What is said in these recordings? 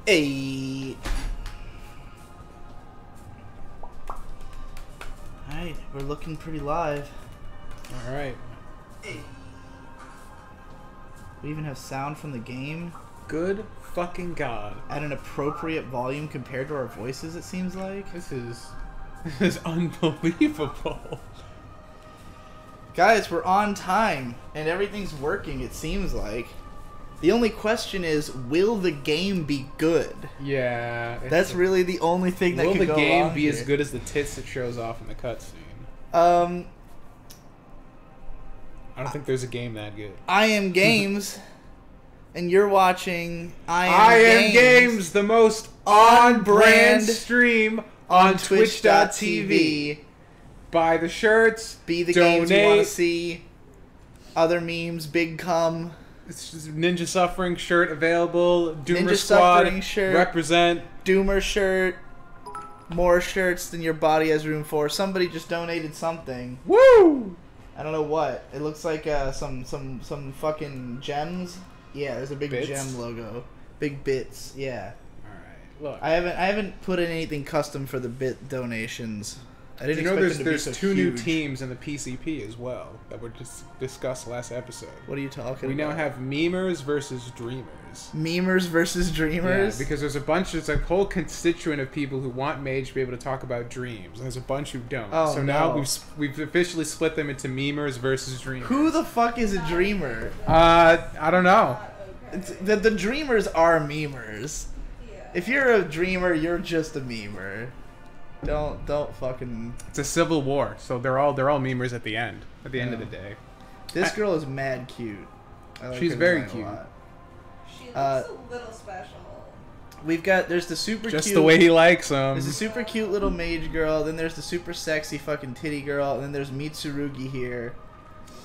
Hey. Alright, we're looking pretty live. Alright. Hey. We even have sound from the game. Good fucking god. At an appropriate volume compared to our voices, it seems like. This is unbelievable. Guys, we're on time, and everything's working, it seems like. The only question is, will the game be good? Yeah. That's really the only thing that can go wrong. Will the game be here. as good as the tits it shows off in the cutscene? I don't think there's a game that good. I Am Games, and you're watching I Am Games, the most on-brand stream on Twitch.tv. Buy the shirts, be the donate. games you want to see, other memes, big cum. It's just Ninja Suffering shirt available. Doomer Ninja Squad Suffering shirt. represent. Doomer shirt. More shirts than your body has room for. Somebody just donated something. Woo! I don't know what. It looks like some fucking gems. Yeah, there's a big Bits? gem logo. Big bits. Yeah. All right, look. I haven't put in anything custom for the bit donations. I didn't You know, expect them to be there's so two new huge. teams in the PCP as well that were just discussed last episode. What are you talking We about? now have memers versus dreamers. Memers versus dreamers. Yeah, because there's a whole constituent of people who want Mage to be able to talk about dreams, and there's a bunch who don't. Oh, so now no. we've officially split them into memers versus dreamers. Who the fuck is a dreamer? I don't know. The dreamers are memers. If you're a dreamer, you're just a memer. Don't fucking. It's a civil war, so they're all memers at the end. At the end of the day. This girl is mad cute. I like She's her very design a cute. lot. She looks a little special. We've got there's the super Just cute. the way he likes them. There's a super cute little mage girl. Then there's the super sexy fucking titty girl. And then there's Mitsurugi here.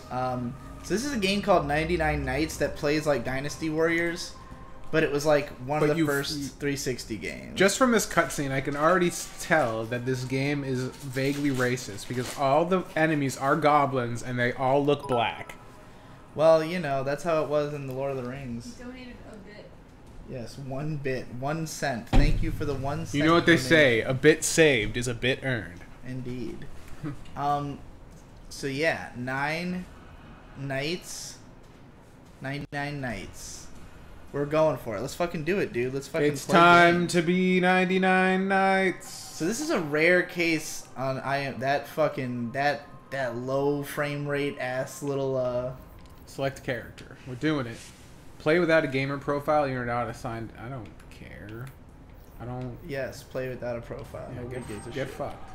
So this is a game called 99 Nights that plays like Dynasty Warriors, but it was like one of the first 360 games. Just from this cutscene, I can already tell that this game is vaguely racist because all the enemies are goblins and they all look black. Well, you know, that's how it was in the Lord of the Rings. Donated a bit. Yes, 1 bit, 1 cent. Thank you for the 1 cent. You know what they donation. say, a bit saved is a bit earned. Indeed. So yeah, 9 nights, 99 nights. We're going for it. Let's fucking do it, dude. Let's fucking. It's play time games. to be 99 nights. So this is a rare case on that low frame rate ass little Select character. We're doing it. Play without a gamer profile. You're not assigned. I don't care. I don't. Yes, play without a profile. Yeah, Nobody gives a get shit. fucked.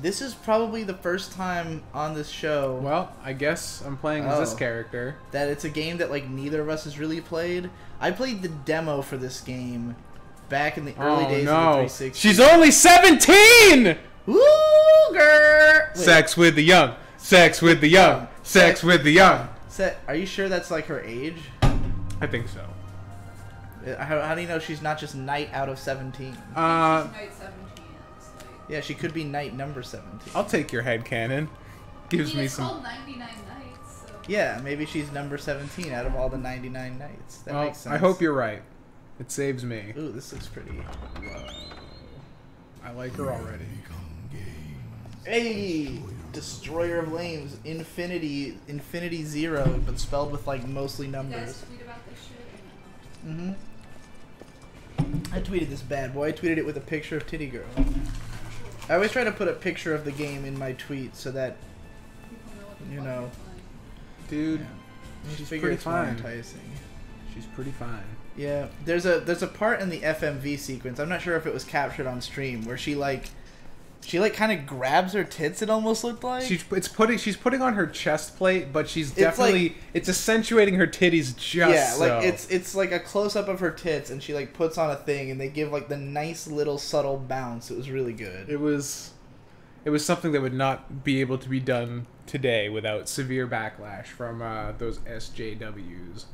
This is probably the first time on this show. Well, I guess I'm playing as this character. That it's a game that like neither of us has really played. I played the demo for this game back in the early days of the 360. She's only 17! Woo, girl! Wait, Sex with the young. Sex with the young. Sex with the young. Are you sure that's like her age? I think so. How do you know she's not just knight out of 17? She's night 17. It's like... Yeah, she could be knight number 17. I'll take your headcanon. Gives me it's some. called 99 Nights. So. Yeah, maybe she's number 17 out of all the 99 knights. That Well, makes sense. I hope you're right. It saves me. Ooh, this looks pretty. I like her already. Hey! Destroyer of Lames, Infinity Zero, but spelled with like mostly You guys numbers. tweet about this shit? Mm-hmm. I tweeted this bad boy. I tweeted it with a picture of Titty Girl. I always try to put a picture of the game in my tweet so that, People know what the you fuck know, you're playing. Dude, you she's figure pretty it's more fine. enticing. She's pretty fine. Yeah, there's a part in the FMV sequence. I'm not sure if it was captured on stream where she kind of grabs her tits. It almost looked like She's putting on her chest plate, but she's definitely it's accentuating her titties just. yeah, like so. it's like a close up of her tits, and she like puts on a thing, and they give like the nice little subtle bounce. It was really good. It was something that would not be able to be done today without severe backlash from those SJWs.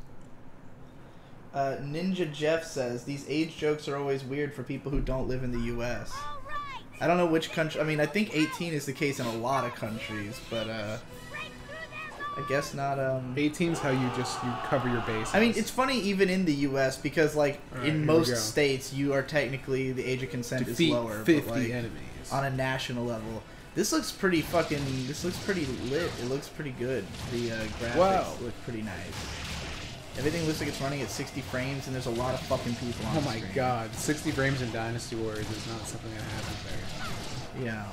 Ninja Jeff says these age jokes are always weird for people who don't live in the U.S. I don't know which country. I mean, I think 18 is the case in a lot of countries, but I guess not. 18's how you cover your base. I mean, it's funny even in the U.S. because like Alright, in here we most go. states, you are technically the age of consent defeat is lower, 50 but like enemies. on a national level, this looks pretty fucking. This looks pretty lit. It looks pretty good. The graphics Wow. look pretty nice. Everything looks like it's running at 60 frames, and there's a lot of fucking people on Oh the my screen. god, 60 frames in Dynasty Warriors is not something that happens there. Yeah.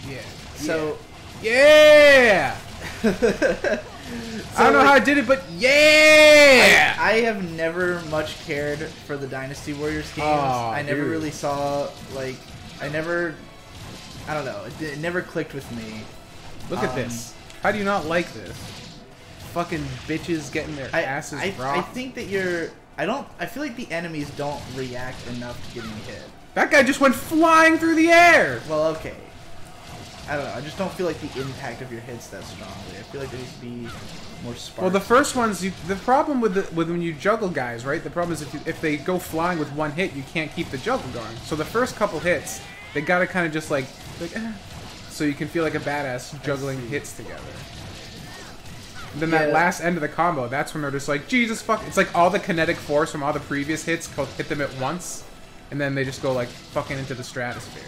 Yeah. So. Yeah! I don't know how I did it, but yeah! I have never much cared for the Dynasty Warriors games. Aw, I never dude. really saw, like, I don't know, it never clicked with me. Look at this. How do you not like this? Fucking bitches getting their asses I rocked. think that I feel like the enemies don't react enough to getting hit. That guy just went flying through the air! Well, okay. I don't know, I just don't feel like the impact of your hits that strongly. I feel like there needs to be more sparks. Well, the first ones, the problem with when you juggle guys, right? The problem is if they go flying with one hit, you can't keep the juggle going. So the first couple hits, they gotta kind of just like so you can feel like a badass juggling hits together. And then that Yeah. last end of the combo, that's when they're just like, Jesus fuck. It's like all the kinetic force from all the previous hits hit them at once, and then they just go like fucking into the stratosphere.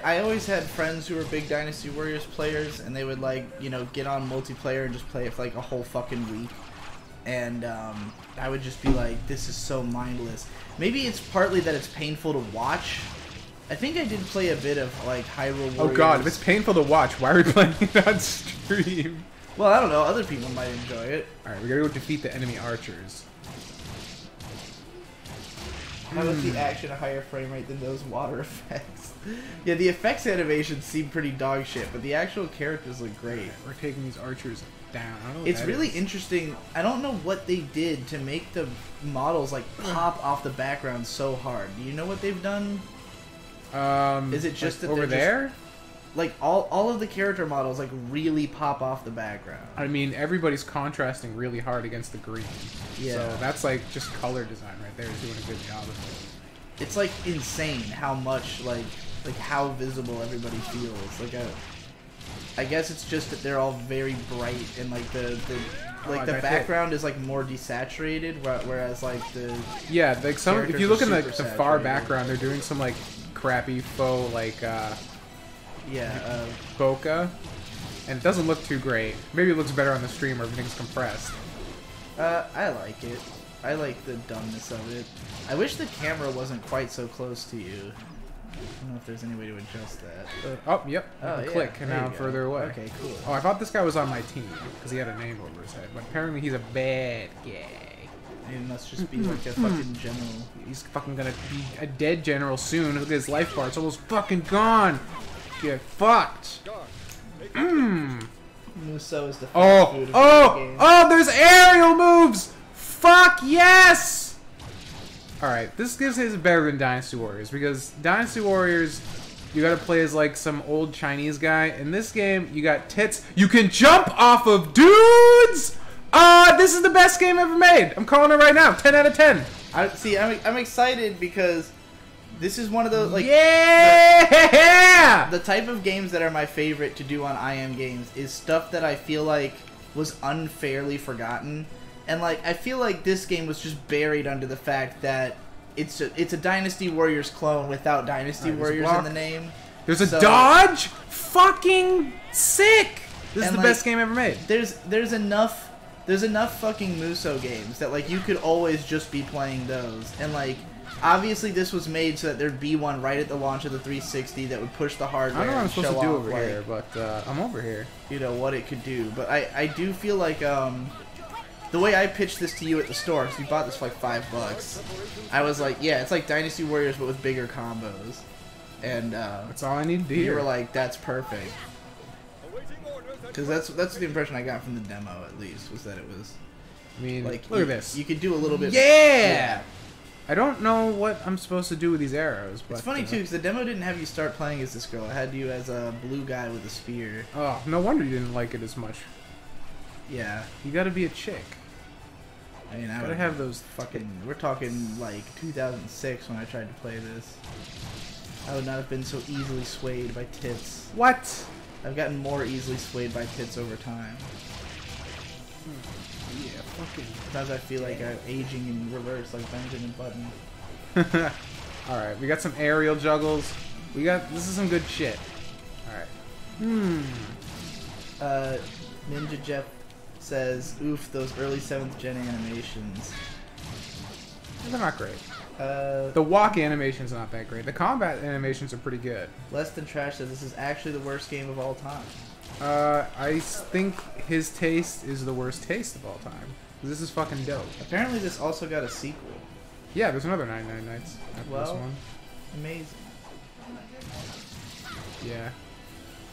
I always had friends who were big Dynasty Warriors players, and they would like, you know, get on multiplayer and just play it for like a whole fucking week. And I would just be like, this is so mindless. Maybe it's partly that it's painful to watch. I think I did play a bit of like Hyrule Warriors. Oh god, if it's painful to watch, why are we playing it on stream? Well, I don't know. Other people might enjoy it. Alright, we gotta go defeat the enemy archers. How about the action a higher frame rate than those water effects? Yeah, the effects animations seem pretty dog shit, but the actual characters look great. We're taking these archers down. I don't know what It's that really is. interesting. I don't know what they did to make the models like pop off the background so hard. Do you know what they've done? Is it just like that over they're there? Like all of the character models like really pop off the background. I mean, everybody's contrasting really hard against the green. Yeah. So that's like just color design right there. Is doing a good job of It's like insane how much like how visible everybody feels. Like I guess it's just that they're all very bright and like the I like the got background is like more desaturated, whereas like the it. Yeah, like some. If Characters you look are in the super far saturated. background, they're doing some like crappy faux like bokeh, and it doesn't look too great. Maybe it looks better on the stream where everything's compressed. I like it. I like the dumbness of it. I wish the camera wasn't quite so close to you. I don't know if there's any way to adjust that. Oh, yep. Oh, yeah, Click, and there now you I'm go. further away. Okay, cool. Oh, I thought this guy was on my team because he had a name over his head, but apparently he's a bad guy. He must just be like a fucking general. He's fucking gonna be a dead general soon. Look at his life bar; it's almost fucking gone. Get fucked. Muso is the fast Oh, food of the oh, game. oh! There's aerial moves. Fuck yes! All right, this is better than Dynasty Warriors because Dynasty Warriors, you gotta play as like some old Chinese guy. In this game, you got tits. You can jump off of dudes. This is the best game ever made. I'm calling it right now. 10 out of 10. I'm excited because this is one of those like Yeah! the type of games that are my favorite to do on IM Games is stuff that I feel like was unfairly forgotten. And like I feel like this game was just buried under the fact that it's a Dynasty Warriors clone without Dynasty Alright, there's a Warriors in block. the name. There's a So- dodge? Fucking sick! This is And, the like, best game ever made. There's enough fucking Muso games that like you could always just be playing those. And like obviously this was made so that there'd be one right at the launch of the 360 that would push the I hardware. don't know what I'm and supposed show to do off, over like, here, but I'm over here. you know what it could do. But I do feel like the way I pitched this to you at the store, because you bought this for like $5, I was like, yeah, it's like Dynasty Warriors but with bigger combos. And That's all I need to you hear. were like, that's perfect. Because that's the impression I got from the demo, at least, was that it was I mean, like look you, at this. You could do a little bit. Yeah! I don't know what I'm supposed to do with these arrows, but It's funny too, because the demo didn't have you start playing as this girl. It had you as a blue guy with a spear. Oh, no wonder you didn't like it as much. Yeah, You gotta be a chick. I mean, I Gotta would have those fucking. We're talking like 2006 when I tried to play this. I would not have been so easily swayed by tits. What? I've gotten more easily swayed by tits over time. Yeah, fucking. Sometimes I feel like I'm aging in reverse, like Benjamin Button. Alright, we got some aerial juggles. This is some good shit. Alright. Ninja Jeff says, oof, those early 7th gen animations. They're not great. The The walk animation's not that great. The combat animations are pretty good. Less Than Trash says this is actually the worst game of all time. I think his taste is the worst taste of all time. This is fucking dope. Apparently this also got a sequel. Yeah, there's another 99 Nights after this Well, one. amazing. Yeah.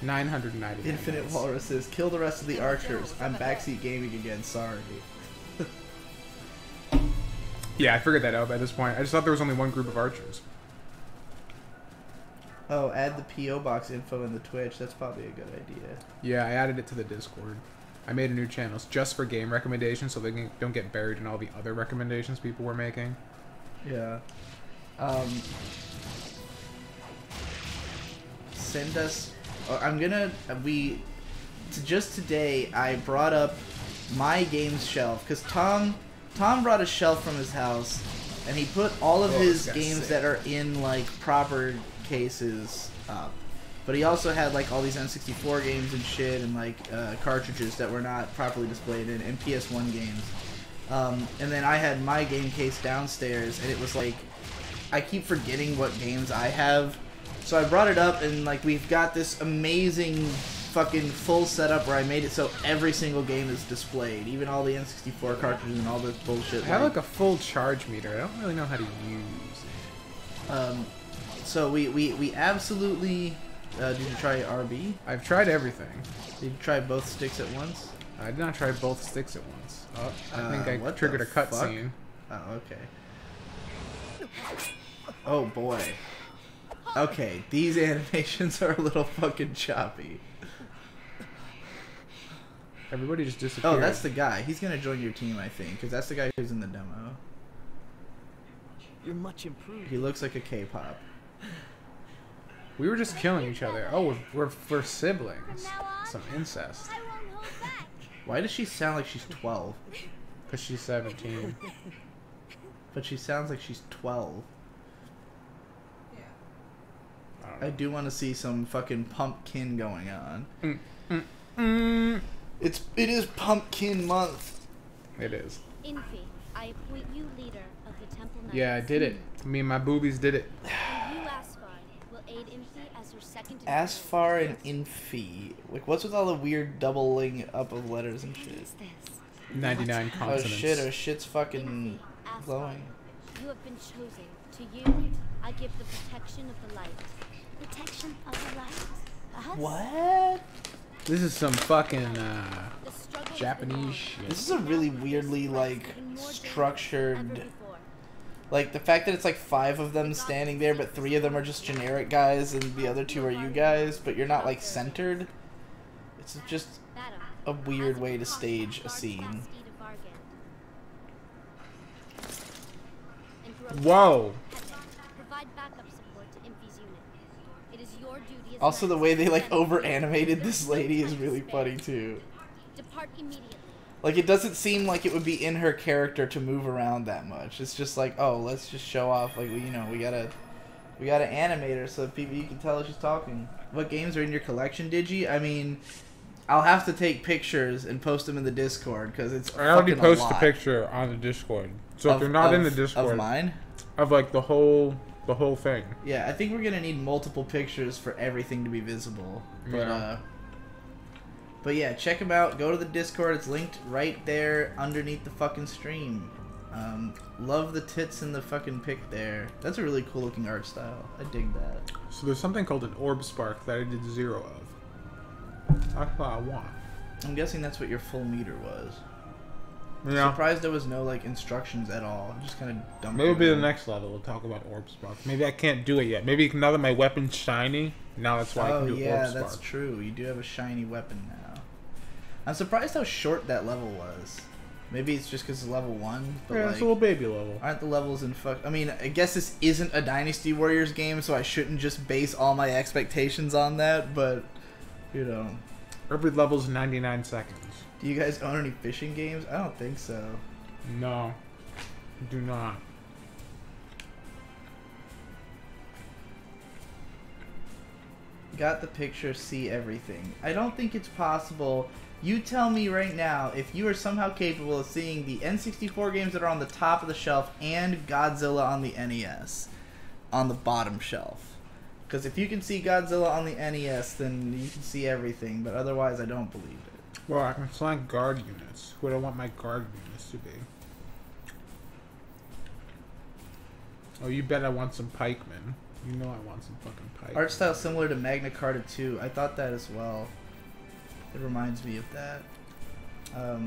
990. Infinite Walrus says, kill the rest of the archers. I'm backseat gaming again, sorry. Yeah, I figured that out by this point. I just thought there was only one group of archers. Oh, add the P.O. box info in the Twitch. That's probably a good idea. Yeah, I added it to the Discord. I made a new channel just for game recommendations so they don't get buried in all the other recommendations people were making. Yeah. Send us... I'm gonna... Just today, I brought up my games shelf, because Tom brought a shelf from his house, and he put all of his games that are in, like, proper cases up. But he also had, like, all these N64 games and shit, and, like, cartridges that were not properly displayed in, and PS1 games. And then I had my game case downstairs, and it was, like, I keep forgetting what games I have. So I brought it up, and, like, we've got this amazing fucking full setup where I made it so every single game is displayed, even all the N64 cartridges and all this bullshit. I have like a full charge meter. I don't really know how to use it. So we absolutely. Did you try RB? I've tried everything. Did you try both sticks at once? I did not try both sticks at once. Oh, I think I what triggered the a cutscene. Oh, okay. Oh boy. Okay, these animations are a little fucking choppy. Everybody just disappeared. Oh, that's the guy. He's gonna join your team, I think, because that's the guy who's in the demo. You're much improved. He looks like a K-pop. We were just killing each other. Oh, we're siblings. Some incest. I won't hold back. Why does she sound like she's 12? Because she's 17. But she sounds like she's 12. Yeah. I don't know. I do want to see some fucking pumpkin going on. It is pumpkin month. It is. Infi, I appoint you leader of the Temple Knights. Yeah, I did it. Me and my boobies did it. And you, Asfar, will aid Infi as your second. Asfar and Infi. Like, what's with all the weird doubling up of letters and What shit? is this? 99 Oh consonants. shit, oh shit's fucking Asfar, glowing. you have been chosen. To you, I give the protection of the light. Protection of the light? Us? What? This is some fucking The struggle of Japanese the dawn. shit. This is a really weirdly, like, Even more dangerous than ever structured... before. Like, the fact that it's like 5 of them standing there, but 3 of them are just generic guys, and the other 2 are you guys, but you're not, like, centered. It's just Battle. a weird As way to precaution, stage a guard scene. fast Steed of Vargan. And throughout Whoa. provide backup support to Infi's unit. It is your duty as Also, the knights way they, to like, defend over-animated There's this no lady time is to really spare. funny, too. Depart immediately. Like, it doesn't seem like it would be in her character to move around that much. It's just like, oh, let's just show off, like, you know, we gotta animate her so people, you can tell she's talking. What games are in your collection, Digi? I mean, I'll have to take pictures and post them in the Discord, because it's I already fucking posted a lot. picture on the Discord. So if Of- you're not in the of Discord mine? of like the whole thing. Yeah, I think we're gonna need multiple pictures for everything to be visible. But Yeah. but yeah, check them out. Go to the Discord. It's linked right there underneath the fucking stream. Love the tits in the fucking pic there. That's a really cool looking art style. I dig that. So there's something called an orb spark that I did 0 of. That's what I want. I'm guessing that's what your full meter was. Yeah. Surprised there was no like instructions at all. Just kind of dumped. Maybe it it'll be the in. next level. We'll talk about orb spark. Maybe I can't do it yet. Maybe now that my weapon's shiny, now that's why I Oh can do yeah, orb spark. that's true. You do have a shiny weapon now. I'm surprised how short that level was. Maybe it's just because it's level 1, but Yeah, like, it's a little baby level. aren't the levels in fuck? I mean, I guess this isn't a Dynasty Warriors game, so I shouldn't just base all my expectations on that. But You know. Every level's 99 seconds. Do you guys own any fishing games? I don't think so. No. Do not. Got the picture, see everything. I don't think it's possible. You tell me right now if you are somehow capable of seeing the N64 games that are on the top of the shelf and Godzilla on the NES on the bottom shelf. Because if you can see Godzilla on the NES, then you can see everything, but otherwise I don't believe it. Well, I can select guard units. Who do I want my guard units to be? Oh, you bet I want some pikemen. You know I want some fucking pikemen. Art style similar to Magna Carta 2. I thought that as well. It reminds me of that. I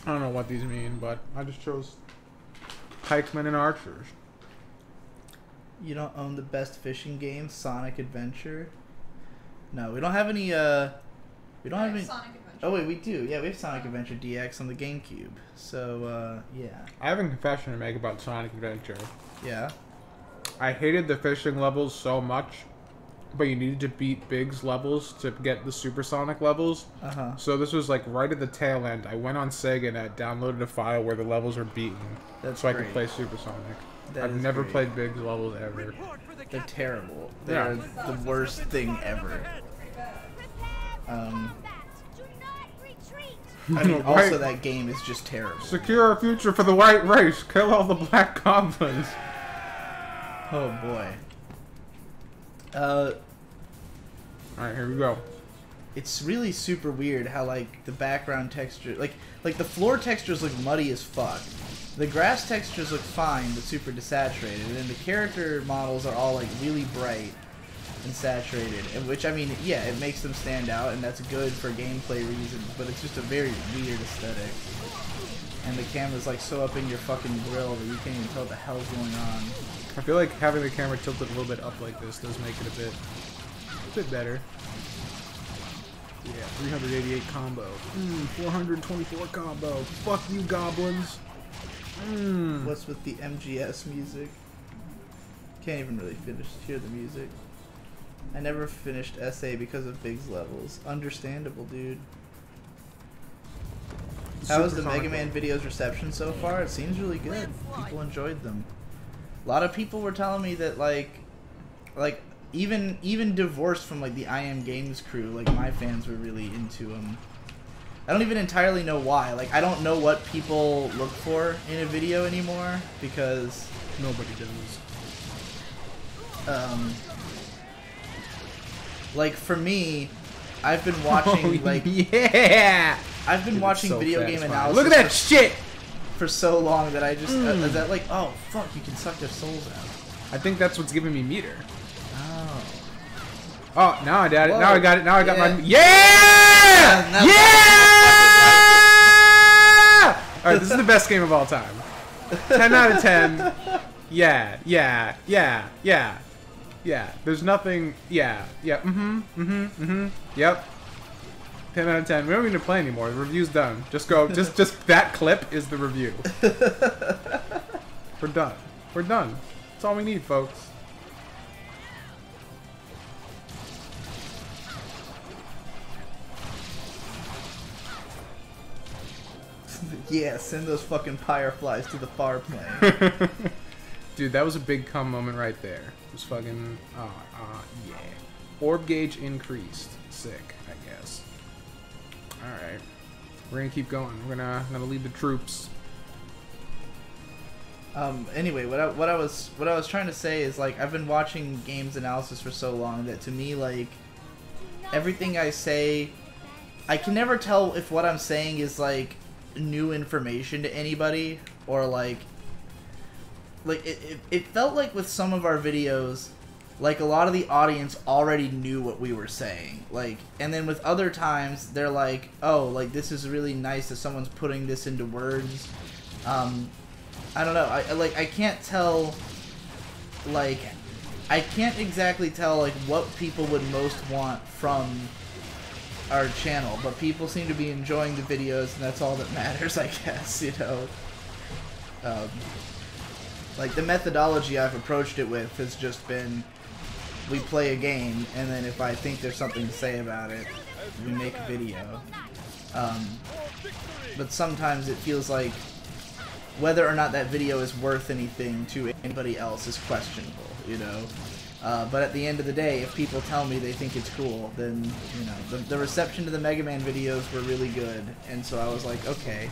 don't know what these mean, but I just chose pikemen and archers. You don't own the best fishing game, Sonic Adventure? No, we don't have any, we don't have any... Sonic Adventure. Oh wait, we do. Yeah, we have Sonic Adventure DX on the GameCube. So, yeah. I have a confession to make about Sonic Adventure. Yeah. I hated the fishing levels so much, but you needed to beat Big's levels to get the supersonic levels. Uh-huh. So this was like right at the tail end. I went on Sega and I downloaded a file where the levels are beaten. That's so I great. could play supersonic. That I've is never great. played Big's levels ever. They're terrible. Yeah. They're the worst thing ever. Do not retreat. I mean, Right. also that game is just terrible. Secure our future for the white race. Kill all the black goblins. Oh boy. Alright, here we go. It's really super weird how like the background texture, like the floor textures look muddy as fuck. The grass textures look fine but super desaturated, and then the character models are all like really bright and saturated. And which, I mean, yeah, it makes them stand out, and that's good for gameplay reasons. But it's just a very weird aesthetic. And the camera's like so up in your fucking grill that you can't even tell what the hell's going on. I feel like having the camera tilted a little bit up like this does make it a bit better. Yeah, 388 combo. 424 combo. Fuck you, goblins. What's with the MGS music? Can't even really hear the music. I never finished SA because of Big's levels. Understandable, dude. How was the Mega Man videos reception so far? It seems really good. People enjoyed them. A lot of people were telling me that like even divorced from like the I Am Games crew, like my fans were really into them. I don't even entirely know why. Like I don't know what people look for in a video anymore because Nobody does. like for me, I've been watching like yeah. I've been watching so video game satisfying. analysis. Look at that shit. for so long that I just is that like, oh fuck, you can suck their souls out. I think that's what's giving me meter. Oh. Oh, now I got it. Whoa. Now I got it. Now I got Yeah. my yeah. Now- Yeah. All right, this is the best game of all time. 10 out of 10. Yeah. There's nothing. Yeah. Yep. Yep. 10 out of 10. We don't need to play anymore. The review's done. Just go. Just that clip is the review. We're done. We're done. That's all we need, folks. Yeah, send those fucking fireflies to the far plane. Dude, that was a big cum moment right there. It was fucking, yeah. Orb gauge increased. Sick, I guess. Alright. We're gonna keep going. We're gonna lead the troops. Anyway, what I was trying to say is like I've been watching games analysis for so long that to me like everything I say, I can never tell if what I'm saying is like new information to anybody or like it felt like with some of our videos like a lot of the audience already knew what we were saying, like, and then with other times they're like, oh, like this is really nice that someone's putting this into words. I don't know, I can't tell, like I can't exactly tell like what people would most want from our channel, but people seem to be enjoying the videos, and that's all that matters, I guess, you know. Like, the methodology I've approached it with has just been we play a game, and then if I think there's something to say about it, we make a video. But sometimes it feels like whether or not that video is worth anything to anybody else is questionable, you know? But at the end of the day, if people tell me they think it's cool, then, you know, the reception to the Mega Man videos were really good, and so I was like, okay,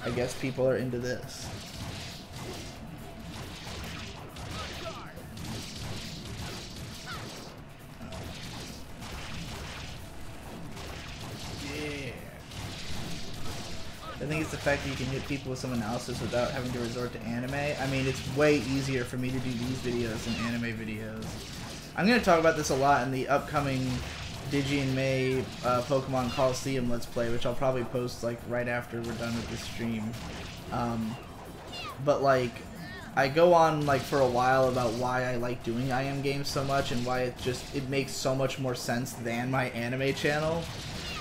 I guess people are into this. I think it's the fact that you can hit people with some analysis without having to resort to anime. I mean, it's way easier for me to do these videos than anime videos. I'm going to talk about this a lot in the upcoming Digi and May Pokemon Coliseum Let's Play, which I'll probably post like right after we're done with this stream. But like, I go on like for a while about why I like doing IM games so much and why it makes so much more sense than my anime channel.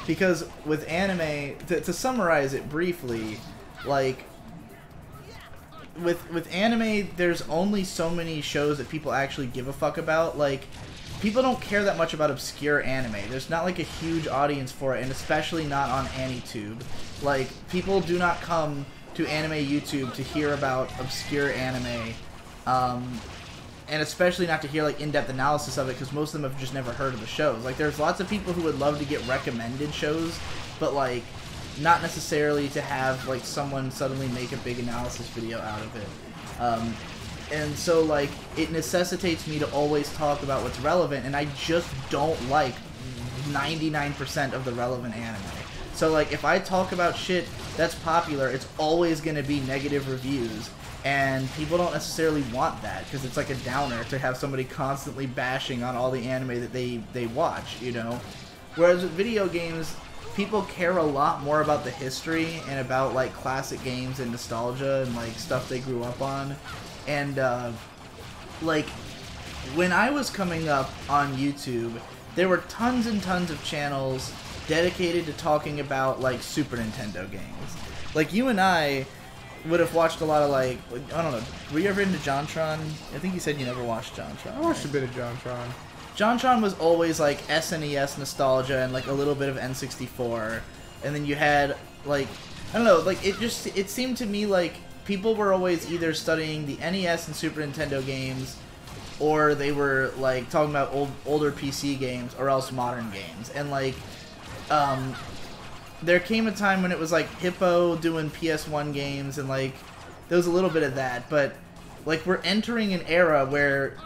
Because with anime, to summarize it briefly, like, with anime, there's only so many shows that people actually give a fuck about. Like, people don't care that much about obscure anime. There's not, like, a huge audience for it, and especially not on AniTube. Like, people do not come to anime YouTube to hear about obscure anime, and especially not to hear like in-depth analysis of it, because most of them have just never heard of the shows. Like, there's lots of people who would love to get recommended shows, but like not necessarily to have like someone suddenly make a big analysis video out of it. And so like it necessitates me to always talk about what's relevant, and I just don't like 99% of the relevant anime. So like if I talk about shit that's popular, it's always going to be negative reviews. And people don't necessarily want that, because it's like a downer to have somebody constantly bashing on all the anime that they watch, you know? Whereas with video games, people care a lot more about the history and about like classic games and nostalgia and like stuff they grew up on. And like when I was coming up on YouTube, there were tons and tons of channels dedicated to talking about like Super Nintendo games. Like you and I would have watched a lot of like, I don't know, were you ever into JonTron? I think you said you never watched JonTron. I watched a bit of JonTron. JonTron was always like SNES nostalgia and like a little bit of N64, and then you had like, I don't know, like it seemed to me like people were always either studying the NES and Super Nintendo games, or they were like talking about older PC games, or else modern games. And like there came a time when it was like Hippo doing PS1 games, and like there was a little bit of that, but like we're entering an era where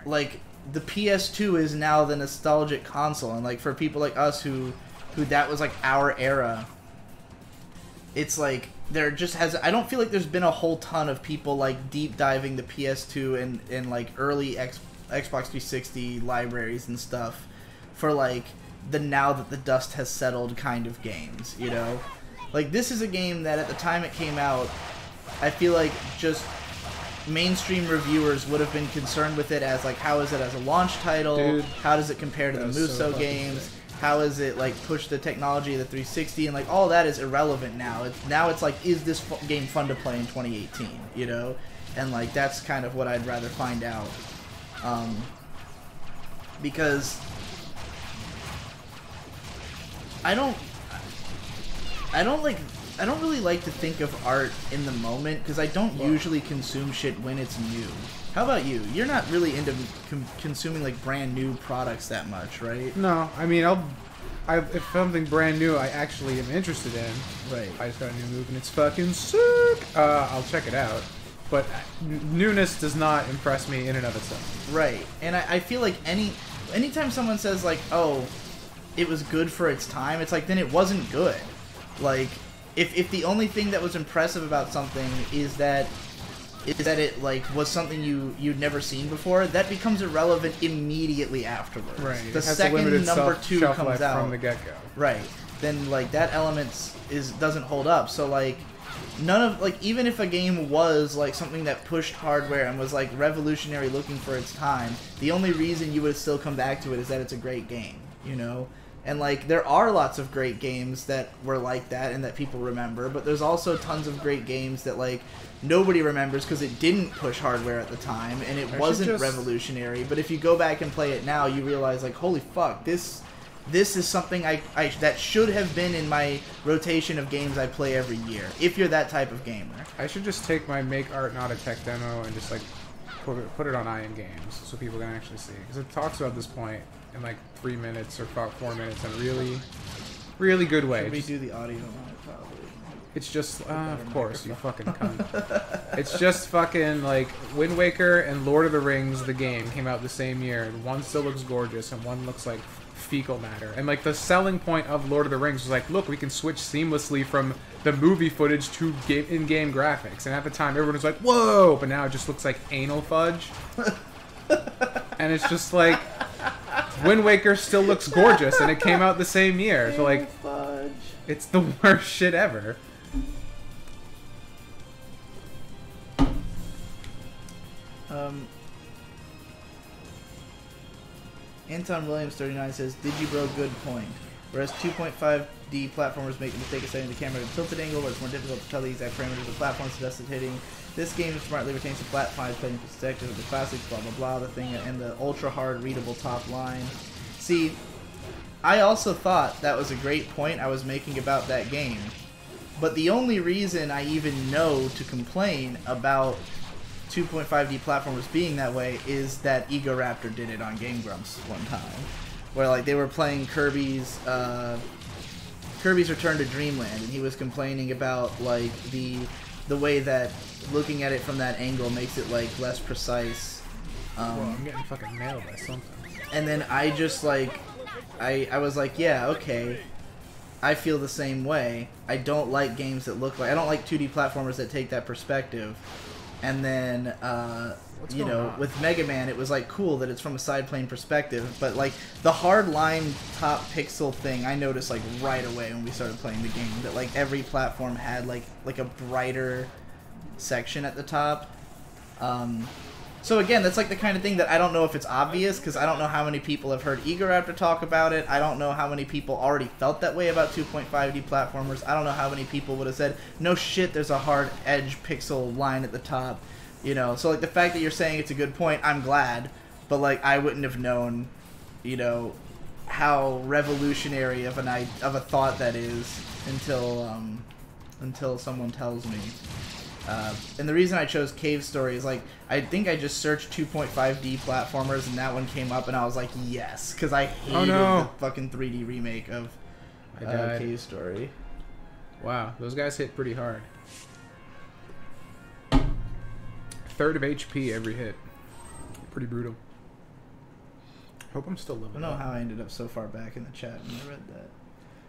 like the PS2 is now the nostalgic console, and like for people like us who that was like our era, it's like there just has, I don't feel like there's been a whole ton of people like deep diving the PS2 and like early Xbox 360 libraries and stuff for like the now that the dust has settled kind of games, you know? Like this is a game that at the time it came out, I feel like just mainstream reviewers would have been concerned with it as like, how is it as a launch title? Dude, how does it compare to the Muso games? How is it like push the technology of the 360? And like all that is irrelevant now. Now it's like, is this game fun to play in 2018? You know, and like that's kind of what I'd rather find out, because I don't really like to think of art in the moment, because I don't usually consume shit when it's new. How about you? You're not really into consuming like brand new products that much, right? No, I mean, if something brand new I actually am interested in, right? I just got a new move and it's fucking sick. I'll check it out. But newness does not impress me in and of itself. Right, and I feel like anytime someone says like, oh, it was good for its time, it's like, then it wasn't good. Like, if the only thing that was impressive about something is that it like was something you'd never seen before, that becomes irrelevant immediately afterwards. Right. The second number 2 comes out from the get-go. Right. Then like that element doesn't hold up. So like none of like, even if a game was like something that pushed hardware and was like revolutionary looking for its time, the only reason you would still come back to it is that it's a great game, you know? And like there are lots of great games that were like that and that people remember, but there's also tons of great games that like nobody remembers because it didn't push hardware at the time and it wasn't revolutionary. But if you go back and play it now, you realize like, holy fuck, this is something I that should have been in my rotation of games I play every year. If you're that type of gamer, I should just take my Make Art Not a Tech demo and just like put it on IM Games so people can actually see, because it talks about this point in like 3 minutes or about 4 minutes in a really, really good way. Should we do the audio on it probably? It's just, of course, you fucking cunt. It's just fucking, like, Wind Waker and Lord of the Rings, the game, came out the same year, and one still looks gorgeous, and one looks like fecal matter. And, like, the selling point of Lord of the Rings was like, look, we can switch seamlessly from the movie footage to in-game graphics. And at the time, everyone was like, whoa! But now it just looks like anal fudge. And it's just like, Wind Waker still looks gorgeous, and it came out the same year. So, like, it's the worst shit ever. Anton Williams 39 says, "Digibro, good point. Whereas 2.5D platformers make the mistake of setting the camera at a tilted angle, where it's more difficult to tell the exact parameters of the platform suggested hitting. This game smartly retains the flat five playing perspective of the classics, blah blah blah, the thing, and the ultra hard readable top line." See, I also thought that was a great point I was making about that game. But the only reason I even know to complain about 2.5D platformers being that way is that Egoraptor did it on Game Grumps one time, where like they were playing Kirby's Return to Dreamland, and he was complaining about like the way that looking at it from that angle makes it like less precise. Whoa, I'm getting fucking nailed by something. And then I just like I was like, yeah, okay, I feel the same way. I don't like games that look like, I don't like 2D platformers that take that perspective. And then, you know, with Mega Man, it was like cool that it's from a side plane perspective, but like the hard line top pixel thing, I noticed like right away when we started playing the game that like every platform had like a brighter section at the top. So again, that's like the kind of thing that I don't know if it's obvious, because I don't know how many people have heard Egoraptor talk about it. I don't know how many people already felt that way about 2.5D platformers. I don't know how many people would have said, no shit, there's a hard edge pixel line at the top. You know, so like the fact that you're saying it's a good point, I'm glad. But like I wouldn't have known, you know, how revolutionary of a thought that is until someone tells me. And the reason I chose Cave Story is like, I think I just searched 2.5D platformers and that one came up and I was like, yes, because I hated the fucking 3D remake of Cave Story. Wow, those guys hit pretty hard. Third of HP every hit. Pretty brutal. Hope I'm still living. I don't know how I ended up so far back in the chat when I read that.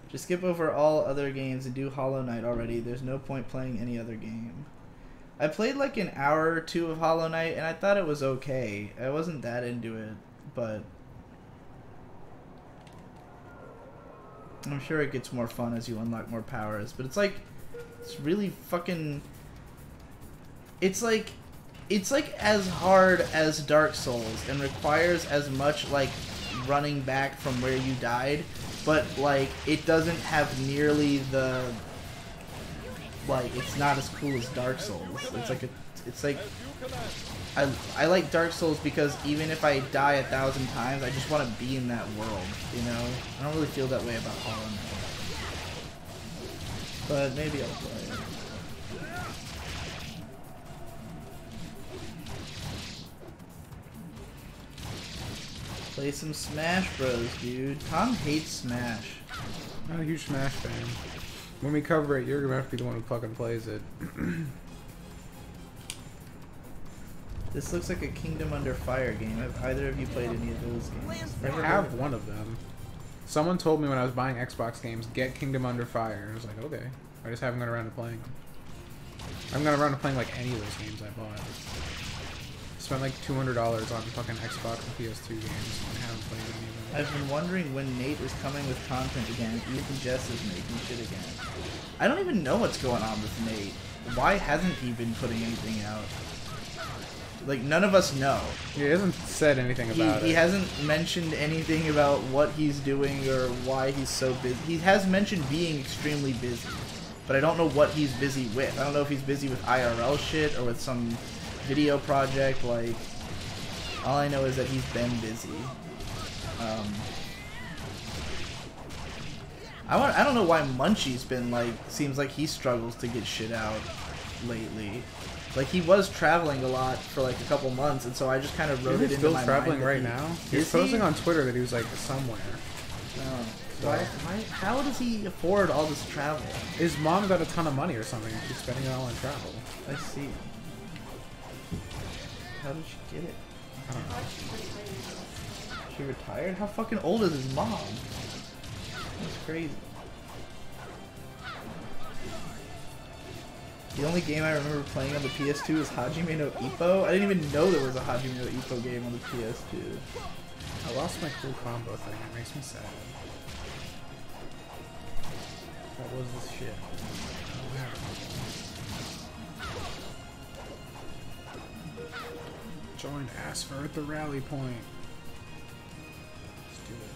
Just skip over all other games and do Hollow Knight already. There's no point playing any other game. I played like an hour or two of Hollow Knight and I thought it was okay. I wasn't that into it, but I'm sure it gets more fun as you unlock more powers. But it's like, it's really fucking, it's like as hard as Dark Souls and requires as much like running back from where you died, but like it doesn't have nearly the, like, it's not as cool as Dark Souls. It's like I like Dark Souls because even if I die 1,000 times, I just want to be in that world, you know? I don't really feel that way about Hollow Knight. But maybe I'll play it. Play some Smash Bros, dude. Tom hates Smash. Not a huge Smash fan. When we cover it, you're gonna have to be the one who fucking plays it. This looks like a Kingdom Under Fire game. Have either of you played any of those games? I have one of them. Someone told me when I was buying Xbox games, get Kingdom Under Fire. I was like, okay. I just haven't gone around to playing them. I haven't gone around to playing like any of those games I bought. Spent like $200 on fucking Xbox and PS2 games and I haven't played any of them. I've been wondering when Nate is coming with content again. Even Jess is making shit again. I don't even know what's going on with Nate. Why hasn't he been putting anything out? Like, none of us know. He hasn't said anything about it. He hasn't mentioned anything about what he's doing or why he's so busy. He has mentioned being extremely busy, but I don't know what he's busy with. I don't know if he's busy with IRL shit or with some video project. Like, all I know is that he's been busy. I don't know why Munchie's been like, seems like he struggles to get shit out lately. Like, he was traveling a lot for like a couple months, and so I just kind of wrote it into my mind. He's still traveling right now? He's posting on Twitter that he was like somewhere. No. So how does he afford all this travel? His mom got a ton of money or something, and she's spending it all on travel. I see. How did she get it? I don't know. She retired? How fucking old is his mom? That's crazy. The only game I remember playing on the PS2 is Hajime no Ippo. I didn't even know there was a Hajime no Ippo game on the PS2. I lost my cool combo thing. It makes me sad. What was this shit? I don't have it. Join Asfer at the rally point. Let's do it.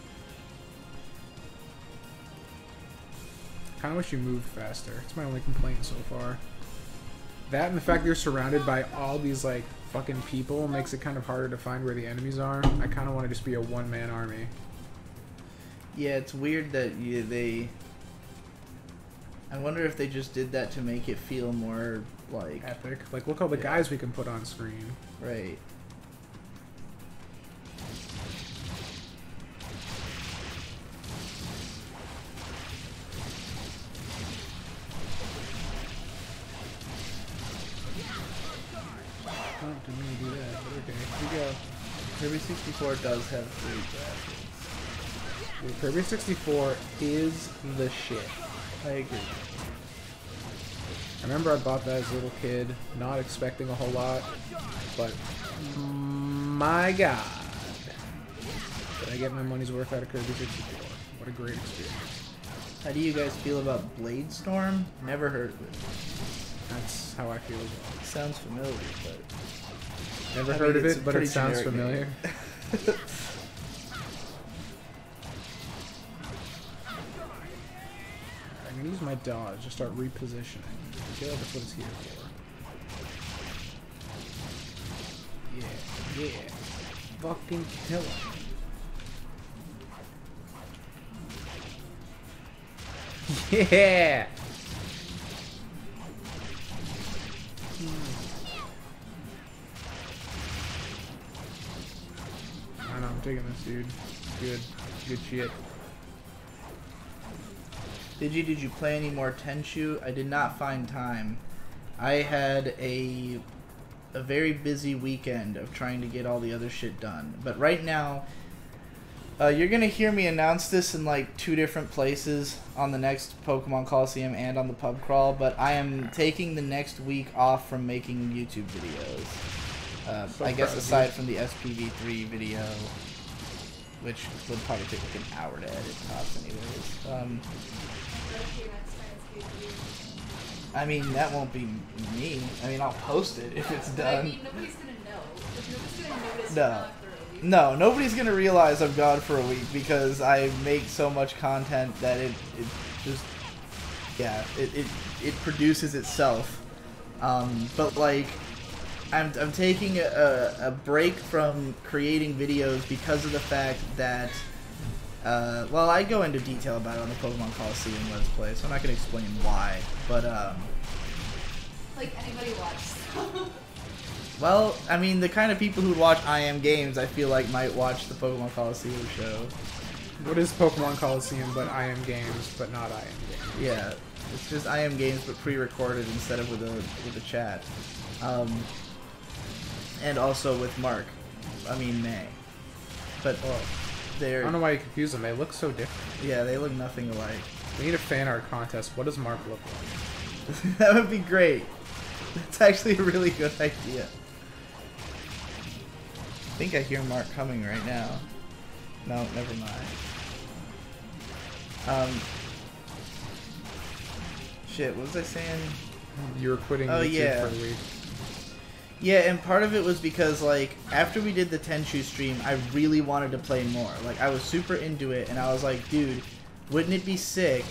Kind of wish you moved faster. It's my only complaint so far. That and the fact that you're surrounded by all these like fucking people makes it kind of harder to find where the enemies are. I kind of want to just be a one-man army. Yeah, it's weird that they... I wonder if they just did that to make it feel more like... Epic. Like, look all the guys we can put on screen. Right. Oh, didn't mean to do that, but okay. Here we go. Kirby 64 does have great graphics. Dude, Kirby 64 is the shit. I agree. I remember I bought that as a little kid, not expecting a whole lot, but my god, did I get my money's worth out of Kirby 64. What a great experience. How do you guys feel about Blade Storm? Never heard of it. That's how I feel as well. Sounds familiar, but... Never I heard mean, of it's it, a but it pretty sounds generic familiar. name. I'm gonna use my dodge to start repositioning. I feel like that's what it's here for. Yeah. Fucking kill him. Yeah! I know, I'm taking this, dude. Good shit. Did you play any more Tenchu? I did not find time. I had a very busy weekend of trying to get all the other shit done. But right now, you're gonna hear me announce this in like 2 different places on the next Pokemon Coliseum and on the pub crawl. But I am taking the next week off from making YouTube videos. I guess aside from the SPV3 video, which would probably take like an hour to edit tops anyways. I mean, that won't be me. I mean, I'll post it if it's done. I mean, nobody's gonna know. Nobody's gonna notice. No. No, nobody's gonna realize I'm gone for a week because I make so much content that it just, yeah, it produces itself. But like, I'm taking a break from creating videos because of the fact that, well, I go into detail about it on the Pokemon Coliseum Let's Play, so I'm not gonna explain why, but Like anybody watches. well, I mean, the kind of people who watch I Am Games, I feel like might watch the Pokemon Coliseum show. What is Pokemon Coliseum but I Am Games, but not I Am Games? Yeah, it's just I Am Games but pre-recorded instead of with a chat. And also with Mark. I mean May. But I they're don't know why you confuse them. They look so different. yeah, they look nothing alike. We need a fan art contest. What does Mark look like? That would be great. That's actually a really good idea. I think I hear Mark coming right now. No, never mind. Shit, what was I saying? You were quitting Oh, YouTube yeah. for a week. Yeah, and part of it was because, like, after we did the Tenchu stream, I really wanted to play more. Like, I was super into it, and I was like, dude, wouldn't it be sick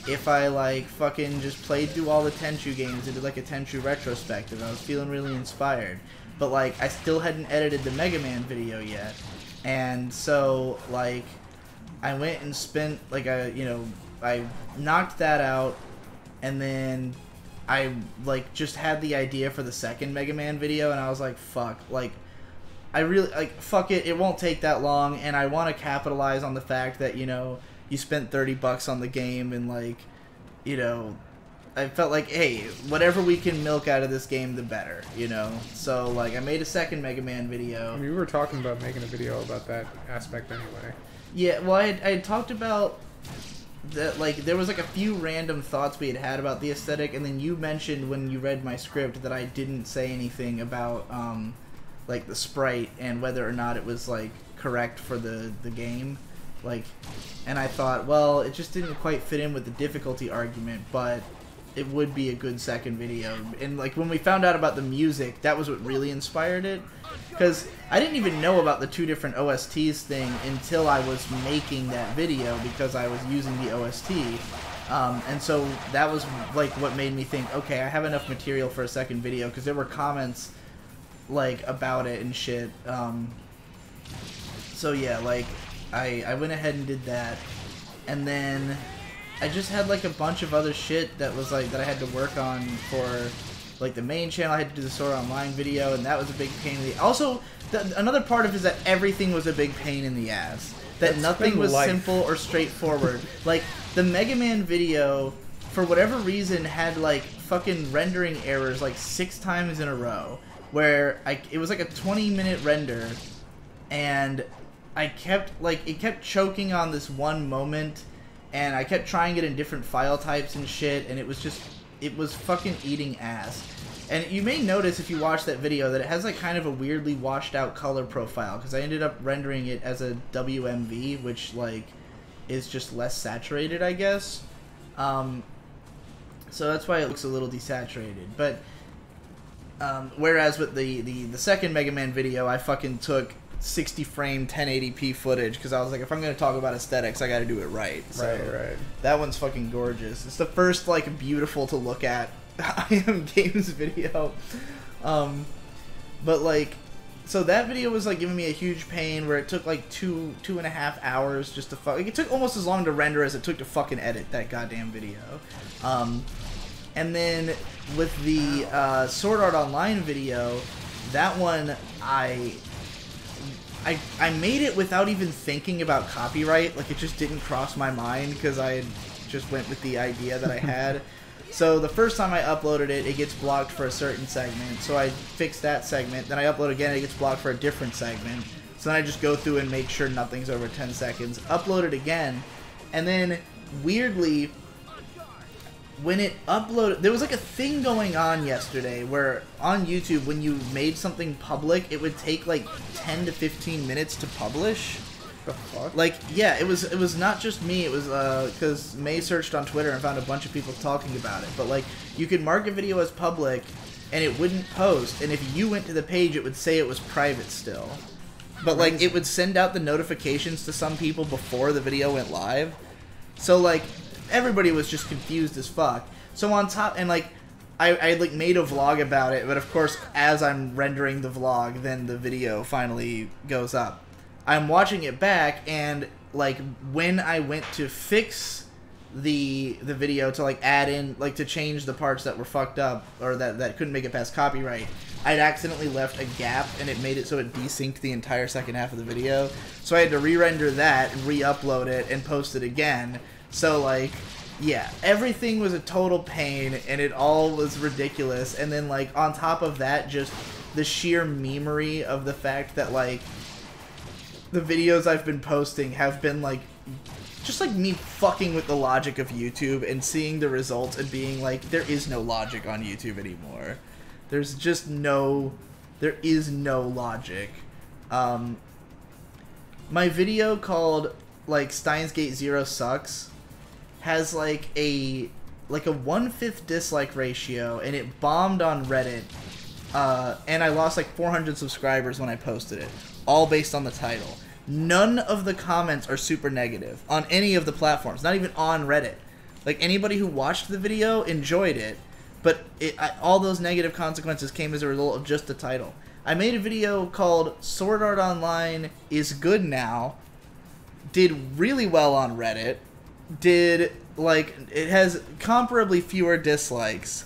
if I, like, fucking just played through all the Tenchu games and did, like, a Tenchu retrospective? I was feeling really inspired. But, like, I still hadn't edited the Mega Man video yet. And so, like, I went and spent, like, I knocked that out, and then I, like, just had the idea for the second Mega Man video, and I was like, fuck, like, I really, like, fuck it, it won't take that long, and I want to capitalize on the fact that, you know, you spent $30 on the game, and, like, you know, I felt like, hey, whatever we can milk out of this game, the better, you know? So, like, I made a second Mega Man video. I mean, we were talking about making a video about that aspect anyway. Yeah, well, I had talked about that, like, there was, like, a few random thoughts we had about the aesthetic, and then you mentioned when you read my script that I didn't say anything about, like, the sprite and whether or not it was, like, correct for the game. Like, and I thought, well, it just didn't quite fit in with the difficulty argument, but it would be a good second video. And, like, when we found out about the music, that was what really inspired it. Because I didn't even know about the 2 different OSTs thing until I was making that video, because I was using the OST. And so that was, like, what made me think, okay, I have enough material for a second video, because there were comments, like, about it and shit. So yeah, like, I went ahead and did that. And then I just had, like, a bunch of other shit that was, like, that I had to work on for, like, the main channel. I had to do the Sword Art Online video, and that was a big pain in the... Also, another part of it is that everything was a big pain in the ass. That nothing was simple or straightforward. Like, the Mega Man video, for whatever reason, had, like, fucking rendering errors, like, 6 times in a row. Where it was, like, a 20-minute render, and I kept, like, it kept choking on this one moment, and I kept trying it in different file types and shit, and it was just, it was fucking eating ass. And you may notice if you watch that video that it has, like, kind of a weirdly washed out color profile, because I ended up rendering it as a WMV, which, like, is just less saturated, I guess. So that's why it looks a little desaturated. But whereas with the second Mega Man video, I fucking took 60 frame 1080p footage, because I was like, if I'm going to talk about aesthetics, I got to do it right. So Right. that one's fucking gorgeous. It's the first, like, beautiful to look at I Am Games video. But, like, so that video was, like, giving me a huge pain, where it took, like, two and a half hours just to like, it took almost as long to render as it took to fucking edit that goddamn video. And then with the Sword Art Online video, that one I made it without even thinking about copyright. Like, it just didn't cross my mind, because I had just went with the idea that I had. So the first time I uploaded it, it gets blocked for a certain segment. So I fixed that segment. Then I upload again, it gets blocked for a different segment. So then I just go through and make sure nothing's over 10 seconds. Upload it again. And then, weirdly, when it uploaded, there was, like, a thing going on yesterday where on YouTube, when you made something public, it would take, like, 10 to 15 minutes to publish. The fuck? Like, yeah, it was not just me. It was because May searched on Twitter and found a bunch of people talking about it. But, like, you could mark a video as public and it wouldn't post, and if you went to the page, it would say it was private still. But, like, it would send out the notifications to some people before the video went live. So, like, everybody was just confused as fuck. So on top, and, like, I like, made a vlog about it, but of course, as I'm rendering the vlog, then the video finally goes up. I'm watching it back, and, like, when I went to fix the video to, like, add in, like, to change the parts that were fucked up, or that couldn't make it past copyright, I'd accidentally left a gap, and it made it so it desynced the entire second half of the video. So I had to re-render that, re-upload it, and post it again. So, like, yeah, everything was a total pain, and it all was ridiculous. And then, like, on top of that, just the sheer memery of the fact that, like, the videos I've been posting have been, like, just, like, me fucking with the logic of YouTube and seeing the results and being like, there is no logic on YouTube anymore. There's just no... There is no logic. My video called, like, Steins Gate Zero Sucks has, like a 1/5 dislike ratio, and it bombed on Reddit and I lost like 400 subscribers when I posted it, all based on the title. None of the comments are super negative on any of the platforms, not even on Reddit. Like, anybody who watched the video enjoyed it, but all those negative consequences came as a result of just the title. I made a video called Sword Art Online is Good Now, did really well on Reddit, it has comparably fewer dislikes,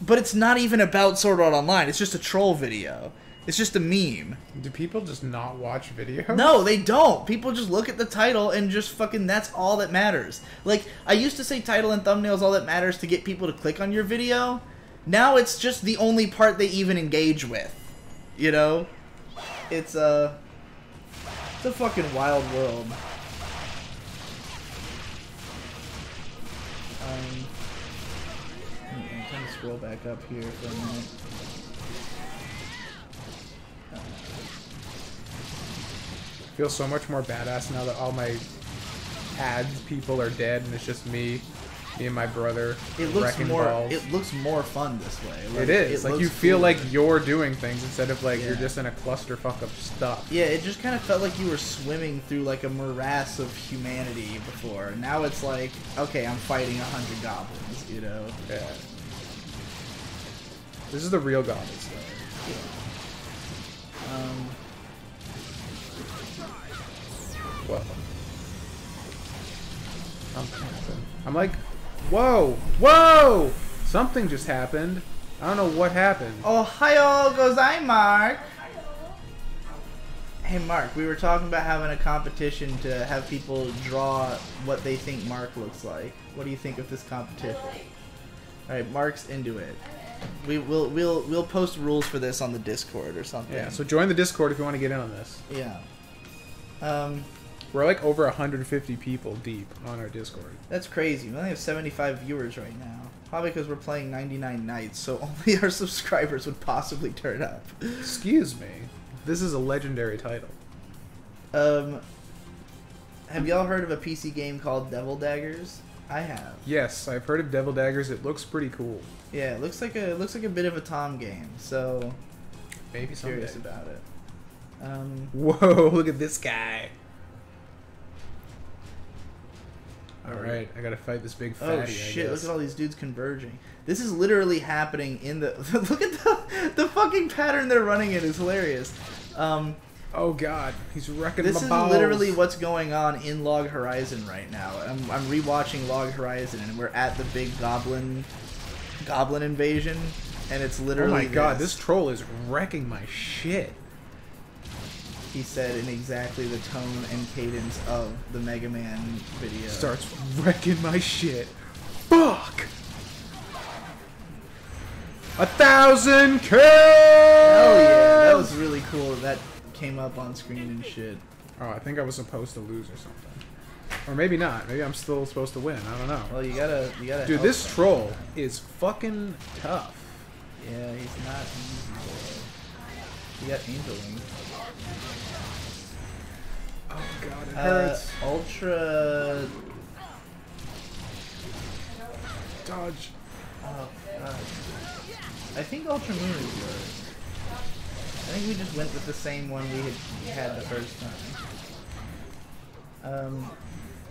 but it's not even about Sword Art Online, it's just a troll video. It's just a meme. Do people just not watch videos? No, they don't. People just look at the title and just fucking, that's all that matters. Like, I used to say title and thumbnails all that matters to get people to click on your video. Now it's just the only part they even engage with. You know? It's a fucking wild world. I'm trying to scroll back up here for a minute. I feel so much more badass now that all my ads people are dead and it's just me and my brother wrecking balls. It looks more fun this way. Like, it is. Like, you feel cooler. like you're doing things instead of like you're just in a clusterfuck of stuff. Yeah, it just kind of felt like you were swimming through like a morass of humanity before. Now it's like, okay, I'm fighting 100 goblins, you know? Yeah. This is the real Goblin Slayer. Yeah. Well, I'm like, whoa, whoa! Something just happened. I don't know what happened. Ohio gozai, Mark. Hey, Mark, we were talking about having a competition to have people draw what they think Mark looks like. What do you think of this competition? All right, Mark's into it. We'll post rules for this on the Discord or something. Yeah, so join the Discord if you want to get in on this. Yeah. We're like over 150 people deep on our Discord. That's crazy. We only have 75 viewers right now. Probably because we're playing 99 Nights, so only our subscribers would possibly turn up. Excuse me. This is a legendary title. Have y'all heard of a PC game called Devil Daggers? I have. Yes, I've heard of Devil Daggers. It looks pretty cool. Yeah, it looks like a bit of a Tom game. So maybe someday. Curious about it. Whoa! Look at this guy. All right, I gotta fight this big fatty. Oh shit! Look at all these dudes converging. This is literally happening in the. Look at the fucking pattern they're running in is hilarious. Oh god, he's wrecking This my is balls. literally what's going on in Log Horizon right now. I'm rewatching Log Horizon and we're at the big goblin invasion, and it's literally. Oh my god, this troll is wrecking my shit. He said in exactly the tone and cadence of the Mega Man video. Starts wrecking my shit. Fuck! 1,000 kills! Hell yeah, that was really cool. That came up on screen and shit. Oh, I think I was supposed to lose or something. Or maybe not. Maybe I'm still supposed to win. I don't know. Well, you gotta. Dude, this troll is fucking tough. Yeah, he's not easy, boy. He got Angel Wings. Oh god, it hurts. Ultra. Dodge. Oh god. I think Ultra Moon is yours. I think we just went with the same one we had the first time. I'm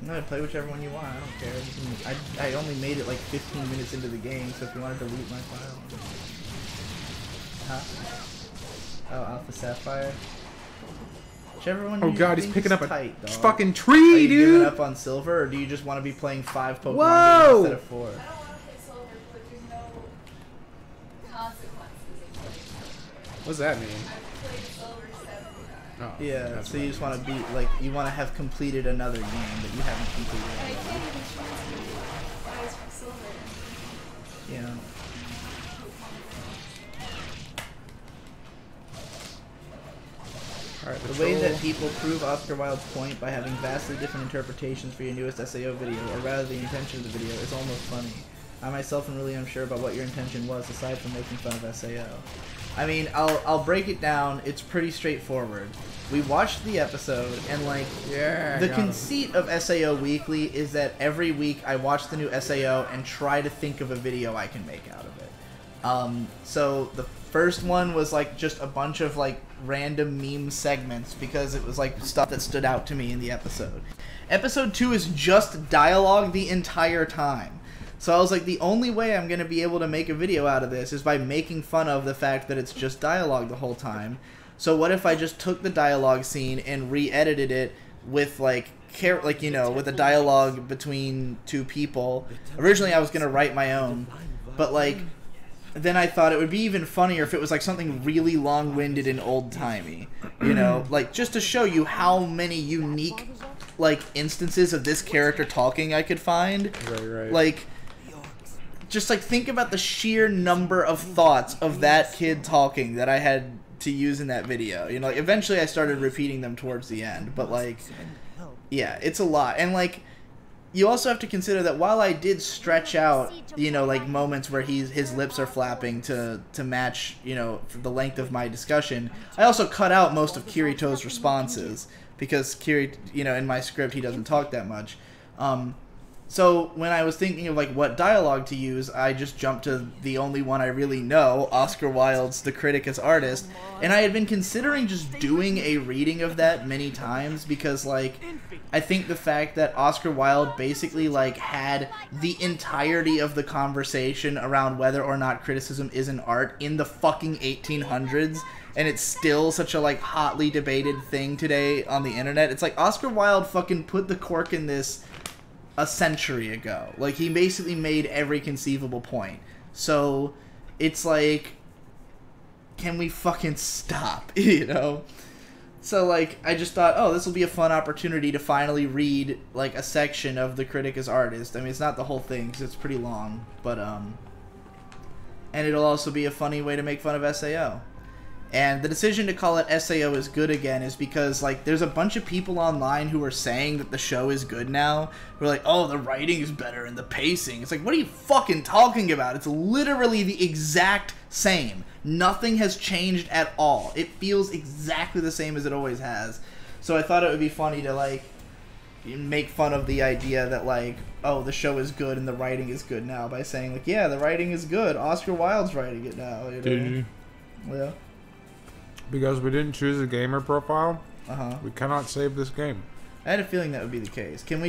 gonna play whichever one you want. I don't care. You can, I only made it like 15 minutes into the game, so if you want to delete my file. Huh? Oh, Alpha Sapphire. Whichever one. Oh god, he's picking up a tight, fucking Are tree, you dude. giving up on silver, or do you just want to be playing 5 Pokemon Whoa! games instead of 4? I don't want to play silver, but there's no consequences. What's that mean? I've played silver 7 times. Oh, Yeah, that's so you just want to be like you want to have completed another game that you haven't completed. And I Already. can't even transfer guys from silver. You know. Alright, The way that people prove Oscar Wilde's point by having vastly different interpretations for your newest SAO video, or rather the intention of the video, is almost funny. I myself am really unsure about what your intention was, aside from making fun of SAO. I mean, I'll break it down. It's pretty straightforward. We watched the episode, and like, the conceit of SAO Weekly is that every week I watch the new SAO and try to think of a video I can make out of it. So first one was like just a bunch of like random meme segments because it was like stuff that stood out to me in the episode. Episode 2 is just dialogue the entire time. So I was like, the only way I'm going to be able to make a video out of this is by making fun of the fact that it's just dialogue the whole time. So what if I just took the dialogue scene and re-edited it with like with a dialogue between two people. Originally I was going to write my own, but like then I thought it would be even funnier if it was like something really long-winded and old-timey, you know, like just to show you how many unique like instances of this character talking I could find. Right. Like just like think about the sheer number of thoughts of that kid talking that I had to use in that video. You know, like eventually I started repeating them towards the end, but like yeah, it's a lot. And like you also have to consider that while I did stretch out, you know, like moments where his lips are flapping to match, you know, for the length of my discussion, I also cut out most of Kirito's responses because Kirito, you know, in my script he doesn't talk that much. So when I was thinking of like what dialogue to use, I just jumped to the only one I really know, Oscar Wilde's The Critic as Artist, and I had been considering just doing a reading of that many times because like I think the fact that Oscar Wilde basically like had the entirety of the conversation around whether or not criticism is an art in the fucking 1800s, and it's still such a like hotly debated thing today on the internet. It's like Oscar Wilde fucking put the cork in this a century ago. Like he basically made every conceivable point. So it's like, can we fucking stop? You know? So like I just thought, oh, this will be a fun opportunity to finally read like a section of The Critic as Artist. I mean, it's not the whole thing because it's pretty long, but and it'll also be a funny way to make fun of SAO. And the decision to call it SAO is good again is because, like, there's a bunch of people online who are saying that the show is good now. Who are like, oh, the writing is better and the pacing. It's like, what are you fucking talking about? It's literally the exact same. Nothing has changed at all. It feels exactly the same as it always has. So I thought it would be funny to, like, make fun of the idea that, like, oh, the show is good and the writing is good now by saying, like, yeah, the writing is good. Oscar Wilde's writing it now. You know? Did you? Yeah. Because we didn't choose a gamer profile, Uh-huh. we cannot save this game. I had a feeling that would be the case. Can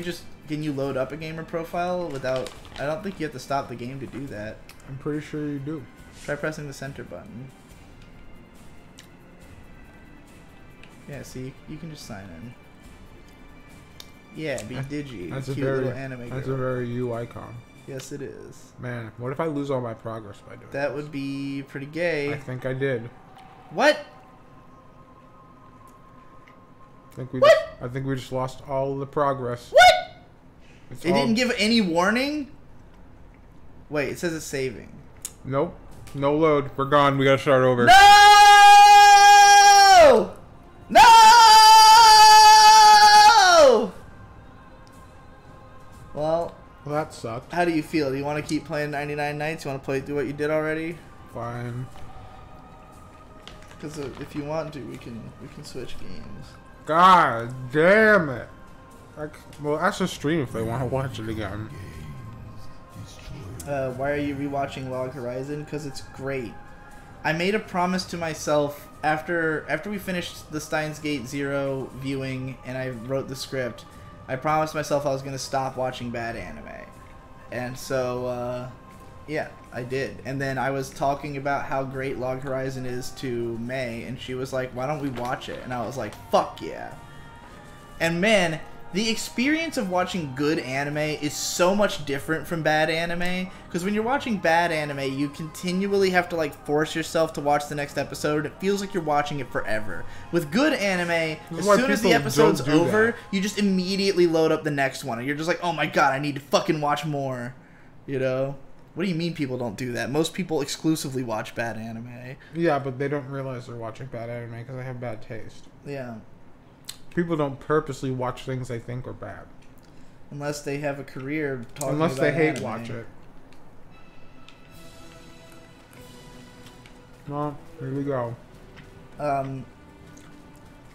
you load up a gamer profile without... I don't think you have to stop the game to do that. I'm pretty sure you do. Try pressing the center button. Yeah, see, you can just sign in. Yeah, be Digi. That's a cute very little anime girl. That's a very you icon. Yes, it is. Man, what if I lose all my progress by doing That would be pretty gay. I think I did. What? I think we just lost all of the progress. What? It's It all- didn't give any warning? Wait, it says it's saving. Nope. No load. We're gone. We gotta start over. No! No! Well, That sucked. how do you feel? Do you want to keep playing 99 Nights? You want to play through what you did already? Fine. Because if you want to, we can switch games. God damn it. Well, that's a stream if they want to watch it again. Why are you rewatching Log Horizon? Because it's great. I made a promise to myself after we finished the Steins Gate Zero viewing and I wrote the script. I promised myself I was going to stop watching bad anime. And so, yeah, I did. And then I was talking about how great Log Horizon is to May, and she was like, why don't we watch it? And I was like, fuck yeah. And man, the experience of watching good anime is so much different from bad anime, because when you're watching bad anime, you continually have to like force yourself to watch the next episode. It feels like you're watching it forever. With good anime, as why soon as the people episode's don't do over, that. you just immediately load up the next one, and you're just like, oh my god, I need to fucking watch more. You know? What do you mean people don't do that? Most people exclusively watch bad anime. Yeah, but they don't realize they're watching bad anime because they have bad taste. Yeah. People don't purposely watch things they think are bad. Unless they have a career talking Unless about they hate anime. watch it. Well, here we go.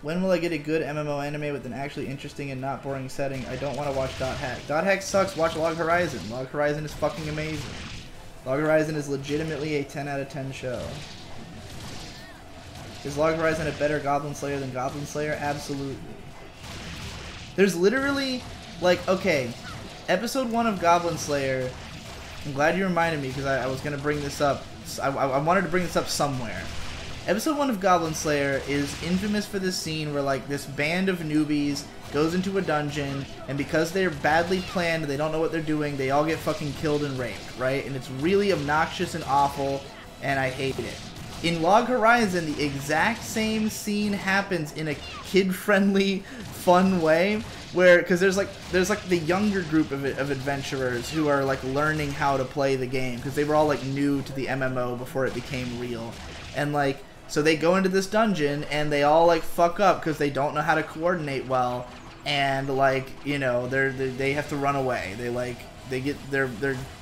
When will I get a good MMO anime with an actually interesting and not boring setting? I don't want to watch Dot Hack. Dot Hack sucks. Watch Log Horizon. Log Horizon is fucking amazing. Log Horizon is legitimately a 10 out of 10 show. Is Log Horizon a better Goblin Slayer than Goblin Slayer? Absolutely. There's literally, like, okay, episode 1 of Goblin Slayer, I'm glad you reminded me because I was going to bring this up. I wanted to bring this up somewhere. Episode 1 of Goblin Slayer is infamous for this scene where, like, this band of newbies goes into a dungeon, and because they're badly planned, they don't know what they're doing, they all get fucking killed and raped, right? And it's really obnoxious and awful, and I hate it. In Log Horizon, the exact same scene happens in a kid-friendly, fun way, where, because there's like the younger group of adventurers who are like learning how to play the game, because they were all like new to the MMO before it became real, and like, so they go into this dungeon and they all like fuck up because they don't know how to coordinate well, and like, you know, they have to run away. They're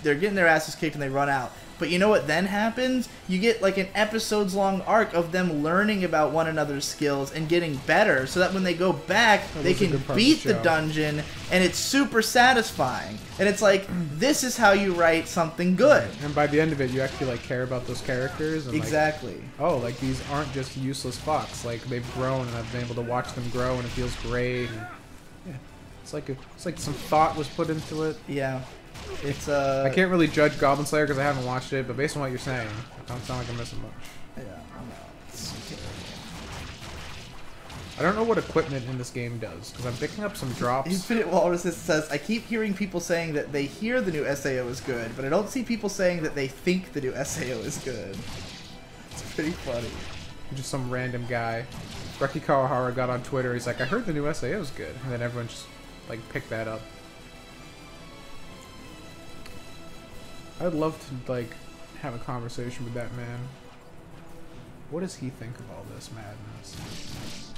getting their asses kicked and they run out. But you know what then happens? You get like an episodes long arc of them learning about one another's skills and getting better, so that when they go back, they can beat the dungeon, and it's super satisfying. And it's like, this is how you write something good. And by the end of it, you actually like care about those characters. And, exactly. Like, oh, like these aren't just useless fucks. Like they've grown, and I've been able to watch them grow, and it feels great. And, yeah, it's like some thought was put into it. Yeah. It's I can't really judge Goblin Slayer because I haven't watched it, but based on what you're saying, I don't sound like I'm missing much. Yeah, no, it's terrible. I don't know what equipment in this game does, because I'm picking up some drops. Infinite Walrus says, I keep hearing people saying that they hear the new SAO is good, but I don't see people saying that they think the new SAO is good. It's pretty funny. Just some random guy. Reki Kawahara got on Twitter, he's like, I heard the new SAO is good, and then everyone just like picked that up. I'd love to, like, have a conversation with that man. What does he think of all this madness?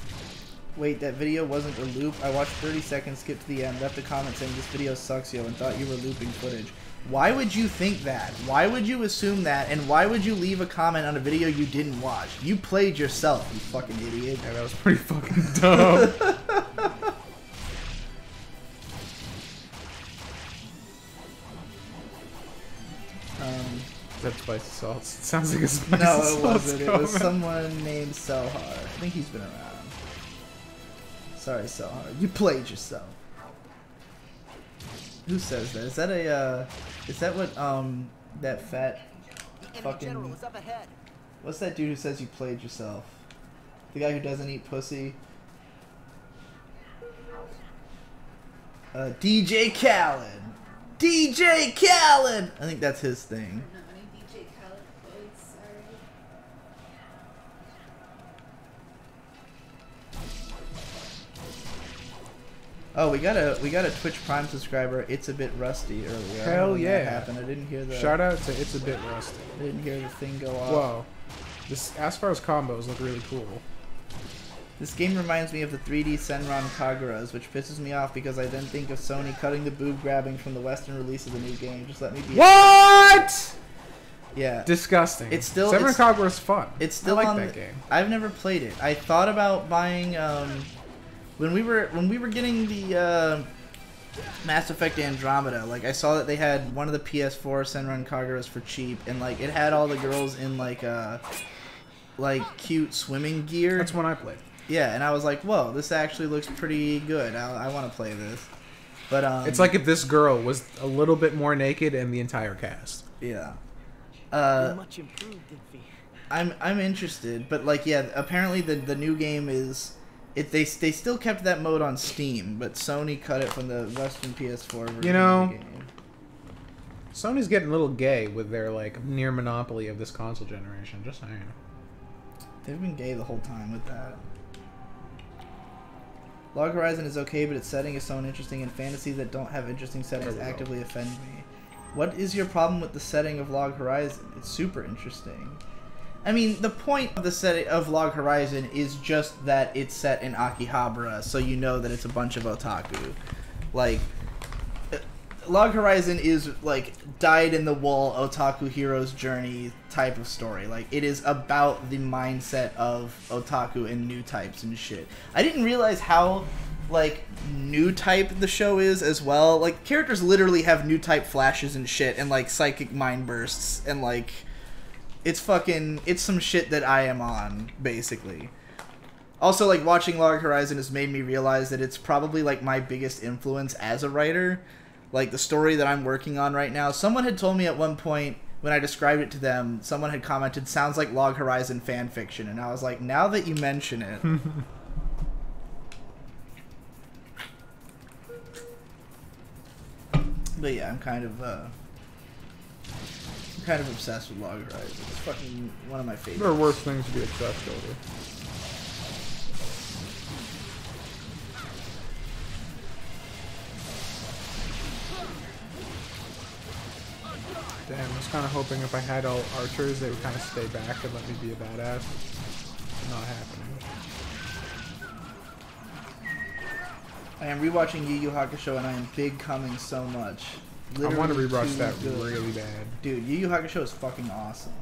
Wait, that video wasn't a loop? I watched 30 seconds, skipped to the end, left a comment saying this video sucks, yo, and thought you were looping footage. Why would you think that? Why would you assume that? And why would you leave a comment on a video you didn't watch? You played yourself, you fucking idiot. Yeah, that was pretty fucking dumb. That spicy sauce. It sounds like a spicy no, sauce. it wasn't. It was comment. someone named Selhar. I think he's been around. Sorry, Selhar. You played yourself. Who says that? Is that a, is that what, that fat fucking... What's that dude who says you played yourself? The guy who doesn't eat pussy? DJ Khaled. DJ Khaled! I think that's his thing. Oh, we got a Twitch Prime subscriber. It's a bit rusty earlier. Hell yeah! That happened. I didn't hear the. Shout out to It's a Bit Rusty. I didn't hear the thing go off. Whoa, this Asfar's combos look really cool. This game reminds me of the 3D Senran Kaguras, which pisses me off because I then think of Sony cutting the boob grabbing from the Western release of the new game. Just let me be. What? Yeah. Disgusting. It's still. Senran Kagura's fun. It's still I like on that game. I've never played it. I thought about buying. When we were getting the Mass Effect Andromeda, like I saw that they had one of the PS4 Senran Kaguras for cheap, and like it had all the girls in like cute swimming gear. That's when I played. Yeah, and I was like, whoa, this actually looks pretty good. I want to play this. But it's like if this girl was a little bit more naked and the entire cast. Yeah. You're much improved, Infi. I'm interested, but like yeah, apparently the new game is. They still kept that mode on Steam, but Sony cut it from the Western PS4 version You know, of the game. Sony's getting a little gay with their like near monopoly of this console generation. Just saying. They've been gay the whole time with that. Log Horizon is okay, but its setting is so uninteresting, and fantasies that don't have interesting settings actively offend me. What is your problem with the setting of Log Horizon? It's super interesting. I mean, the point of the setting of Log Horizon is just that it's set in Akihabara, so you know that it's a bunch of otaku. Like, Log Horizon is like dyed-in-the-wool otaku hero's journey type of story. Like, it is about the mindset of otaku and new types and shit. I didn't realize how like new type the show is as well. Like, characters literally have new type flashes and shit, and like psychic mind bursts, and like It's some shit that I am on, basically. Also, like, watching Log Horizon has made me realize that it's probably, like, my biggest influence as a writer. Like, the story that I'm working on right now. Someone had told me at one point, when I described it to them, someone had commented, sounds like Log Horizon fan fiction. And I was like, now that you mention it... But yeah, I'm kind of obsessed with Log Horizon. It's fucking one of my favorites. There are worse things to be obsessed over. Damn, I was kind of hoping if I had all archers, they would kind of stay back and let me be a badass. Not happening. I am rewatching Yu Yu Hakusho and I am big coming so much. I want to rewatch too that good. really bad. Dude, Yu Yu Hakusho is fucking awesome.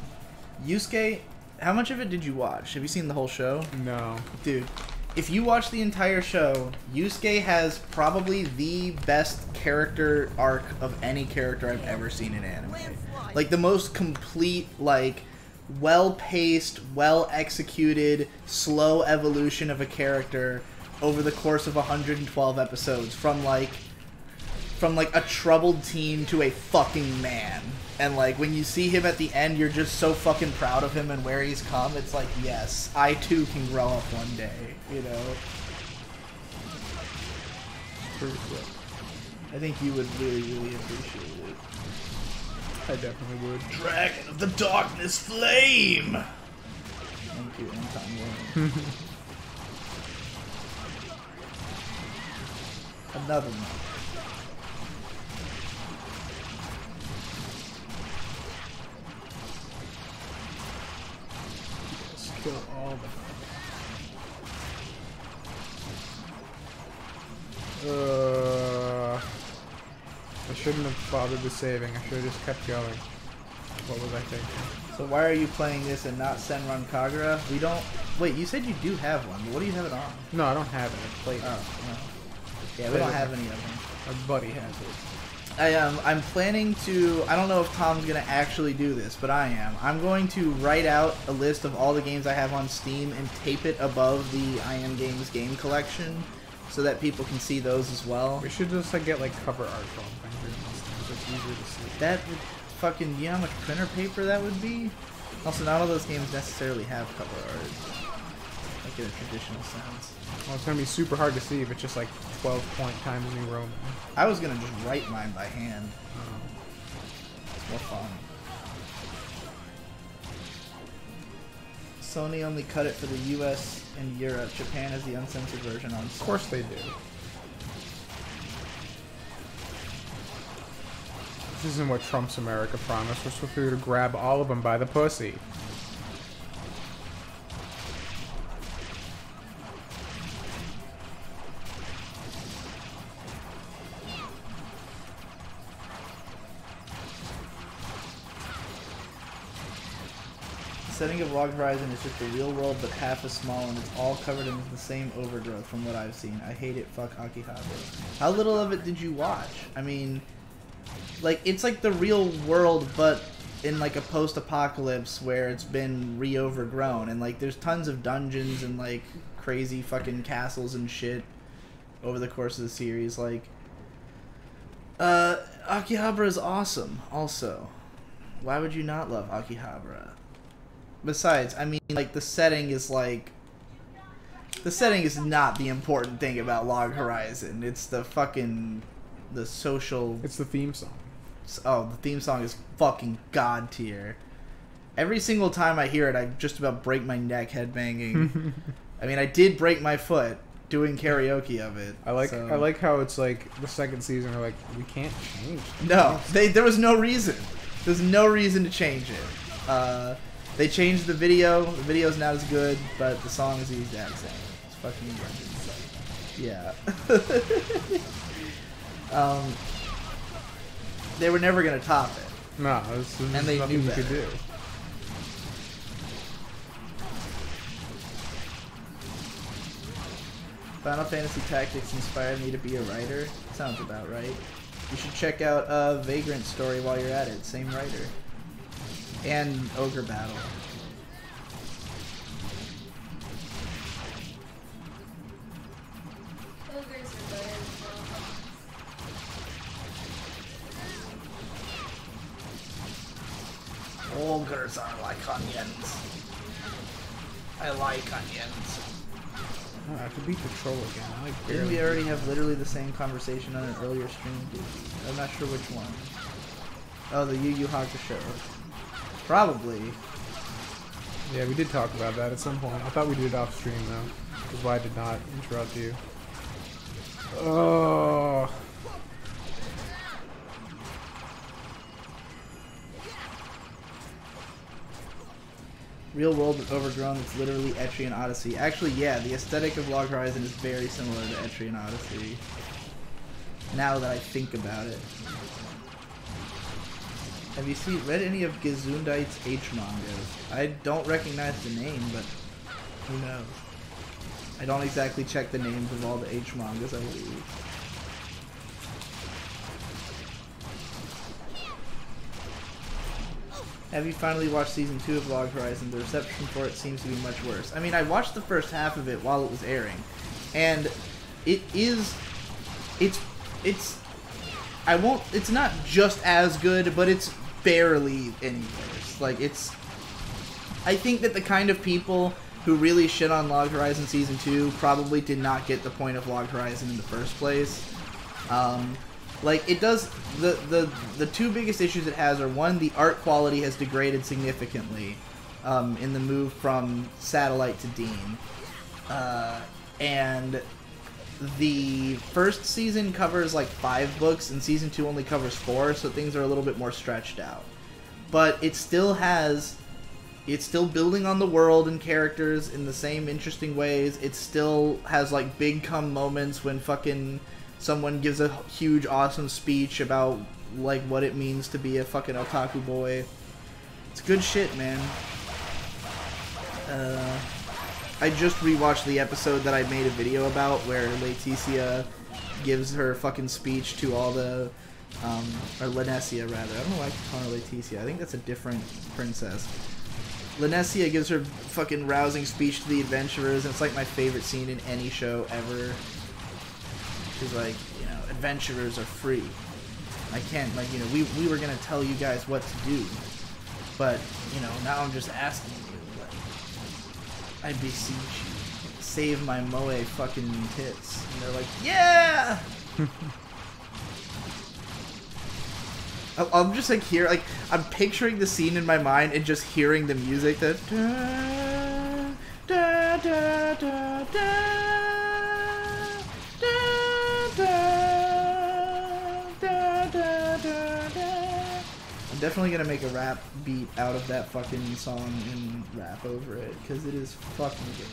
Yusuke, how much of it did you watch? Have you seen the whole show? No. Dude, if you watch the entire show, Yusuke has probably the best character arc of any character I've ever seen in anime. Like, the most complete, like, well-paced, well-executed, slow evolution of a character over the course of 112 episodes. From like a troubled teen to a fucking man. And, like, when you see him at the end, you're just so fucking proud of him and where he's come. It's like, yes, I too can grow up one day, you know? I think you would really, really appreciate it. I definitely would. Dragon of the Darkness Flame! Thank you, Anton Warren. Another one. Kill all the... I shouldn't have bothered with saving. I should have just kept going. What was I thinking? So why are you playing this and not Senran Kagura? We don't... Wait, you said you do have one. What do you have it on? No, I don't have it. I played it. Oh, no. Yeah, we don't have any of them. My buddy has it. I'm planning to... I don't know if Tom's going to actually do this, but I am. I'm going to write out a list of all the games I have on Steam and tape it above the I Am Games game collection so that people can see those as well. We should just like get like cover art from things. It's easier to see. That would fucking... You know how much printer paper that would be? Also, not all those games necessarily have cover art. Like in a traditional sense. Well, it's gonna be super hard to see if it's just like 12-point Times New Roman. I was gonna just write mine by hand. It's more fun. Sony only cut it for the US and Europe. Japan has the uncensored version on. Of course they do. This isn't what Trump's America promised. We're supposed to grab all of them by the pussy. The setting of Log Horizon is just the real world, but half as small, and it's all covered in the same overgrowth from what I've seen. I hate it. Fuck Akihabara. How little of it did you watch? I mean, like, it's like the real world, but in like a post-apocalypse where it's been re-overgrown, and like there's tons of dungeons and like crazy fucking castles and shit over the course of the series. Like, Akihabara is awesome. Also, why would you not love Akihabara? Besides, I mean, like, the setting is like... The setting is not the important thing about Log Horizon. It's the fucking... The social... It's the theme song. Oh, the theme song is fucking god tier. Every single time I hear it, I just about break my neck headbanging. I mean, I did break my foot doing karaoke of it. I like how it's like the second season. They're like, we can't change. No, there was no reason. There's no reason to change it. They changed the video. The video's not as good, but the song is the exact same. It's fucking yeah. They were never gonna top it. No, this is And they nothing knew you could better. do. Final Fantasy Tactics inspired me to be a writer. Sounds about right. You should check out Vagrant Story while you're at it. Same writer. And Ogre Battle. Ogres are good as well. Ogres are like onions. I like onions. Oh, I have to beat the troll again. I like Didn't barely we already have literally the same conversation on an earlier stream? I'm not sure which one. Oh, the Yu Yu Hakusho. Probably. Yeah, we did talk about that at some point. I thought we did it off stream though. That's why I did not interrupt you. Oh. Real world but overgrown, it's literally Etrian Odyssey. Actually, yeah, the aesthetic of Log Horizon is very similar to Etrian Odyssey. Now that I think about it. Have you read any of Gesundheit's H mangas? I don't recognize the name, but who knows? I don't exactly check the names of all the H mangas I read. Have you finally watched season 2 of Log Horizon? The reception for it seems to be much worse. I mean, I watched the first half of it while it was airing, and it's not just as good, but it's barely any worse. Like, I think that the kind of people who really shit on Log Horizon Season 2 probably did not get the point of Log Horizon in the first place. Like, it does, the two biggest issues it has are, one, the art quality has degraded significantly in the move from Satellite to Dean. And the first season covers like 5 books, and season 2 only covers 4, so things are a little bit more stretched out. But it's still building on the world and characters in the same interesting ways. It still has like big come moments when fucking someone gives a huge awesome speech about like what it means to be a fucking otaku boy. It's good shit, man. I just rewatched the episode that I made a video about where Laetitia gives her fucking speech to all the or Lanessia rather. I don't know why I keep calling her Laetitia. I think that's a different princess. Lanessia gives her fucking rousing speech to the adventurers, and it's like my favorite scene in any show ever. She's like, you know, adventurers are free. I can't, like, you know, we were gonna tell you guys what to do, but, you know, now I'm just asking you, like, I beseech you, save my moe fucking tits. And they're like, yeah! I'm just like here, like, I'm picturing the scene in my mind and just hearing the music that da, da, da, da, da. I'm definitely gonna make a rap beat out of that fucking song and rap over it, because it is fucking good.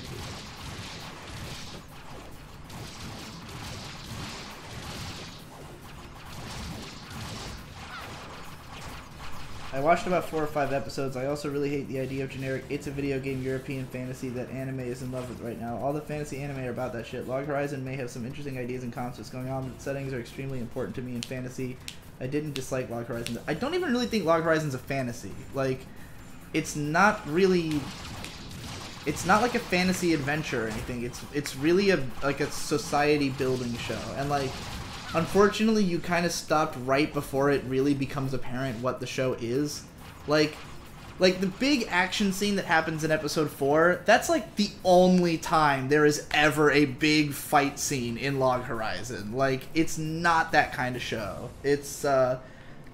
I watched about 4 or 5 episodes. I also really hate the idea of generic "it's a video game European fantasy" that anime is in love with right now. All the fantasy anime are about that shit. Log Horizon may have some interesting ideas and concepts going on, but settings are extremely important to me in fantasy. I didn't dislike Log Horizon. I don't even really think Log Horizon's a fantasy. Like, it's not really... It's not like a fantasy adventure or anything. It's really like a society building show. And like, unfortunately, you kind of stopped right before it really becomes apparent what the show is. Like the big action scene that happens in episode 4, that's like the only time there is ever a big fight scene in Log Horizon. Like, it's not that kind of show. It is a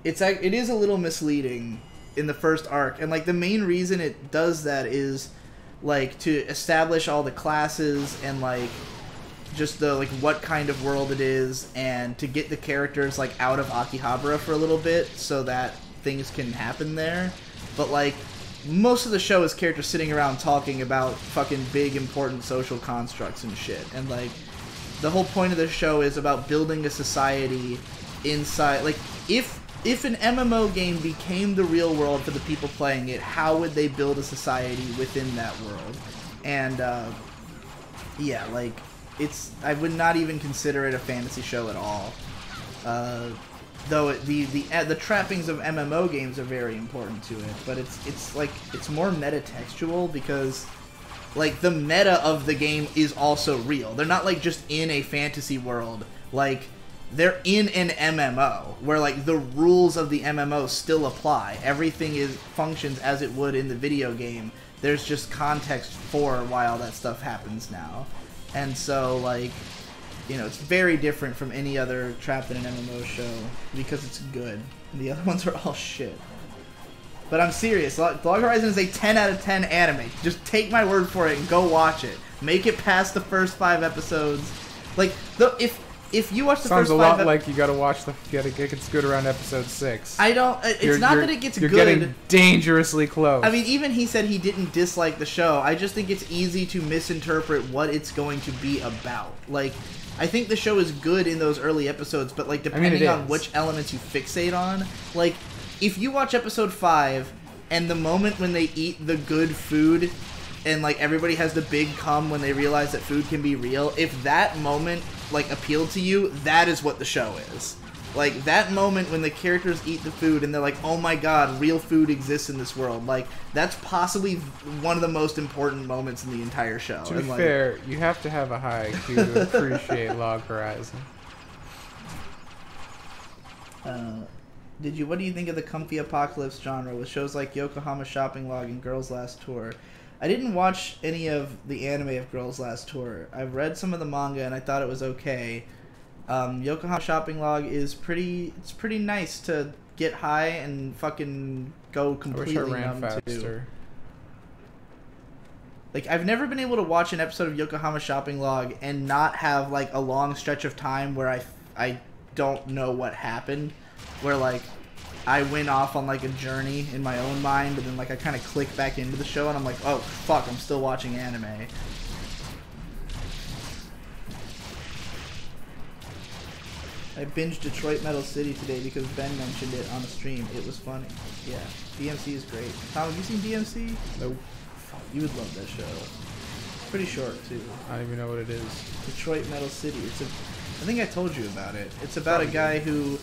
little misleading in the first arc, and like the main reason it does that is like to establish all the classes and like just the like what kind of world it is, and to get the characters like out of Akihabara for a little bit so that things can happen there. But like most of the show is characters sitting around talking about fucking big important social constructs and shit. And like the whole point of the show is about building a society inside. Like if an MMO game became the real world for the people playing it, how would they build a society within that world? And yeah, like I would not even consider it a fantasy show at all. though the trappings of MMO games are very important to it, but it's more metatextual because like the meta of the game is also real. They're not like just in a fantasy world, like they're in an MMO where like the rules of the MMO still apply. Everything functions as it would in the video game. There's just context for why all that stuff happens now. And so like, you know, it's very different from any other trapped in an MMO show because it's good. And the other ones are all shit. But I'm serious. Log Horizon is a 10 out of 10 anime. Just take my word for it and go watch it. Make it past the first 5 episodes. Like, if you watch the Sounds first 5 a lot like you gotta watch it gets good around episode 6. I don't... It's not that it gets you're good. You're getting dangerously close. I mean, even he said he didn't dislike the show. I just think it's easy to misinterpret what it's going to be about. Like, I think the show is good in those early episodes, but like depending on which elements you fixate on, like if you watch episode 5 and the moment when they eat the good food and like everybody has the big cum when they realize that food can be real, if that moment like appealed to you, that is what the show is. Like that moment when the characters eat the food and they're like, oh my god, real food exists in this world. Like that's possibly one of the most important moments in the entire show. To be fair, you have to have a high IQ to appreciate Log Horizon. What do you think of the comfy apocalypse genre with shows like Yokohama Shopping Log and Girls Last Tour? I didn't watch any of the anime of Girls Last Tour. I've read some of the manga and I thought it was okay. Yokohama Shopping Log is pretty nice to get high and fucking go completely I wish I ran numb faster. to. Like, I've never been able to watch an episode of Yokohama Shopping Log and not have, like, a long stretch of time where I don't know what happened. Where, like, I went off on, like, a journey in my own mind, and then, like, I kind of click back into the show, and I'm like, oh, fuck, I'm still watching anime. I binged Detroit Metal City today because Ben mentioned it on a stream. It was funny. Yeah, DMC is great. Tom, have you seen DMC? Nope. You would love that show. It's pretty short, too. I don't even know what it is. Detroit Metal City. I think I told you about it. It's about a guy who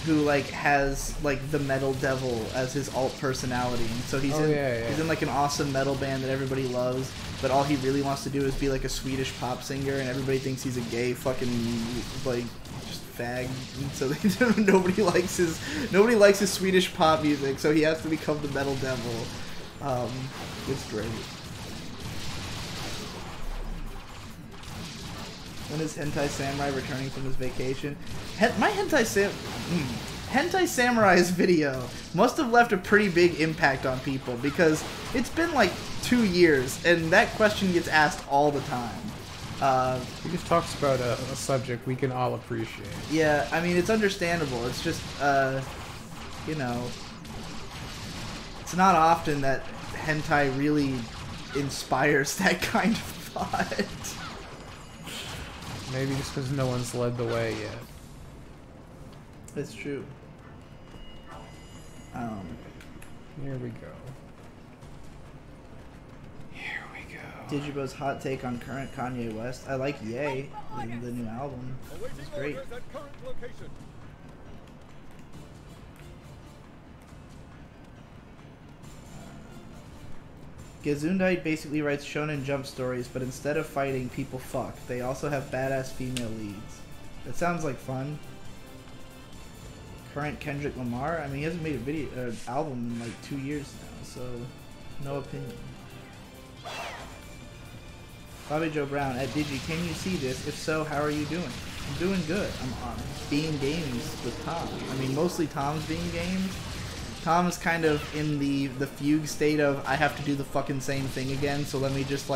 like has like the Metal Devil as his alt personality, and so he's he's in like an awesome metal band that everybody loves, but all he really wants to do is be like a Swedish pop singer, and everybody thinks he's a gay fucking like just fag, and so nobody likes his Swedish pop music, so he has to become the Metal Devil. It's great. When is Hentai Samurai returning from his vacation? My Hentai Samurai's video must have left a pretty big impact on people because it's been like 2 years and that question gets asked all the time. He just talks about a subject we can all appreciate. Yeah, I mean, it's understandable. It's just, you know, it's not often that hentai really inspires that kind of thought. Maybe just because no one's led the way yet. It's true. Here we go. Here we go. Digibo's hot take on current Kanye West. I like Ye, the new album. It's great. Gesundheit basically writes Shonen Jump stories, but instead of fighting, people fuck. They also have badass female leads. That sounds like fun. Current Kendrick Lamar? I mean, he hasn't made a album in like 2 years now, so no opinion. Bobby Joe Brown at Digi, can you see this? If so, how are you doing? I'm doing good. I'm being games with Tom. I mean, mostly Tom's being games. Tom's kind of in the fugue state of I have to do the fucking same thing again, so let me just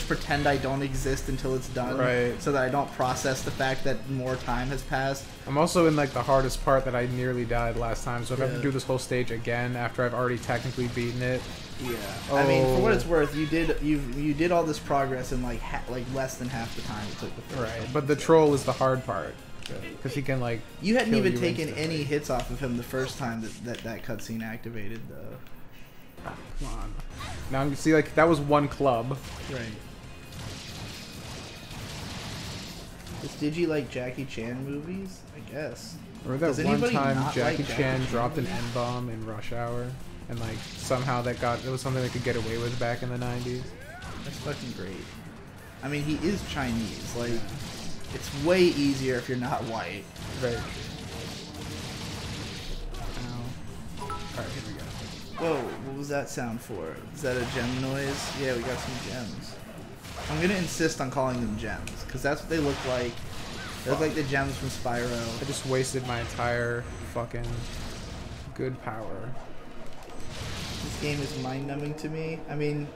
pretend I don't exist until it's done, right? So that I don't process the fact that more time has passed. I'm also in like the hardest part that I nearly died last time, so if I have to do this whole stage again after I've already technically beaten it. Yeah, I mean, for what it's worth, you did all this progress in like less than half the time it took the first right, but the troll is the hard part. Because he can, like, you hadn't even taken any hits off of him the first time that cutscene activated, though. Come on. Now you see, like, that was one club. Right. Does Digi like Jackie Chan movies? I guess. Remember Does that one anybody time not Jackie like Chan Jackie dropped an movies? N-bomb in Rush Hour? And like somehow it was something they could get away with back in the 90s. That's fucking great. I mean, he is Chinese. Like, it's way easier if you're not white. Right. Alright, here we go. Whoa, what was that sound for? Is that a gem noise? Yeah, we got some gems. I'm gonna insist on calling them gems, because that's what they look like. They look like the gems from Spyro. I just wasted my entire fucking good power. This game is mind-numbing to me. I mean,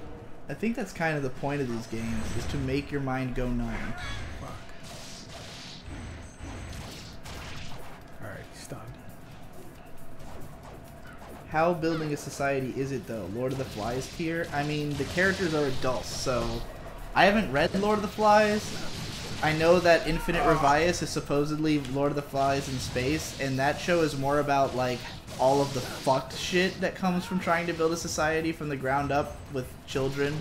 I think that's kind of the point of these games, is to make your mind go numb. Fuck. Alright, stunned. How building a society is it, though? Lord of the Flies tier? I mean, the characters are adults, so... I haven't read Lord of the Flies. I know that Infinite Revius is supposedly Lord of the Flies in space, and that show is more about, like, all of the fucked shit that comes from trying to build a society from the ground up with children.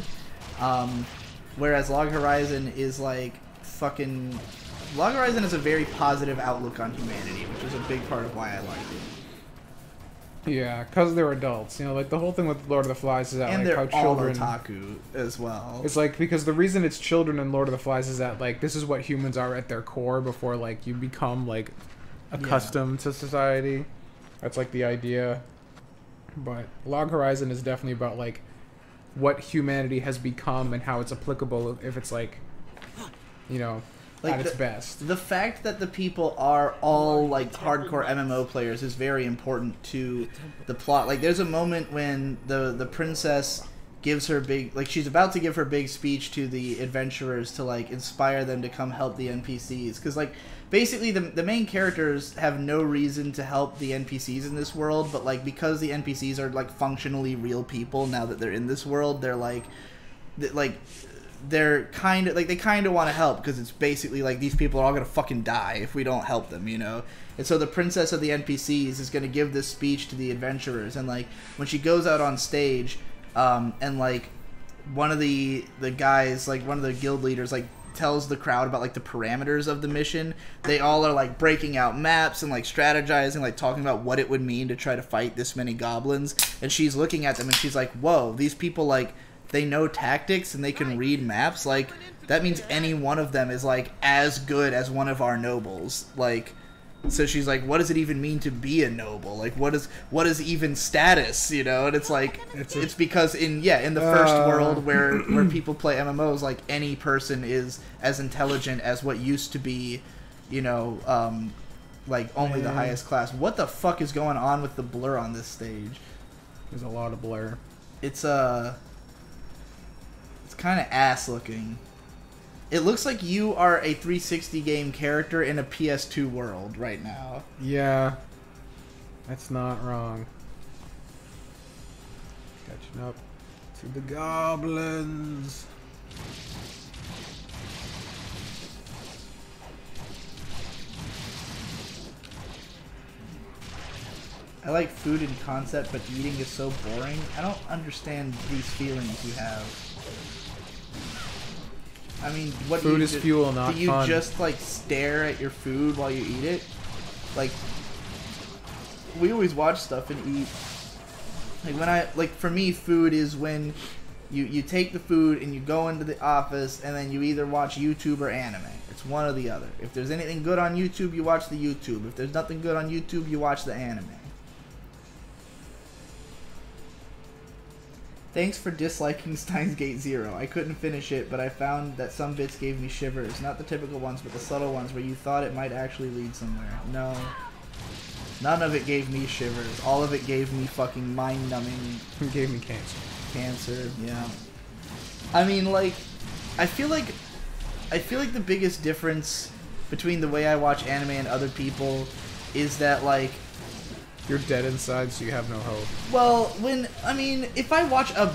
Whereas Log Horizon is, like, fucking... Log Horizon has a very positive outlook on humanity, which is a big part of why I liked it. Yeah, because they're adults. You know, like the whole thing with Lord of the Flies is that And like they're how children. all otaku as well. It's like because the reason it's children in Lord of the Flies is that like this is what humans are at their core before like you become like accustomed to society. That's like the idea. But Log Horizon is definitely about like what humanity has become and how it's applicable if it's like, you know, Like at its best. The fact that the people are all like hardcore MMO players is very important to the plot. Like there's a moment when the princess gives her big, like she's about to give her big speech to the adventurers to like inspire them to come help the NPCs, because like basically the main characters have no reason to help the NPCs in this world, but like because the NPCs are like functionally real people now that they're in this world, they're like they're kind of like they kind of want to help, because it's basically like these people are all gonna fucking die if we don't help them, you know. And so the princess of the NPCs is gonna give this speech to the adventurers, and like when she goes out on stage, and like one of the guys, like one of the guild leaders, like tells the crowd about like the parameters of the mission, they all are like breaking out maps and like strategizing, like talking about what it would mean to try to fight this many goblins. And she's looking at them and she's like, whoa, these people like they know tactics and they can read maps. Like that means any one of them is like as good as one of our nobles. Like, so she's like, what does it even mean to be a noble? Like what is even status, you know? And it's like it's because in the first world where people play MMOs, like any person is as intelligent as what used to be, you know, like only the highest class. What the fuck is going on with the blur on this stage? There's a lot of blur. It's kind of ass looking. It looks like you are a 360 game character in a PS2 world right now. Yeah, that's not wrong. Catching up to the goblins. I like food in concept, but eating is so boring. I don't understand these feelings you have. I mean, what food is fuel, not fun. Do you fun. just like stare at your food while you eat it? Like, we always watch stuff and eat. Like for me, food is when you take the food and you go into the office and then you either watch YouTube or anime. It's one or the other. If there's anything good on YouTube, you watch the YouTube. If there's nothing good on YouTube, you watch the anime. Thanks for disliking Steins Gate Zero. I couldn't finish it, but I found that some bits gave me shivers. Not the typical ones, but the subtle ones where you thought it might actually lead somewhere. No. None of it gave me shivers. All of it gave me fucking mind-numbing... It gave me cancer. Cancer, yeah. I mean, like... I feel like the biggest difference between the way I watch anime and other people is that, like... You're dead inside, so you have no hope. Well, if I watch a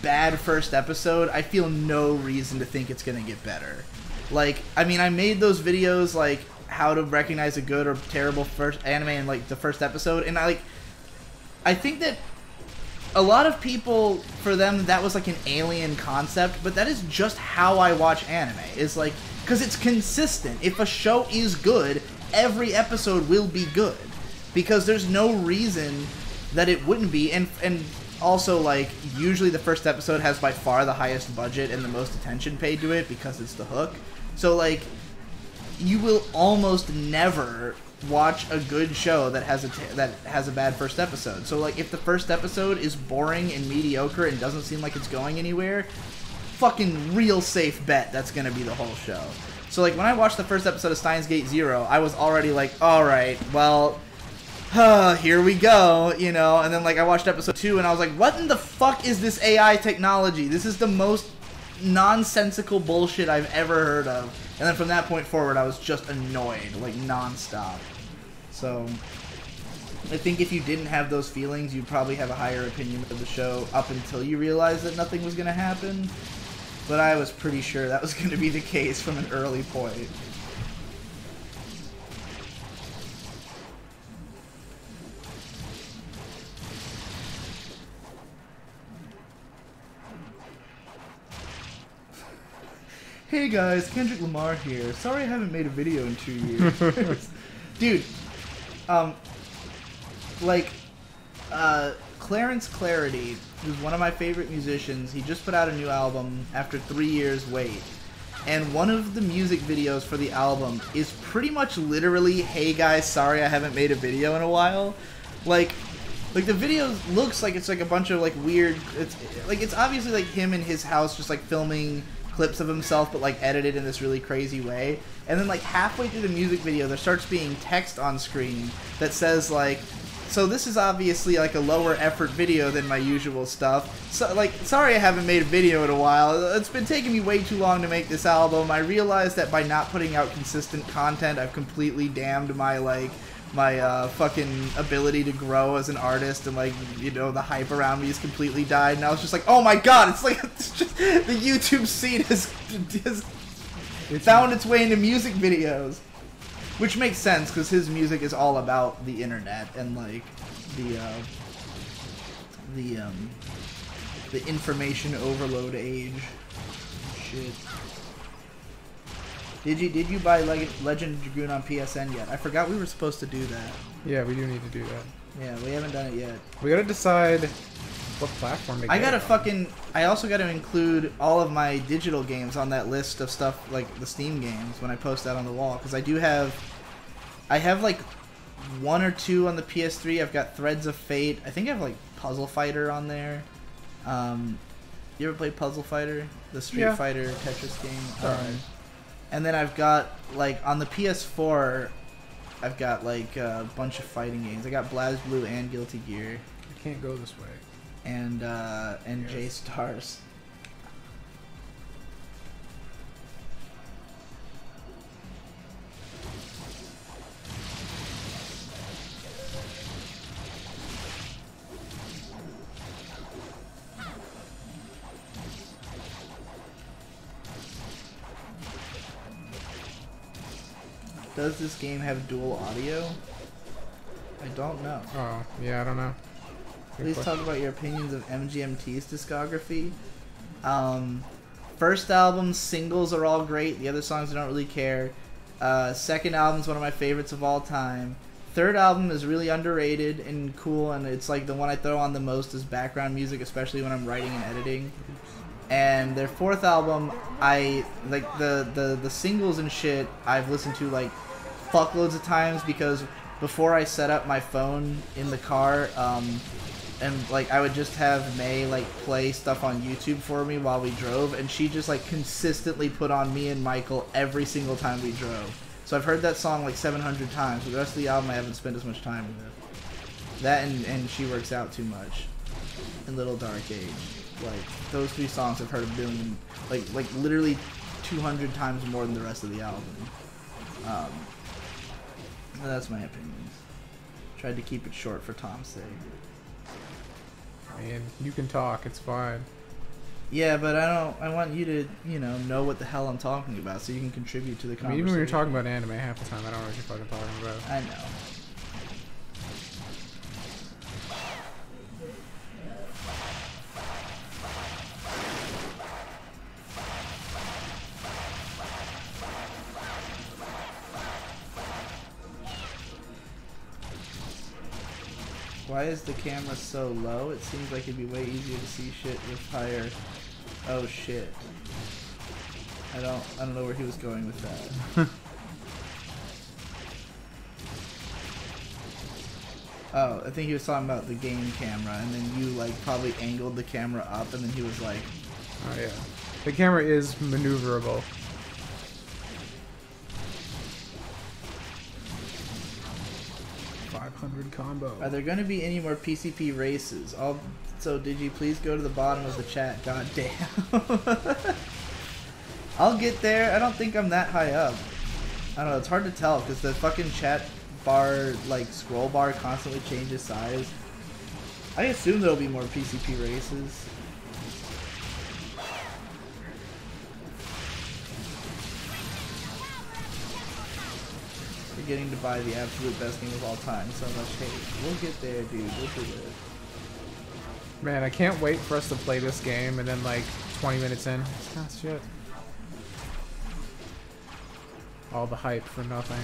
bad first episode, I feel no reason to think it's gonna get better. Like, I mean, I made those videos, like, how to recognize a good or terrible first anime in, like, the first episode, and I think that a lot of people, for them, that was, like, an alien concept, but that is just how I watch anime. It's like, Because it's consistent. If a show is good, every episode will be good. Because there's no reason that it wouldn't be. And also, like, usually the first episode has by far the highest budget and the most attention paid to it because it's the hook. So, like, you will almost never watch a good show that has a bad first episode. So, like, if the first episode is boring and mediocre and doesn't seem like it's going anywhere, fucking real safe bet that's gonna be the whole show. So, like, when I watched the first episode of Steins Gate Zero, I was already like, alright, well, here we go, you know, and then, like, I watched episode 2 and I was like, what in the fuck is this AI technology? This is the most nonsensical bullshit I've ever heard of. And then from that point forward, I was just annoyed, like, nonstop. So, I think if you didn't have those feelings, you'd probably have a higher opinion of the show up until you realized that nothing was going to happen. But I was pretty sure that was going to be the case from an early point. Hey guys, Kendrick Lamar here. Sorry I haven't made a video in 2 years. Dude, Clarence Clarity, who's one of my favorite musicians, he just put out a new album after 3 years wait. And one of the music videos for the album is pretty much literally, hey guys, sorry I haven't made a video in a while. Like the video looks like it's like a bunch of like weird, it's obviously like him in his house just like filming clips of himself but like edited in this really crazy way. And then like halfway through the music video there starts being text on screen that says like, so this is obviously like a lower effort video than my usual stuff. So like, sorry I haven't made a video in a while. It's been taking me way too long to make this album. I realized that by not putting out consistent content, I've completely damned my fucking ability to grow as an artist, and like, you know, the hype around me has completely died. And I was just like, oh my god, it's like it's just, the YouTube scene has found its way into music videos. Which makes sense, because his music is all about the internet and, like, the information overload age. Shit. Did you buy Legend of Dragoon on PSN yet? I forgot we were supposed to do that. Yeah, we do need to do that. Yeah, we haven't done it yet. We gotta decide what platform to get. I also gotta include all of my digital games on that list of stuff, like the Steam games, when I post that on the wall, because I have like 1 or 2 on the PS3. I've got Threads of Fate. I think I have like Puzzle Fighter on there. You ever played Puzzle Fighter? The Street Fighter Tetris game? And then I've got, like, on the PS4, I've got like a bunch of fighting games. I got BlazBlue and Guilty Gear. I can't go this way. And J-Stars. Does this game have dual audio? I don't know. Oh, yeah, I don't know. Please talk about your opinions of MGMT's discography. First album, singles are all great. The other songs I don't really care. Second album is one of my favorites of all time. Third album is really underrated and cool, and it's like the one I throw on the most as background music, especially when I'm writing and editing. And their fourth album, I like the singles and shit I've listened to like fuckloads of times, because before I set up my phone in the car, and like I would just have May like play stuff on YouTube for me while we drove, and she just like consistently put on Me and Michael every single time we drove. So I've heard that song like 700 times, but the rest of the album I haven't spent as much time with. That and She Works Out Too Much and Little Dark Age. Like, those 3 songs I've heard a billion, like literally 200 times more than the rest of the album. That's my opinions. Tried to keep it short for Tom's sake. Man, you can talk, it's fine. Yeah, but I want you to, you know what the hell I'm talking about, so you can contribute to the conversation. Even when you're talking about anime half the time, I don't know what you're fucking talking about. I know. Why is the camera so low? It seems like it'd be way easier to see shit with higher. Oh shit. I don't know where he was going with that. Oh, I think he was talking about the game camera, and then you like probably angled the camera up, and then he was like, Oh yeah. The camera is maneuverable. $500 combo. "Are there going to be any more PCP races?" So did you please go to the bottom of the chat? God damn. I'll get there. I don't think I'm that high up. I don't know. It's hard to tell because the fucking chat bar, like scroll bar, constantly changes size. I assume there'll be more PCP races. You're getting to buy the absolute best game of all time. So much hate. We'll get there, dude. We'll do it. Man, I can't wait for us to play this game and then like 20 minutes in. Ah, shit. All the hype for nothing.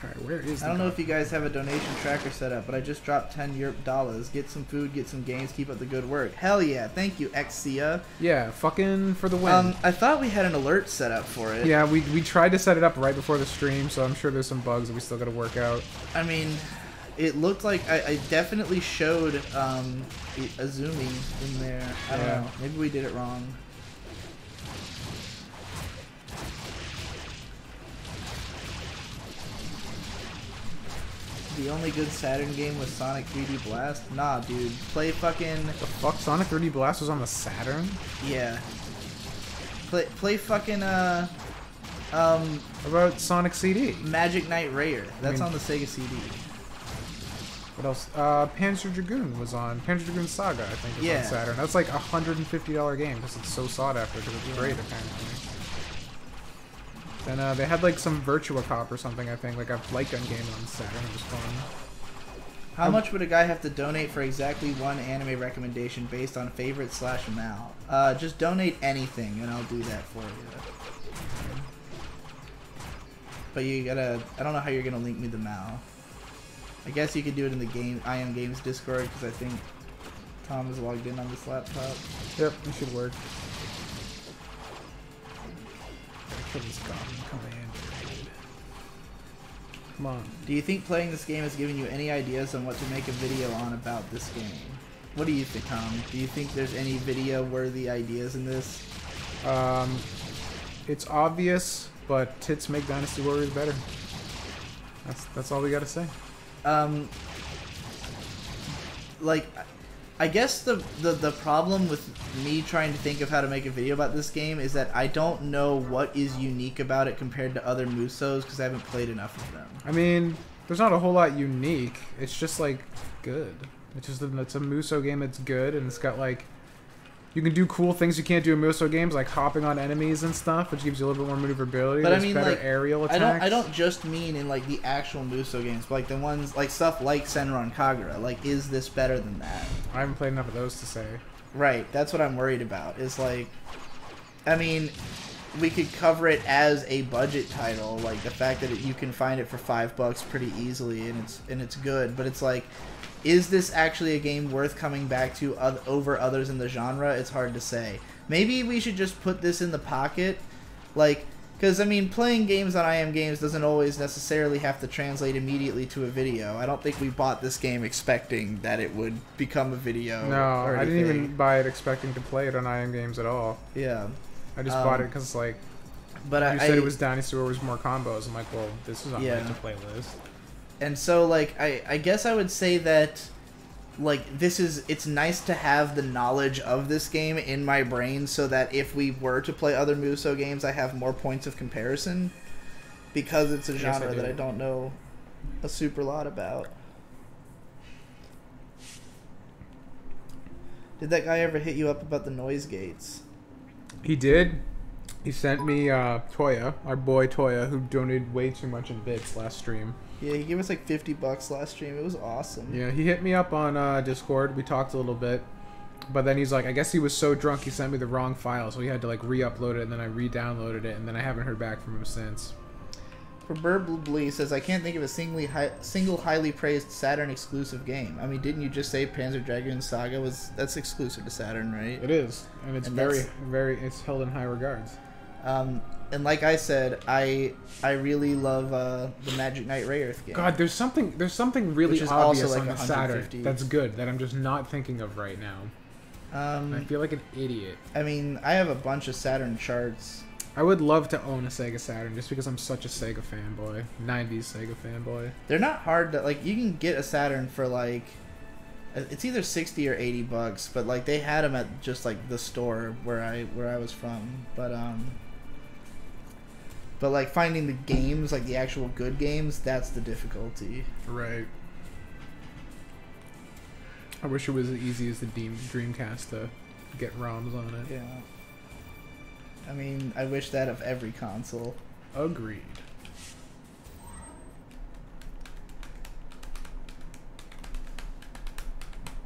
Alright, where is I don't know if you guys have a donation tracker set up, but I just dropped 10 Europe dollars. Get some food, get some games, keep up the good work. Hell yeah, thank you, Xia. Yeah, fucking for the win. I thought we had an alert set up for it. Yeah, we tried to set it up right before the stream, so I'm sure there's some bugs that we still gotta work out. I mean, it looked like I definitely showed Azumi in there. I don't know. Maybe we did it wrong. The only good Saturn game was Sonic 3D Blast? Nah, dude. Play fucking... The fuck? Sonic 3D Blast was on the Saturn? Yeah. Play fucking, How about Sonic CD? Magic Knight Rare. That's on the Sega CD. What else? Panzer Dragoon was on. Panzer Dragoon Saga, I think, was on Saturn. That's like a $150 game because it's so sought after because it's great, apparently. Then they had like some Virtua Cop or something, I think, like a light gun game on Saturn. It was fun. How much would a guy have to donate for exactly one anime recommendation based on favorite / Mal? Just donate anything and I'll do that for you. But you gotta... I don't know how you're gonna link me the Mal. I guess you could do it in the game IM Games Discord because I think Tom is logged in on this laptop. Yep, it should work. Kill this goblin. Come on. Do you think playing this game has given you any ideas on what to make a video on about this game? What do you think, Tom? Do you think there's any video-worthy ideas in this? It's obvious, but tits make Dynasty Warriors better. That's all we gotta say. Like, I guess the problem with me trying to think of how to make a video about this game is that I don't know what is unique about it compared to other Musos because I haven't played enough of them. I mean, there's not a whole lot unique. It's just like good. It's a Muso game that's good, and it's got like you can do cool things you can't do in Muso games, like hopping on enemies and stuff, which gives you a little bit more maneuverability. But There's I mean, better like, aerial attacks. I don't just mean in like the actual Muso games, but like the ones like stuff like Senran Kagura. Like, is this better than that? I haven't played enough of those to say. Right, that's what I'm worried about. Is like, I mean, we could cover it as a budget title, like the fact that you can find it for $5 pretty easily, and it's good. But it's like, is this actually a game worth coming back to over others in the genre? It's hard to say. Maybe we should just put this in the pocket, like, because I mean, playing games on IM Games doesn't always necessarily have to translate immediately to a video. I don't think we bought this game expecting that it would become a video. No, or I didn't anything. even buy it expecting to play it on IM Games at all. Yeah. I just bought it because like But you said it was Dynasty Warriors more combos. I'm like, well, this is on my playlist. And so, like, I guess I would say that, like, it's nice to have the knowledge of this game in my brain so that if we were to play other Muso games, I have more points of comparison because it's a genre that I don't know a super lot about. Did that guy ever hit you up about the noise gates? He did. He sent me Toya, our boy Toya, who donated way too much in bits last stream. Yeah, he gave us like $50 last stream. It was awesome. Yeah, he hit me up on Discord. We talked a little bit. But then he's like, I guess he was so drunk he sent me the wrong file, so he had to like re-upload it, and then I re-downloaded it, and then I haven't heard back from him since. Proverbially says, I can't think of a single highly praised Saturn exclusive game. I mean, didn't you just say Panzer Dragoon Saga that's exclusive to Saturn, right? It is, and it's it's held in high regards. And like I said, I really love the Magic Knight Rayearth game. God, there's something really Which is obvious also like on the Saturn 150. that's good that I'm just not thinking of right now. I feel like an idiot. I mean, I have a bunch of Saturn charts. I would love to own a Sega Saturn just because I'm such a Sega fanboy. 90s Sega fanboy. They're not hard to, like, you can get a Saturn for, like, it's either 60 or 80 bucks, but, like, they had them at just, like, the store where I was from. But like, finding the games, like, the actual good games, that's the difficulty. Right. I wish it was as easy as the Dreamcast to get ROMs on it. Yeah. I mean, I wish that of every console. Agreed.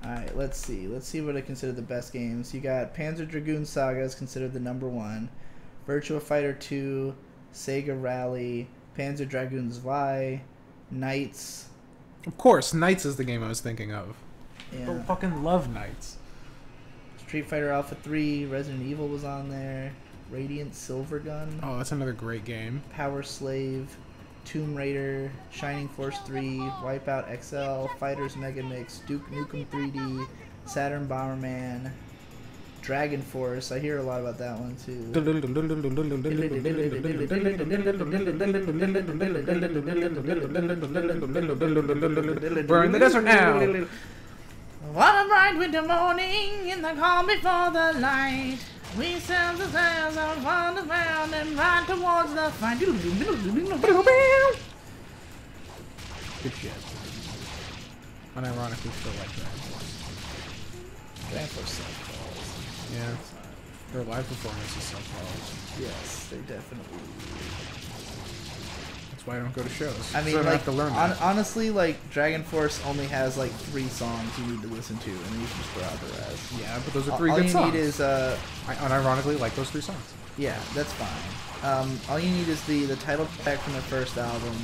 Alright, let's see. Let's see what I consider the best games. You got Panzer Dragoon Saga is considered the #1. Virtua Fighter 2, Sega Rally, Panzer Dragoon Zwei, Knights. Of course, Knights is the game I was thinking of. Yeah. I fucking love Knights. Street Fighter Alpha 3, Resident Evil was on there. Radiant Silvergun, Oh, that's another great game. Power Slave, Tomb Raider, Shining Force 3, Wipeout XL, Fighters Mega Mix, Duke Nukem 3D, Saturn Bomberman, Dragon Force. I hear a lot about that one too. We're in the desert now. What a bright winter morning in the calm before the light. We sail the sails out on the ground and ride towards the fight. Good shit. Unironically still like Dragon Force. Dragon Force sucks. Yeah. Their live performance is so flawless. Yes, they definitely. That's why I don't go to shows. I mean, so I don't like, have to learn that. honestly, like, Dragon Force only has, like, 3 songs you need to listen to, and you can just throw out the rest. Yeah, but those are 3 all good you songs. need is, I unironically like those 3 songs. yeah, that's fine. All you need is the title track from their first album.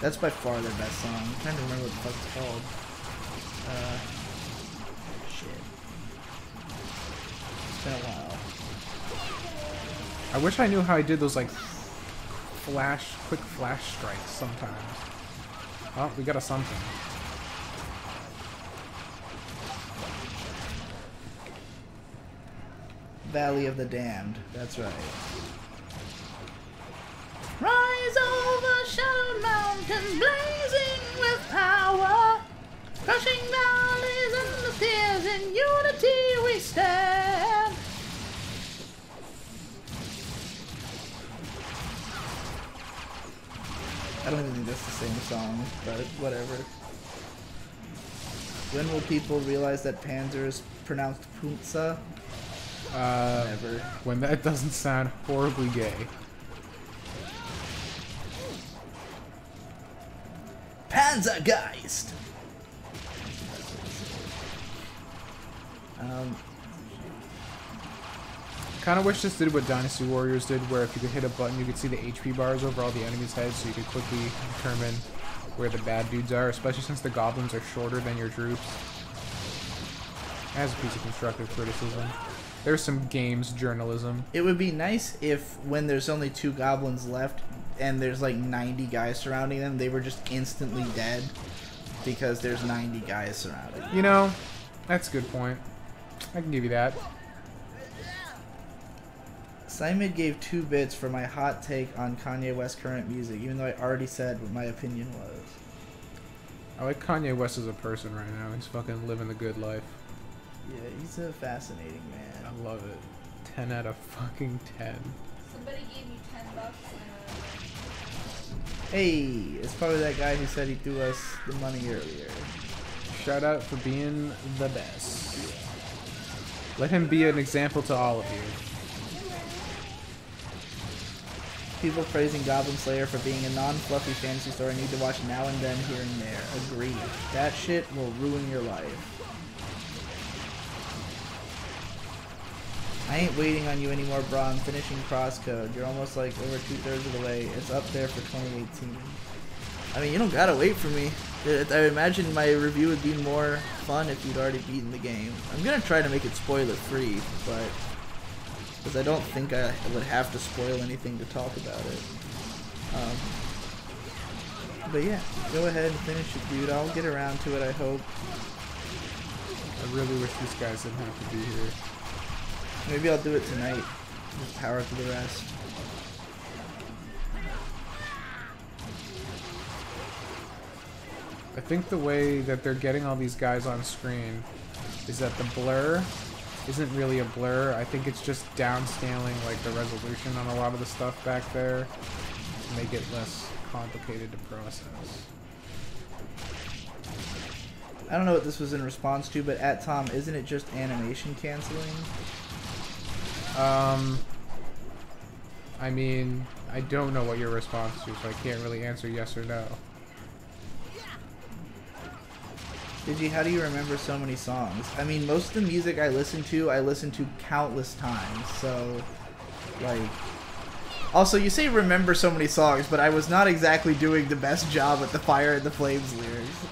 That's by far their best song. I'm trying to remember what the fuck it's called. Shit. It's been a while. I wish I knew how I did those, like, quick flash strikes sometimes. Oh, we got a something. Valley of the Damned. That's right. Rise over shadowed mountains, blazing with power, crushing valleys and the tears. In unity we stand. I don't even think that's the same song, but whatever. When will people realize that Panzer is pronounced Punza? Never. When that doesn't sound horribly gay. Panzergeist! Kind of wish this did what Dynasty Warriors did, where if you could hit a button, you could see the HP bars over all the enemies' heads, so you could quickly determine where the bad dudes are, especially since the goblins are shorter than your troops. As a piece of constructive criticism. There's some games journalism. It would be nice if, when there's only 2 goblins left, and there's like 90 guys surrounding them, they were just instantly dead, because there's 90 guys surrounding them. You know, that's a good point. I can give you that. Simon gave 2 bits for my hot take on Kanye West current music, even though I already said what my opinion was. I like Kanye West as a person right now. He's fucking living the good life. Yeah, he's a fascinating man. I love it. 10 out of fucking 10. Somebody gave me $10. Hey, it's probably that guy who said he threw us the money earlier. Shout out for being the best. Let him be an example to all of you. People praising Goblin Slayer for being a non-fluffy fantasy story need to watch now and then, here and there. Agreed. That shit will ruin your life. I ain't waiting on you anymore, bro. I'm finishing Crosscode. You're almost like over 2/3 of the way. It's up there for 2018. I mean, you don't gotta wait for me. I imagine my review would be more fun if you'd already beaten the game. I'm gonna try to make it spoiler free, but because I don't think I would have to spoil anything to talk about it. But yeah, go ahead and finish it, dude. I'll get around to it, I hope. I really wish these guys didn't have to be here. Maybe I'll do it tonight. Just power through the rest. I think the way that they're getting all these guys on screen is that the blur isn't really a blur. I think it's just downscaling like the resolution on a lot of the stuff back there to make it less complicated to process. I don't know what this was in response to, but at Tom, isn't it just animation canceling? I mean, I don't know what your response to, so I can't really answer yes or no. Digi, how do you remember so many songs? I mean, most of the music I listen to countless times, so, like... Also, you say remember so many songs, but I was not exactly doing the best job at the Fire and the Flames lyrics.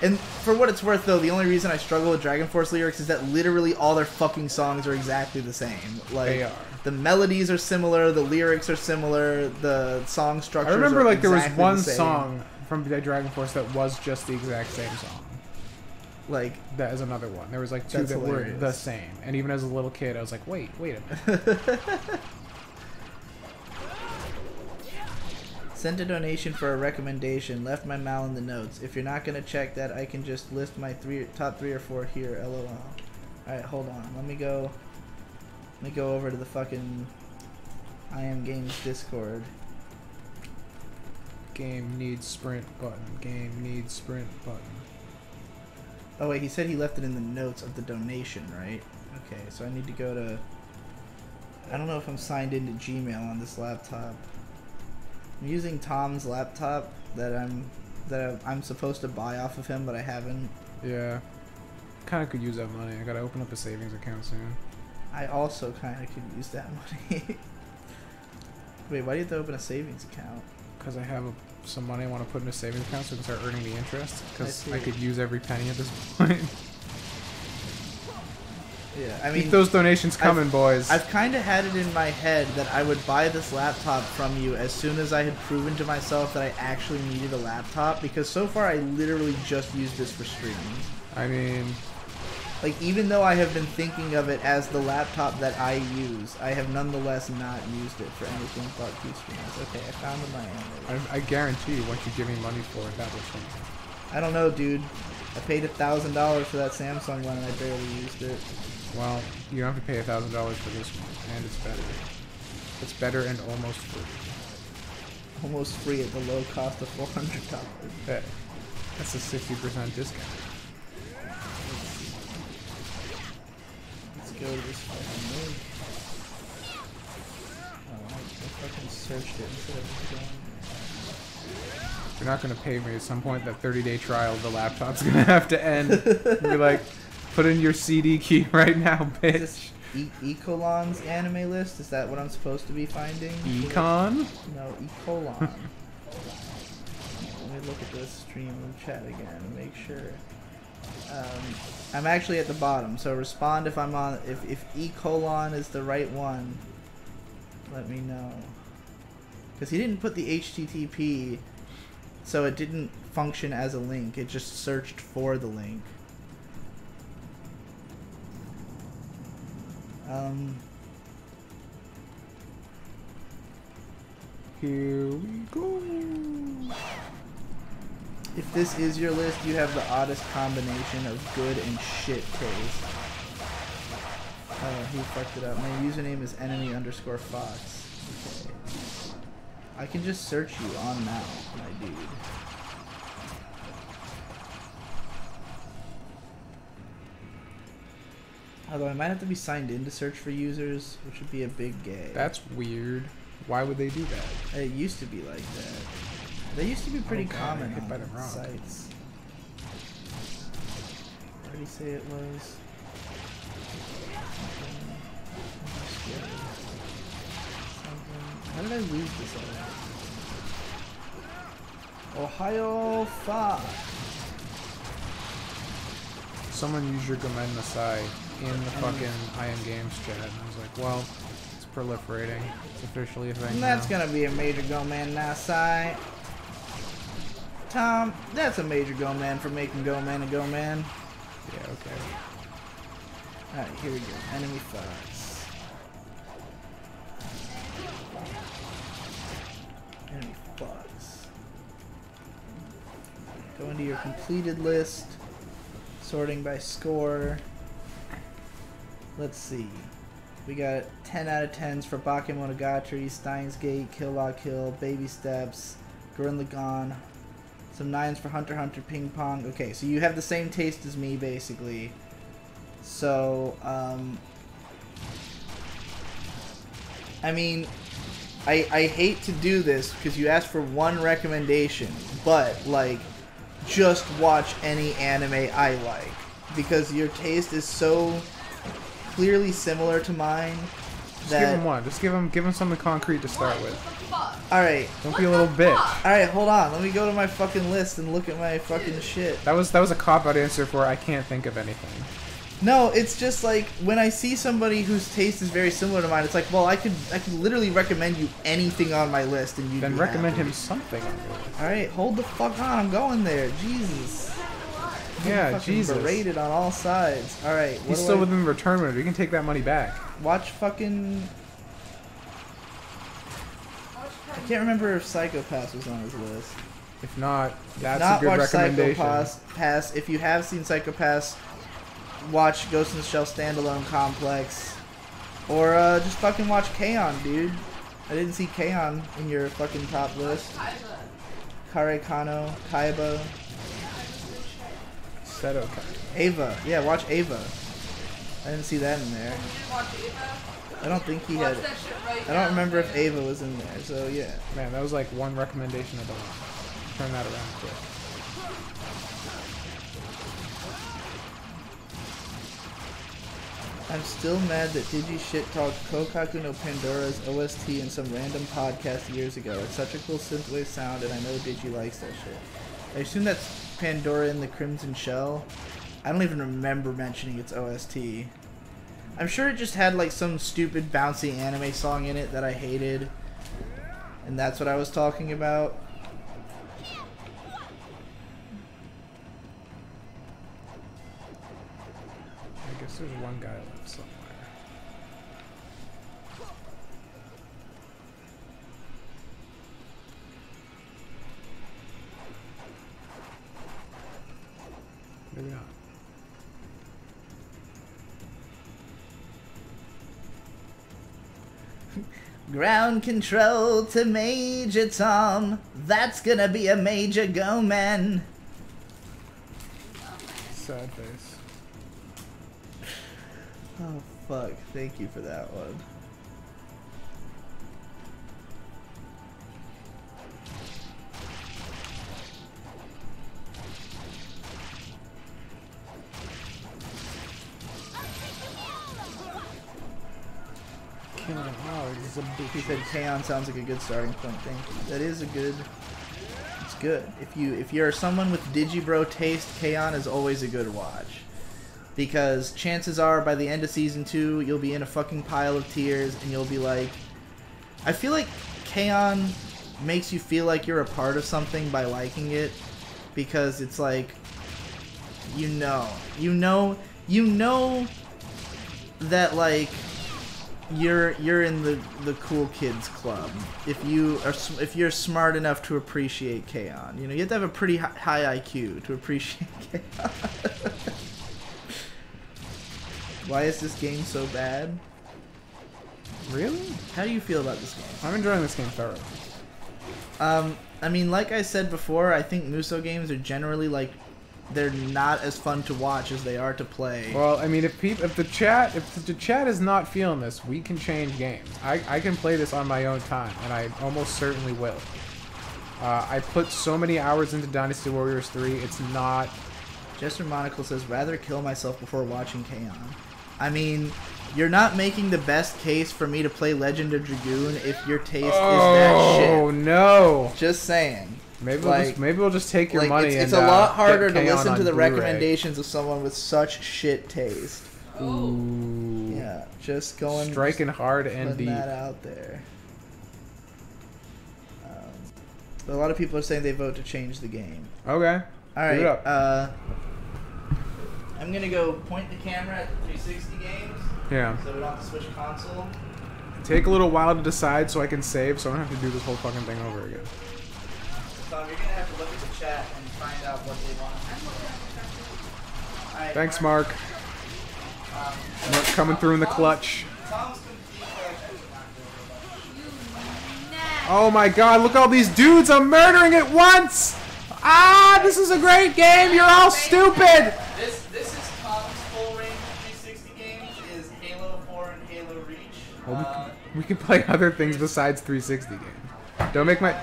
And for what it's worth, though, the only reason I struggle with Dragon Force lyrics is that literally all their fucking songs are exactly the same. Like, they are. The melodies are similar, the lyrics are similar, the song structures I remember, are like, there was exactly one the same. song from Dragon Force that was just the exact same song. Like, that is another one. There was like two that were the same. And even as a little kid, I was like, wait a minute. Sent a donation for a recommendation. Left my mal in the notes. If you're not gonna check that, I can just list my top 3 or 4 here. LOL. All right, hold on. Let me go over to the fucking I Am Games Discord. Game needs sprint button. Game needs sprint button. Oh wait, he said he left it in the notes of the donation, right? Okay, so I need to go to... I don't know if I'm signed into Gmail on this laptop. I'm using Tom's laptop that I'm supposed to buy off of him, but I haven't. Yeah. Kinda could use that money. I gotta open up a savings account soon. I also kinda could use that money. Wait, why do you have to open a savings account? Because I have some money I want to put in a savings account so I can start earning the interest. Because I could use every penny at this point. Yeah, I mean... Keep those donations coming, boys. I've kind of had it in my head that I would buy this laptop from you as soon as I had proven to myself that I actually needed a laptop, because so far I literally just used this for streams. I mean... Like, even though I have been thinking of it as the laptop that I use, I have nonetheless not used it for anything but Q streams. Okay, I found the money. I guarantee you, once you give me money for it, that will change. I don't know, dude. I paid $1,000 for that Samsung one and I barely used it. Well, you don't have to pay $1,000 for this one, and it's better. It's better and almost free. Almost free at the low cost of $400. Hey, that's a 60% discount. Let's go to this fucking link. Oh, I fucking searched it instead of just going. If you're not going to pay me at some point, that 30-day trial of the laptop's going to have to end. You're like, put in your CD key right now, bitch. Is this Ecolon's anime list? Is that what I'm supposed to be finding? Econ? No, Ecolon. Let me look at this stream chat again and make sure. I'm actually at the bottom, so respond if I'm on. If Ecolon is the right one, let me know. Because he didn't put the HTTP, so it didn't function as a link. It just searched for the link. Here we go. If this is your list, you have the oddest combination of good and shit taste. Oh, he fucked it up. My username is enemy_fox. Okay. I can just search you on now, my dude. Although I might have to be signed in to search for users, which would be a big gay. That's weird. Why would they do that? It used to be like that. They used to be pretty common hit by the on rock. sites. Where did he say it was? How did I lose this already? Ohio 5. Someone used your Gomen Nasai in the fucking IM Games chat. And I was like, well, it's proliferating. It's officially a thing. And that's now. gonna be a major go man Nasai. Tom, that's a major go man for making go man a go man. Yeah, okay. Alright, here we go. Enemy fox. Enemy fox. Go into your completed list. Sorting by score. Let's see. We got 10 out of 10s for Bakemonogatari, Steins Gate, Kill La Kill, Baby Steps, Gurren Lagann. Some 9s for Hunter x Hunter, Ping Pong. Okay, so you have the same taste as me, basically. So, I mean, I hate to do this because you asked for one recommendation, but, like, just watch any anime I like. Because your taste is so clearly similar to mine Just that... give him one. Just give him something concrete to start with. Alright. Don't be a little bitch. Alright, hold on. Let me go to my fucking list and look at my fucking shit. That was a cop-out answer for I can't think of anything. No, it's just like when I see somebody whose taste is very similar to mine, it's like, well, I could literally recommend you anything on my list and you'd Then be recommend happy. him something on your list. Alright, hold the fuck on. I'm going there. Jesus. I'm Yeah, fucking Jesus. berated on all sides. Alright, what He's do still I... within the return window. You can take that money back. Watch fucking... I can't remember if Psycho-Pass was on his list. If not, that's Not a good watch recommendation. Psycho-Pass. If you have seen Psycho-Pass, watch Ghost in the Shell Standalone Complex. Or just fucking watch K-On!, dude. I didn't see K-On! In your fucking top list. Kare Kano, Kaiba, Seto. Ava. Yeah, watch Ava. I didn't see that in there. I don't think he had it. I don't remember if Ava was in there, so yeah. Man, that was like one recommendation I don't want. Turn that around quick. I'm still mad that Digi shit talked Kokaku no Pandora's OST in some random podcast years ago. It's such a cool synthwave sound, and I know Digi likes that shit. I assume that's Pandora in the Crimson Shell. I don't even remember mentioning its OST. I'm sure it just had like some stupid bouncy anime song in it that I hated, and that's what I was talking about. I guess there's one guy left somewhere. Maybe not. Ground control to Major Tom. That's gonna be a major go, man. Sad face. Oh, fuck. Thank you for that one. Oh, this is a He bitch. said K-On! Sounds like a good starting point. Thank you. That is a good... It's good. If you're someone with Digibro taste, K-On! Is always a good watch. Because chances are, by the end of Season 2, you'll be in a fucking pile of tears, and you'll be like... I feel like K-On! Makes you feel like you're a part of something by liking it. Because it's like... You know that, like... You're in the cool kids club if you're smart enough to appreciate K-On! You know, you have to have a pretty high IQ to appreciate K-On! Why is this game so bad? Really? How do you feel about this game? I'm enjoying this game thoroughly. I mean, like I said before, I think Muso games are generally like they're not as fun to watch as they are to play. Well, I mean, if the chat is not feeling this, we can change games. I can play this on my own time, and I almost certainly will. I put so many hours into Dynasty Warriors 3. It's not. Jester Monocle says, rather kill myself before watching K-On! I mean, You're not making the best case for me to play Legend of Dragoon if your taste is that shit. Oh no! Just saying. Maybe Like- we'll just take your Like, money. it's and a lot get harder to K-On! listen to on the Blu-ray. recommendations of someone with such shit taste. Ooh. Yeah, just going Striking hard and putting deep. that out there. But a lot of people are saying they vote to change the game. Okay. All Give it right. up. I'm gonna go point the camera at the 360 games, Yeah. so we don't have to switch console. Take a little while to decide so I can save, so I don't have to do this whole fucking thing over again. Tom, you're gonna have to look at the chat and find out what they want. All right, Thanks, Mark. Mark coming through in the clutch. Tom's complete collection is not good. Oh my god, look at all these dudes I'm murdering at once! Ah, this is a great game, you're all stupid! This is Tom's full range of 360 games is Halo 4 and Halo Reach. Well, we can play other things besides 360 games. Don't make my...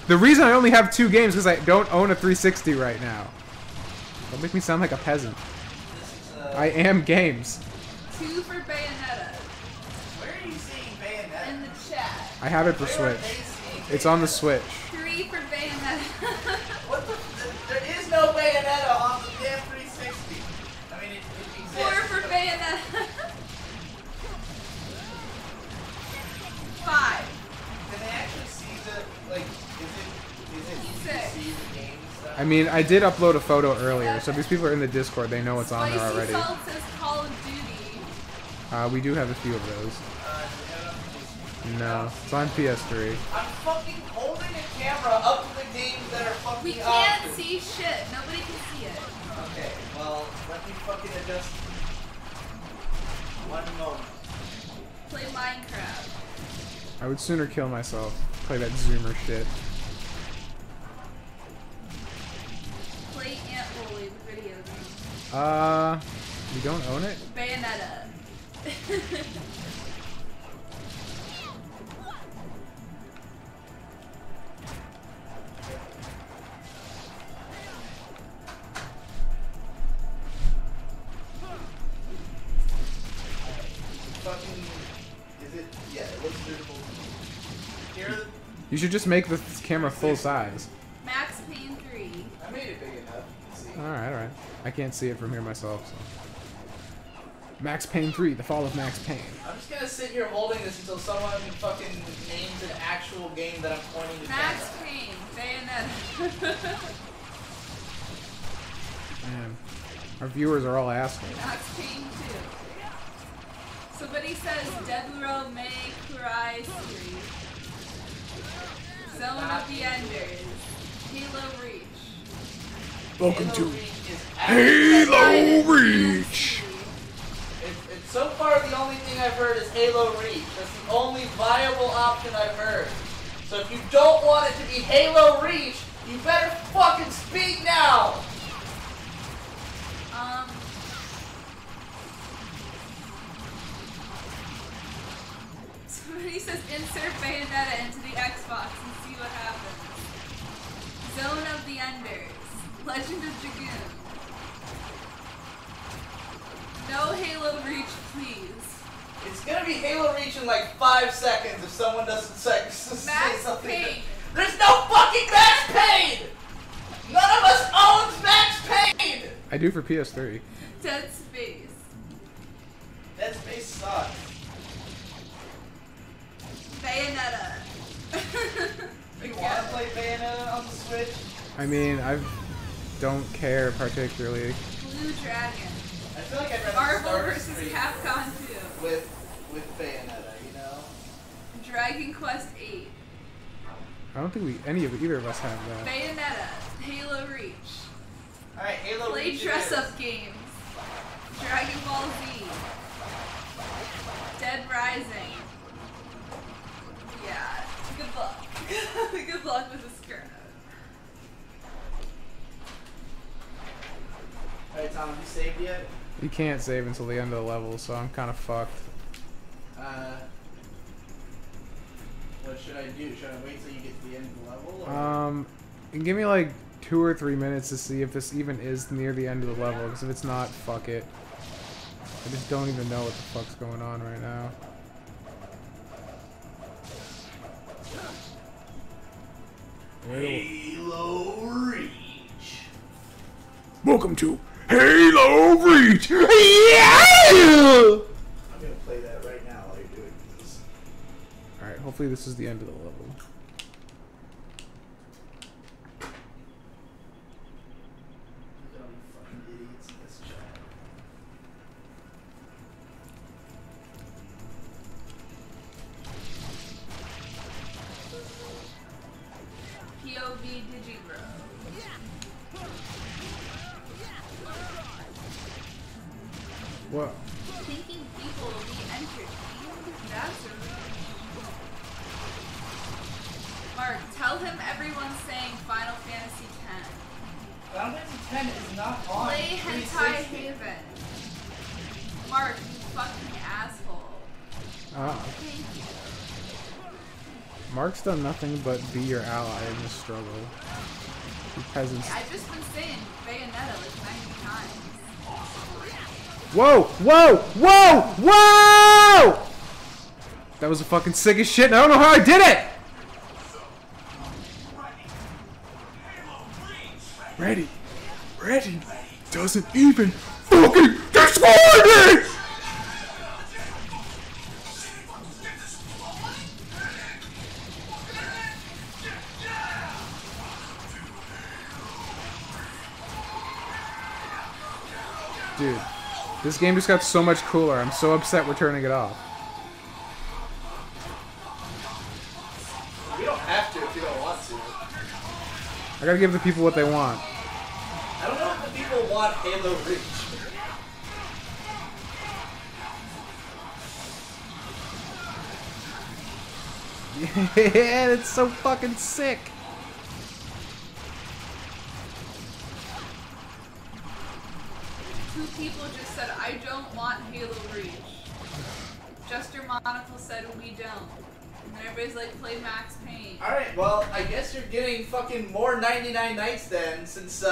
The reason I only have 2 games is because I don't own a 360 right now. Don't make me sound like a peasant. I am games. 2 for Bayonetta Where are you seeing Bayonetta? in the chat. I have it for Where are Switch. they seeing It's on the Bayonetta? Switch. 3 for Bayonetta. What the? There is no Bayonetta on the damn 360. I mean, it 4 exists. for Bayonetta. 5. Can they actually see the, like, is it you can Six. see the game stuff? I mean, I did upload a photo earlier, so if these people are in the Discord, they know it's on there Spicy already. Salt says Call of Duty. We do have a few of those. No, it's on PS3. I'm fucking holding a camera up to the games that are fucking We can't options. see shit. Nobody can see it. Okay, well, let me fucking adjust. One moment. Play Minecraft. I would sooner kill myself. Play that Zoomer shit. Play Ant Bully, the video game. You don't own it? Bayonetta. Fucking. Is it? Yeah, it looks beautiful. Here, You should just make the camera full size. Max Payne 3. I made it big enough. Let's see. Alright, alright. I can't see it from here myself, so. Max Payne 3, The Fall of Max Payne. I'm just gonna sit here holding this until someone fucking names an actual game that I'm pointing to. Max Payne. Bayonetta. Man, our viewers are all assholes. Max Payne 2. Somebody says Deburah May Cry series. Zone of the Enders. Halo Reach. Welcome Halo to Reach is Halo Reach! It's so far the only thing I've heard is Halo Reach. That's the only viable option I've heard. So if you don't want it to be Halo Reach, you better fucking speak now! Somebody says insert Bayonetta into the Xbox and see what happens. Zone of the Enders. Legend of Dragoon. No Halo Reach, please. It's gonna be Halo Reach in like 5 seconds if someone doesn't say Max something. Payne. There's no fucking Max Payne! None of us owns Max Payne! I do for PS3. Dead Space. Dead Space sucks. Bayonetta. You wanna play Bayonetta on the Switch? I mean, I don't care particularly. Blue Dragon. I feel like I'd rather Marvel start a vs. stream Capcom 2. with Bayonetta, you know? Dragon Quest 8. I don't think either of us have that. Bayonetta. Halo Reach. Alright, Halo Play Reach it dress is. up games. Dragon Ball Z. Dead Rising. Yeah. Good luck. Good luck with this card. Alright, Tom, have you saved yet? You can't save until the end of the level, so I'm kind of fucked. What should I do? Should I wait till you get to the end of the level? Or? Give me like 2 or 3 minutes to see if this even is near the end of the level, because if it's not, fuck it. I just don't even know what the fuck's going on right now. Halo Reach. Welcome to Halo Reach! Yeah! I'm gonna play that right now while you're doing this. Alright, hopefully this is the end of the level. Look at all you fucking idiots in this chat. POV Digibro. Whoa. Thinking people will be entertained? That's a Mark, tell him everyone's saying Final Fantasy X. Final Fantasy X is not on Play Hentai 360. Haven. Mark, you fucking asshole. Ah. Thank you. Mark's done nothing but be your ally in this struggle. You peasants. I've just been saying Bayonetta like 90 times. Whoa! Whoa! Whoa! Whoa! That was the fucking sickest shit, and I don't know how I did it! Ready. Ready. Doesn't even fucking destroy me! Dude, this game just got so much cooler. I'm so upset we're turning it off. We don't have to if you don't want to. I gotta give the people what they want. I don't know if the people want Halo Reach. Yeah, that's so fucking sick. Two people just said, I don't want Halo Reach. Jester Monocle said, we don't. And then everybody's like, play Max Payne. Alright, well, I guess you're getting fucking more 99 Nights then, since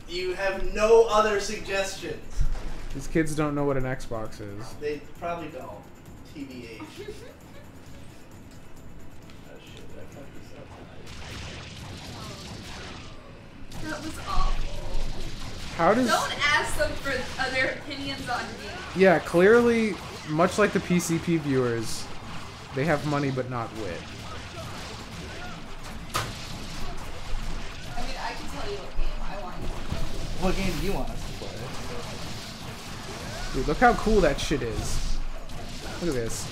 you have no other suggestions. These kids don't know what an Xbox is. They probably don't. TBH. Oh shit, did I fuck this up? That was awful. How does... Don't ask them for their opinions on games. Yeah, clearly, much like the PCP viewers, they have money but not wit. I mean, I can tell you what game I want you to play. What game do you want us to play? Dude, look how cool that shit is. Look at this.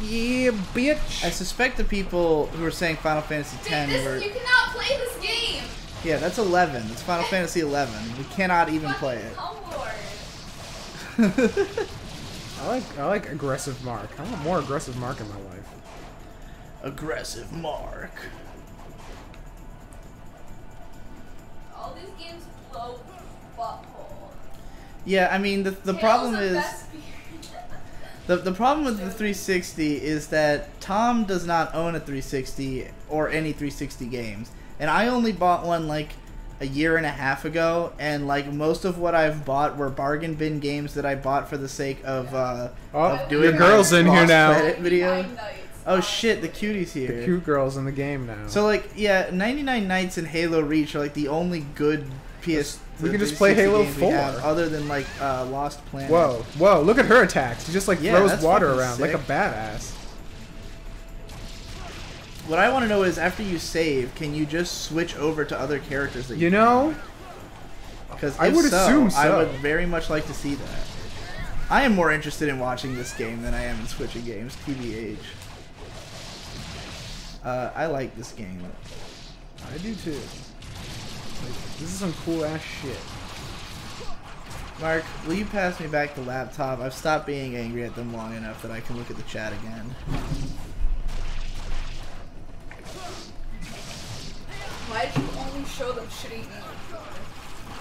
Yeah, bitch! I suspect the people who are saying Final Fantasy Dude, X were... you cannot play this game! Yeah, that's 11. It's Final Fantasy 11. We cannot even play it. Lord. I like aggressive Mark. I want more aggressive Mark in my life. Aggressive Mark. All these games blow butthole. Yeah, I mean, the Tales problem of is... Vesperia. The problem with the 360 is that Tom does not own a 360 or any 360 games. And I only bought one like a year and a half ago, and like most of what I've bought were bargain bin games that I bought for the sake of doing your girl's my in here Lost now. Planet video. 99 Nights. Oh shit, the cutie's here. The cute girl's in the game now. So like, yeah, 99 Nights and Halo Reach are like the only good PS. We can just play 360 Halo games we 4. have, other than like Lost Planet. Whoa, whoa, look at her attacks. She just like Yeah, throws that's water fucking around like a sick. badass. What I want to know is, after you save, can you just switch over to other characters that You know, Because I would assume I so. would very much like to see that. I am more interested in watching this game than I am in switching games, TBH. I like this game. I do too. Like, this is some cool ass shit. Mark, will you pass me back the laptop? I've stopped being angry at them long enough that I can look at the chat again. Why did you only show them shitty games?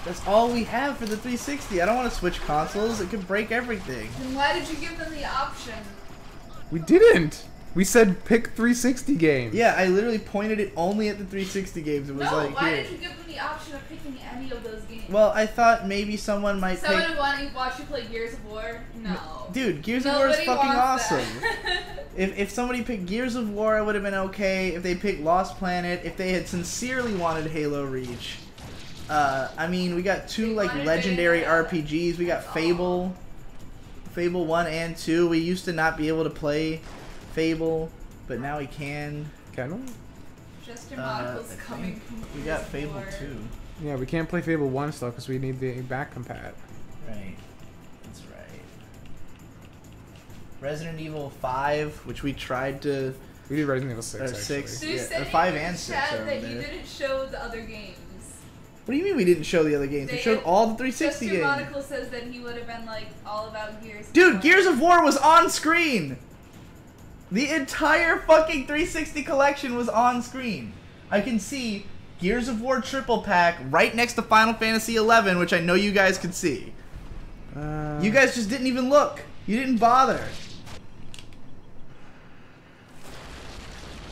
That's all we have for the 360. I don't want to switch consoles. It could break everything. Then why did you give them the option? We didn't. We said pick 360 games. Yeah, I literally pointed it only at the 360 games. It was No, like, why here. did you give them the option of picking any of those games. Well, I thought maybe someone might pick... Someone wanting to watch you play Gears of War? No. Dude, Gears of War is Nobody fucking wants awesome. that. If somebody picked Gears of War, I would have been okay. If they picked Lost Planet, if they had sincerely wanted Halo Reach. I mean, we got two, They like, wanted legendary Bayonetta. RPGs. We got That's Fable. Fable 1 and 2. We used to not be able to play Fable, but now we can. Can we? Just your monocle's I coming think from we Gears got of Fable War. 2. Yeah, we can't play Fable 1 still because we need the back compat. Right. That's right. Resident Evil 5, which we tried to... We did Resident Evil 6, Or actually. 6. So you Yeah, said or in 5 your and 6 chat are that over you there. didn't show the other games. What do you mean we didn't show the other games? We They- showed all the 360 Just games. your monocle says that he would have been like all about Gears. Dude, Gears of War was on screen! The entire fucking 360 collection was on screen. I can see Gears of War triple pack right next to Final Fantasy 11, which I know you guys could see. You guys just didn't even look. You didn't bother.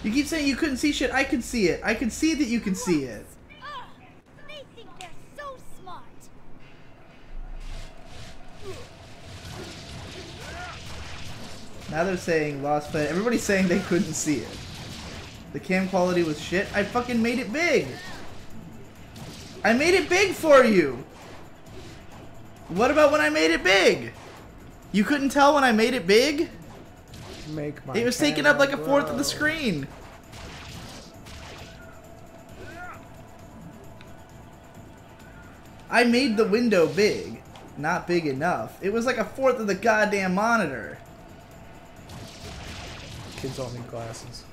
You keep saying you couldn't see shit. I could see it. I could see that you could see it. Ugh, they think they're so smart. Now they're saying Lost Planet. Everybody's saying they couldn't see it. The cam quality was shit. I fucking made it big. I made it big for you. What about when I made it big? You couldn't tell when I made it big? Make my It was taking up like a fourth of grow. the screen. I made the window big. Not big enough. It was like a fourth of the goddamn monitor. Kids all need glasses.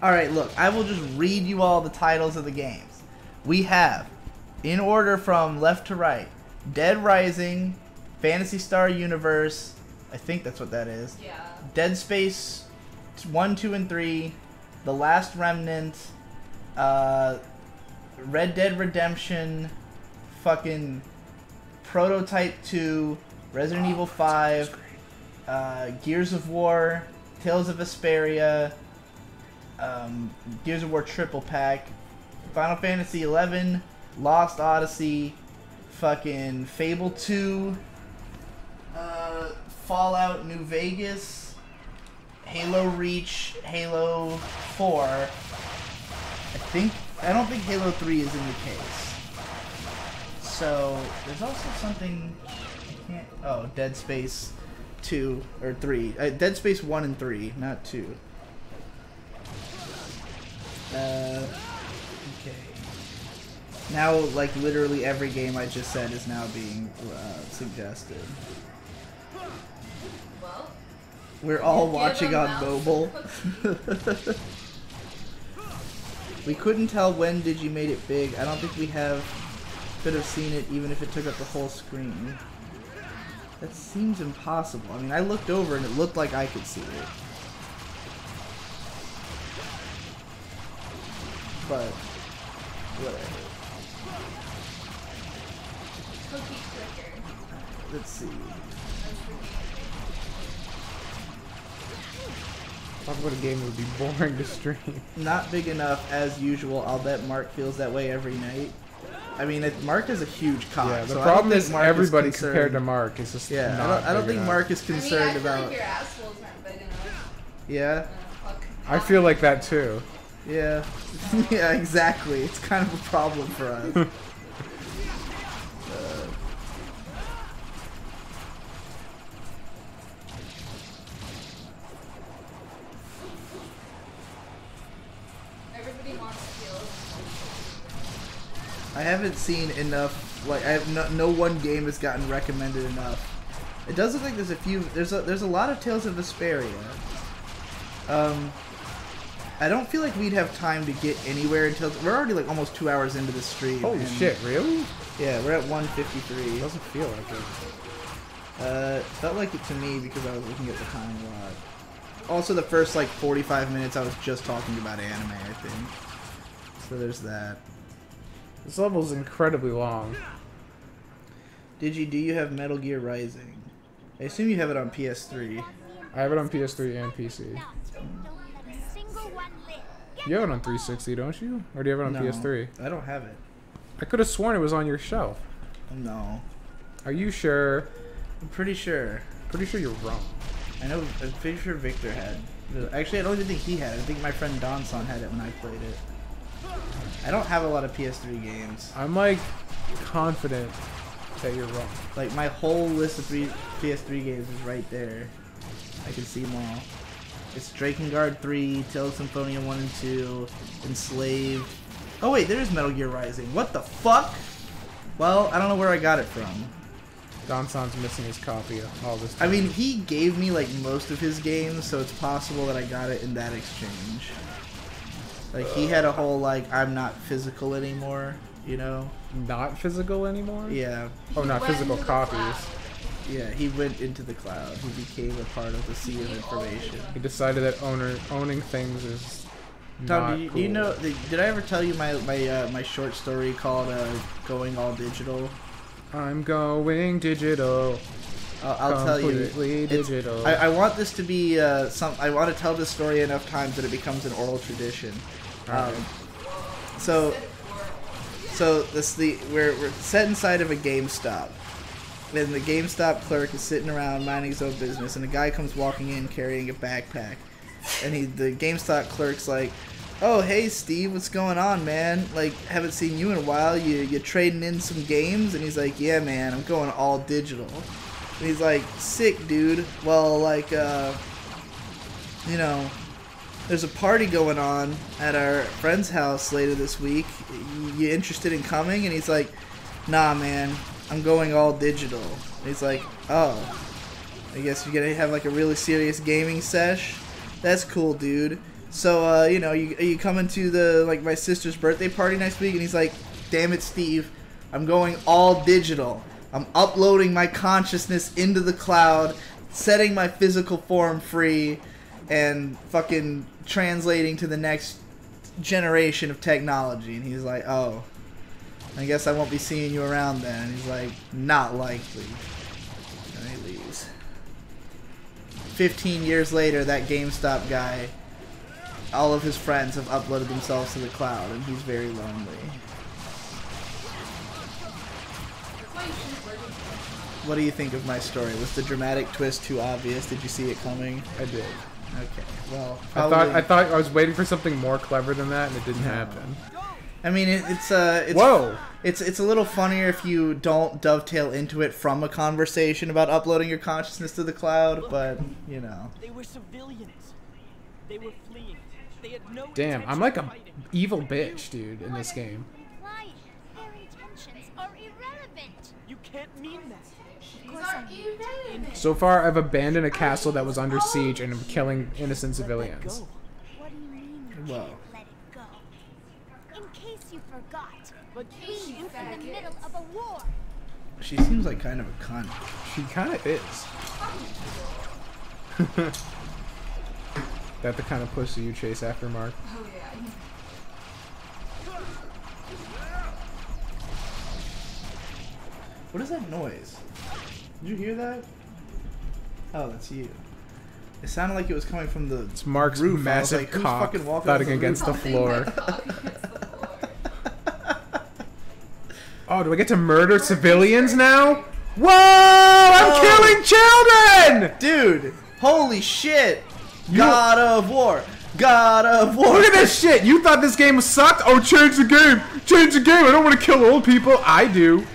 Alright, look, I will just read you all the titles of the games. We have, in order from left to right, Dead Rising, Phantasy Star Universe, I think that's what that is, Yeah. Dead Space 1, 2, and 3, The Last Remnant, Red Dead Redemption, fucking Prototype 2, Resident Evil 5, Gears of War, Tales of Vesperia, Gears of War Triple Pack, Final Fantasy 11, Lost Odyssey, fucking Fable 2, Fallout New Vegas, Halo Reach, Halo 4. I don't think Halo 3 is in the case. So there's also something I can't. Oh, Dead Space 2 or 3. Dead Space 1 and 3, not 2. Okay. Now, like, literally every game I just said is now being suggested. Well, We're all give watching them on mouse mobile. cookies. We couldn't tell when Digi made it big. I don't think we could have seen it even if it took up the whole screen. That seems impossible. I mean, I looked over and it looked like I could see it. But, whatever. Cookie clicker. Let's see. Talk about a game that would be boring to stream. Not big enough as usual. I'll bet Mark feels that way every night. I mean, Mark is a huge cock. Yeah, the so I problem don't is think Mark everybody concerned. compared to Mark is just Yeah, not I don't big think enough. Mark is concerned I mean, I feel about. like your assholes aren't big enough. Yeah, Fuck. I feel like that too. yeah, yeah, exactly. It's kind of a problem for us. Everybody wants skills. I haven't seen enough. Like, I have no one game has gotten recommended enough. It does look like there's a few. There's a lot of Tales of Vesperia. I don't feel like we'd have time to get anywhere until we're already like almost 2 hours into the stream. Holy and- shit, really? Yeah, we're at It 1:53. doesn't feel like it. Felt like it to me because I was looking at the time a lot. Also, the first like 45 minutes I was just talking about anime, I think. So there's that. This level's incredibly long. Do you have Metal Gear Rising? I assume you have it on PS3. I have it on PS3 and PC. Don't let a single one live. Get You have it on 360, don't you? Or do you have it on No, PS3? I don't have it. I could have sworn it was on your shelf. No. Are you sure? I'm pretty sure. Pretty sure you're wrong. I know. I'm pretty sure Victor had. Actually, I don't even think he had it. I think my friend Donson had it when I played it. I don't have a lot of PS3 games. I'm like confident that you're wrong. Like my whole list of PS3 games is right there. I can see them all. It's Drakengard 3, Tales of Symphonia 1 and 2, Enslaved. Oh wait, there's Metal Gear Rising. What the fuck? Well, I don't know where I got it from. Donson's missing his copy of all this I time. mean, he gave me like most of his games, so it's possible that I got it in that exchange. Like he had a whole like I'm not physical anymore, you know? Not physical anymore? Yeah. Oh, not Went physical into the copies. cloud. Yeah, he went into the cloud. He became a part of the sea of information. He decided that owning things is Tom, not do you cool. know? Did I ever tell you my short story called "Going All Digital"? I'm going digital. I'll tell you. Completely It's- digital. I want this to be I want to tell this story enough times that it becomes an oral tradition. Alright. So we're set inside of a GameStop. And the GameStop clerk is sitting around minding his own business, and a guy comes walking in carrying a backpack. And the GameStop clerk's like, "Oh, hey Steve, what's going on, man? Like, haven't seen you in a while. You trading in some games?" And he's like, "Yeah, man, I'm going all digital." And he's like, "Sick, dude. Well, like, you know, there's a party going on at our friend's house later this week. You interested in coming?" And he's like, "Nah, man, I'm going all digital." And he's like, "Oh, I guess you're gonna have like a really serious gaming sesh? That's cool, dude. So, you know, are you coming to the like my sister's birthday party next week?" And he's like, "Damn it, Steve, I'm going all digital. I'm uploading my consciousness into the cloud, setting my physical form free, and fucking translating to the next generation of technology." And he's like, "Oh, I guess I won't be seeing you around then." And he's like, "Not likely." And he leaves. 15 years later, that GameStop guy, all of his friends have uploaded themselves to the cloud, and he's very lonely. What do you think of my story? Was the dramatic twist too obvious? Did you see it coming? I did. Okay, well, I probably, thought I was waiting for something more clever than that, and it didn't No. happen. I mean, it's Whoa! It's a little funnier if you don't dovetail into it from a conversation about uploading your consciousness to the cloud, but you know. They were civilians. They were fleeing. They had no Damn, intention I'm like of a fighting. evil bitch, dude, in this game. Implying their intentions are irrelevant. You can't mean that. Of course I mean. So far, I've abandoned a castle that was under siege and am killing innocent Let that civilians. go. What do you mean you Well. can't let it go? In case you forgot, But we are in the middle of a war. She seems like kind of a cunt. She kind of is. That the kind of pussy you chase after, Mark. Oh yeah. What is that noise? Did you hear that? Oh, that's you. It sounded like it was coming from the It's Mark's roof. I was massive like, who's cock fucking walking thudding on the against the roof? floor. Oh, do I get to murder civilians now? Whoa! I'm Oh. killing children! Dude, holy shit! God of War! God of War! Look at this shit! You thought this game sucked? Oh, change the game! Change the game! I don't want to kill old people! I do!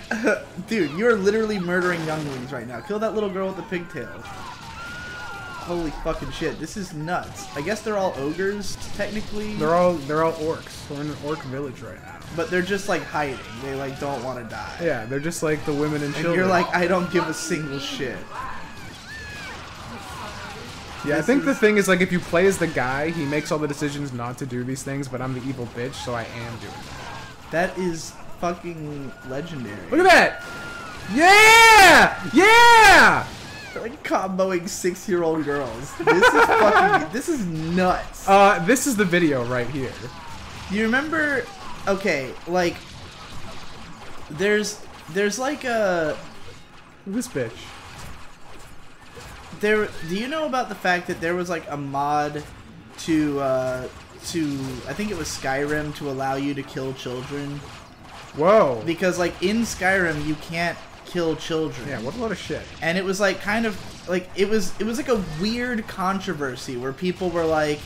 Dude, you're literally murdering younglings right now. Kill that little girl with the pigtails. Holy fucking shit, this is nuts. I guess they're all ogres, technically. They're all orcs. We're in an orc village right now. But they're just like hiding. They like don't want to die. Yeah, they're just like the women and And children. you're like, I don't give a single shit. yeah, I this think the is- thing is like if you play as the guy, he makes all the decisions not to do these things, but I'm the evil bitch, so I am doing it. That is fucking legendary. Look at that! Yeah! Yeah! They're like comboing 6-year-old girls. This is fucking. This is nuts. This is the video right here. You remember? Okay, like there's like a This bitch. there. Do you know about the fact that there was like a mod to I think it was Skyrim, to allow you to kill children. Whoa. Because, like, in Skyrim, you can't kill children. Yeah, what a lot of shit. And it was, like, kind of, like, it was like a weird controversy where people were like,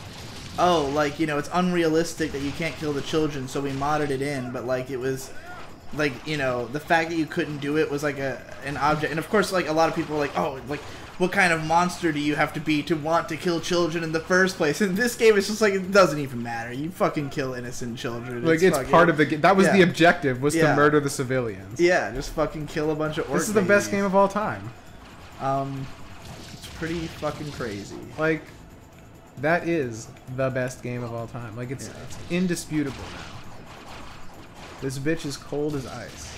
oh, like, you know, it's unrealistic that you can't kill the children, so we modded it in. But, like, it was, like, you know, the fact that you couldn't do it was, like, an object. And, of course, like, a lot of people were like, oh, like, what kind of monster do you have to be to want to kill children in the first place? In this game, it's just like, it doesn't even matter. You fucking kill innocent children. Like, it's part of the game. That was the objective, was to Yeah. murder the civilians. Yeah, just fucking kill a bunch of orc This is the best game babies. of all time. It's pretty fucking crazy. Like, that is the best game of all time. Like, it's indisputable now. This bitch is cold as ice.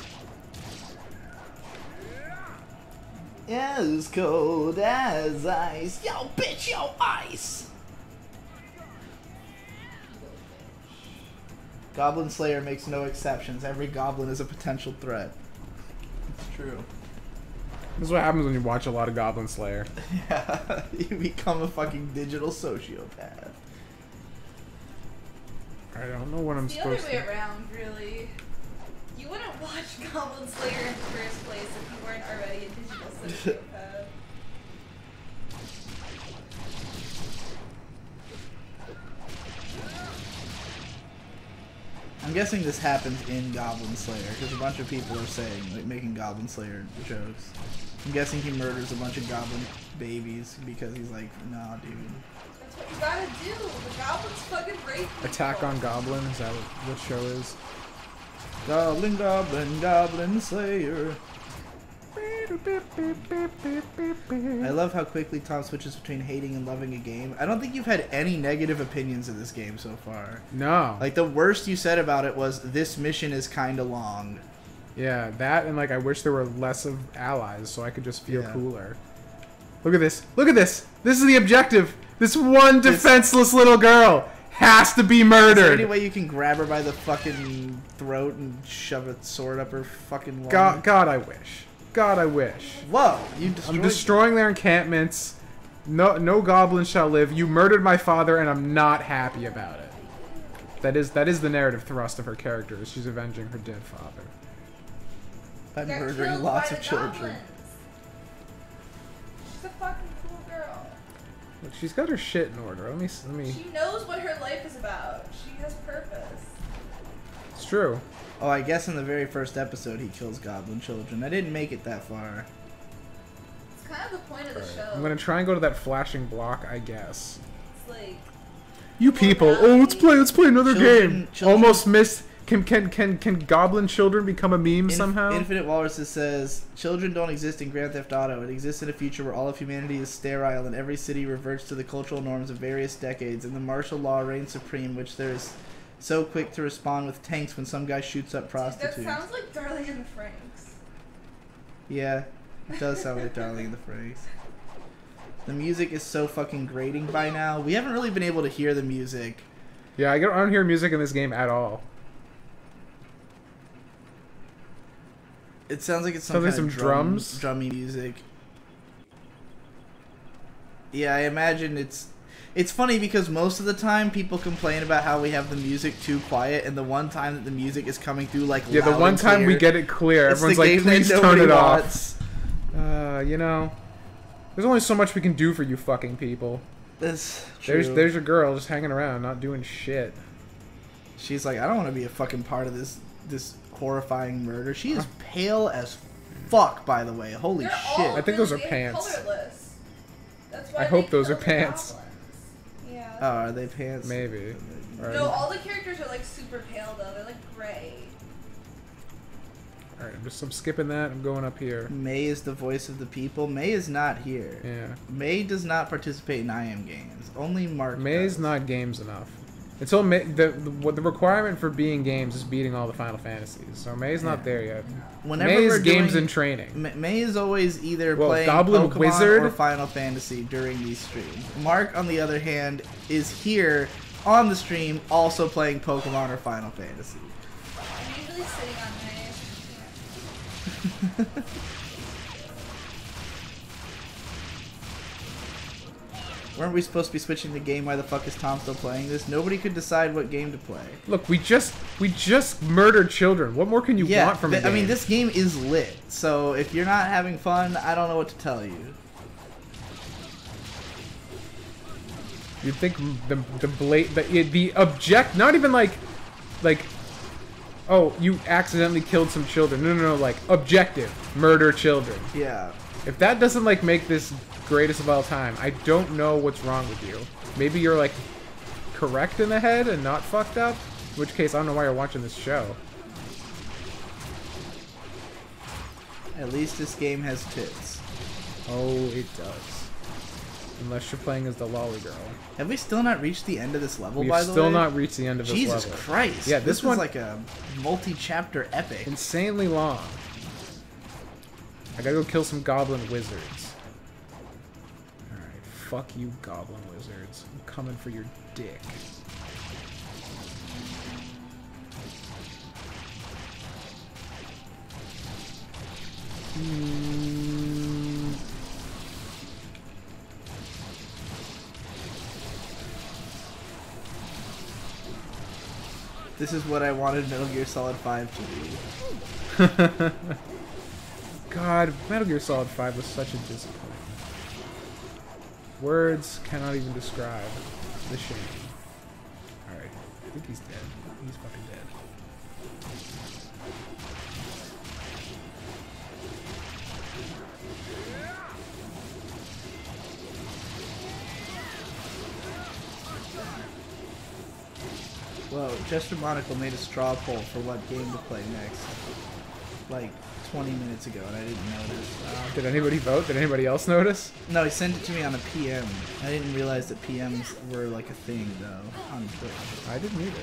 As cold as ice. Yo, bitch, yo, ice! Goblin Slayer makes no exceptions. Every goblin is a potential threat. It's true. This is what happens when you watch a lot of Goblin Slayer. Yeah, you become a fucking digital sociopath. I don't know what I'm It's the supposed other way to... around, really. You wouldn't watch Goblin Slayer in the first place if you weren't already a digital sociopath. I'm guessing this happens in Goblin Slayer, because a bunch of people are saying, like, making Goblin Slayer jokes. I'm guessing he murders a bunch of goblin babies because he's like, nah, dude. That's what you gotta do. The goblins fucking rape people. Attack on Goblin? Is that what show is? Goblin, goblin, goblin slayer. I love how quickly Tom switches between hating and loving a game. I don't think you've had any negative opinions of this game so far. No. Like, the worst you said about it was, this mission is kinda long. Yeah, that and, like, I wish there were less of allies so I could just feel Yeah. cooler. Look at this. Look at this. This is the objective. This one defenseless little girl has to be Is murdered. there any way you can grab her by the fucking throat and shove a sword up her fucking lung? God, I wish. God, I wish. Whoa, you destroyed... I'm destroying their encampments. No goblin shall live. You murdered my father, and I'm not happy about it. That is the narrative thrust of her character. Is she's avenging her dead father. by Got murdering killed lots by of the children. goblins. She's a fucking cool girl. Look, she's got her shit in order. Let me. She knows what her life is about. She has purpose. It's true. Oh, I guess in the very first episode he kills goblin children. I didn't make it that far. It's kind of the point of the show. I'm gonna try and go to that flashing block, I guess. It's like, You people! Oh, let's play another game. Children- Almost missed. Can goblin children become a meme somehow? Infinite Walruses says, children don't exist in Grand Theft Auto. It exists in a future where all of humanity is sterile and every city reverts to the cultural norms of various decades, and the martial law reigns supreme, which there is so quick to respond with tanks when some guy shoots up that prostitutes. sounds like Darling in the Franxx. Yeah, it does sound like Darling in the Franxx. The music is so fucking grating by now. We haven't really been able to hear the music. Yeah, I don't hear music in this game at all. It sounds like it's some Sounds like kind of some drums? drummy music. Yeah, I imagine it's funny because most of the time people complain about how we have the music too quiet, and the one time that the music is coming through like Yeah, the loud one and time we clear, get it clear, it's the everyone's like, game that please turn nobody it off. wants. You know, there's only so much we can do for you fucking people. That's true. There's your girl just hanging around, not doing shit. She's like, I don't want to be a fucking part of this horrifying murder. She is pale as fuck, by the way. Holy They're shit. all I think those are really pants. colorless. That's why I they hope those are killed the pants. goblins. Yeah. Oh, are they pants? Maybe. Alright, No, all the characters are like super pale though. They're like gray. I'm skipping that. I'm going up here. May is the voice of the people. May is not here. Yeah. May does not participate in IM games. Only Mark May's does. not games enough. Until the requirement for being games is beating all the Final Fantasies. So May's not there yet. Whenever May's we're games doing- in training. May is always either Well, playing Goblin Pokemon Wizard- or Final Fantasy during these streams. Mark, on the other hand, is here on the stream also playing Pokemon or Final Fantasy. I'm usually sitting on my. Weren't we supposed to be switching the game? Why the fuck is Tom still playing this? Nobody could decide what game to play. Look, we just murdered children. What more can you want from a game? I mean, this game is lit. So if you're not having fun, I don't know what to tell you. You'd think the object, not even like, oh, you accidentally killed some children. No, like objective, murder children. Yeah. If that doesn't like make this greatest of all time, I don't know what's wrong with you. Maybe you're like correct in the head and not fucked up. In which case, I don't know why you're watching this show. At least this game has tits. Oh, it does. Unless you're playing as the lolly girl. Have we still not reached the end of this level, We've by the way? still not reached the end of this level. Jesus Christ. Yeah, this one is like a multi-chapter epic. Insanely long. I gotta go kill some goblin wizards. Alright, fuck you, goblin wizards. I'm coming for your dick. This is what I wanted Metal Gear Solid 5 to be. God, Metal Gear Solid 5 was such a disappointment. Words cannot even describe the shame. Alright, I think he's dead. He's fucking dead. Whoa, Jester Monocle made a straw poll for what game to play next. Like 20 minutes ago, and I didn't notice. Did anybody vote? Did anybody else notice? No, he sent it to me on a PM. I didn't realize that PMs were like a thing, though, on Twitch. I didn't either.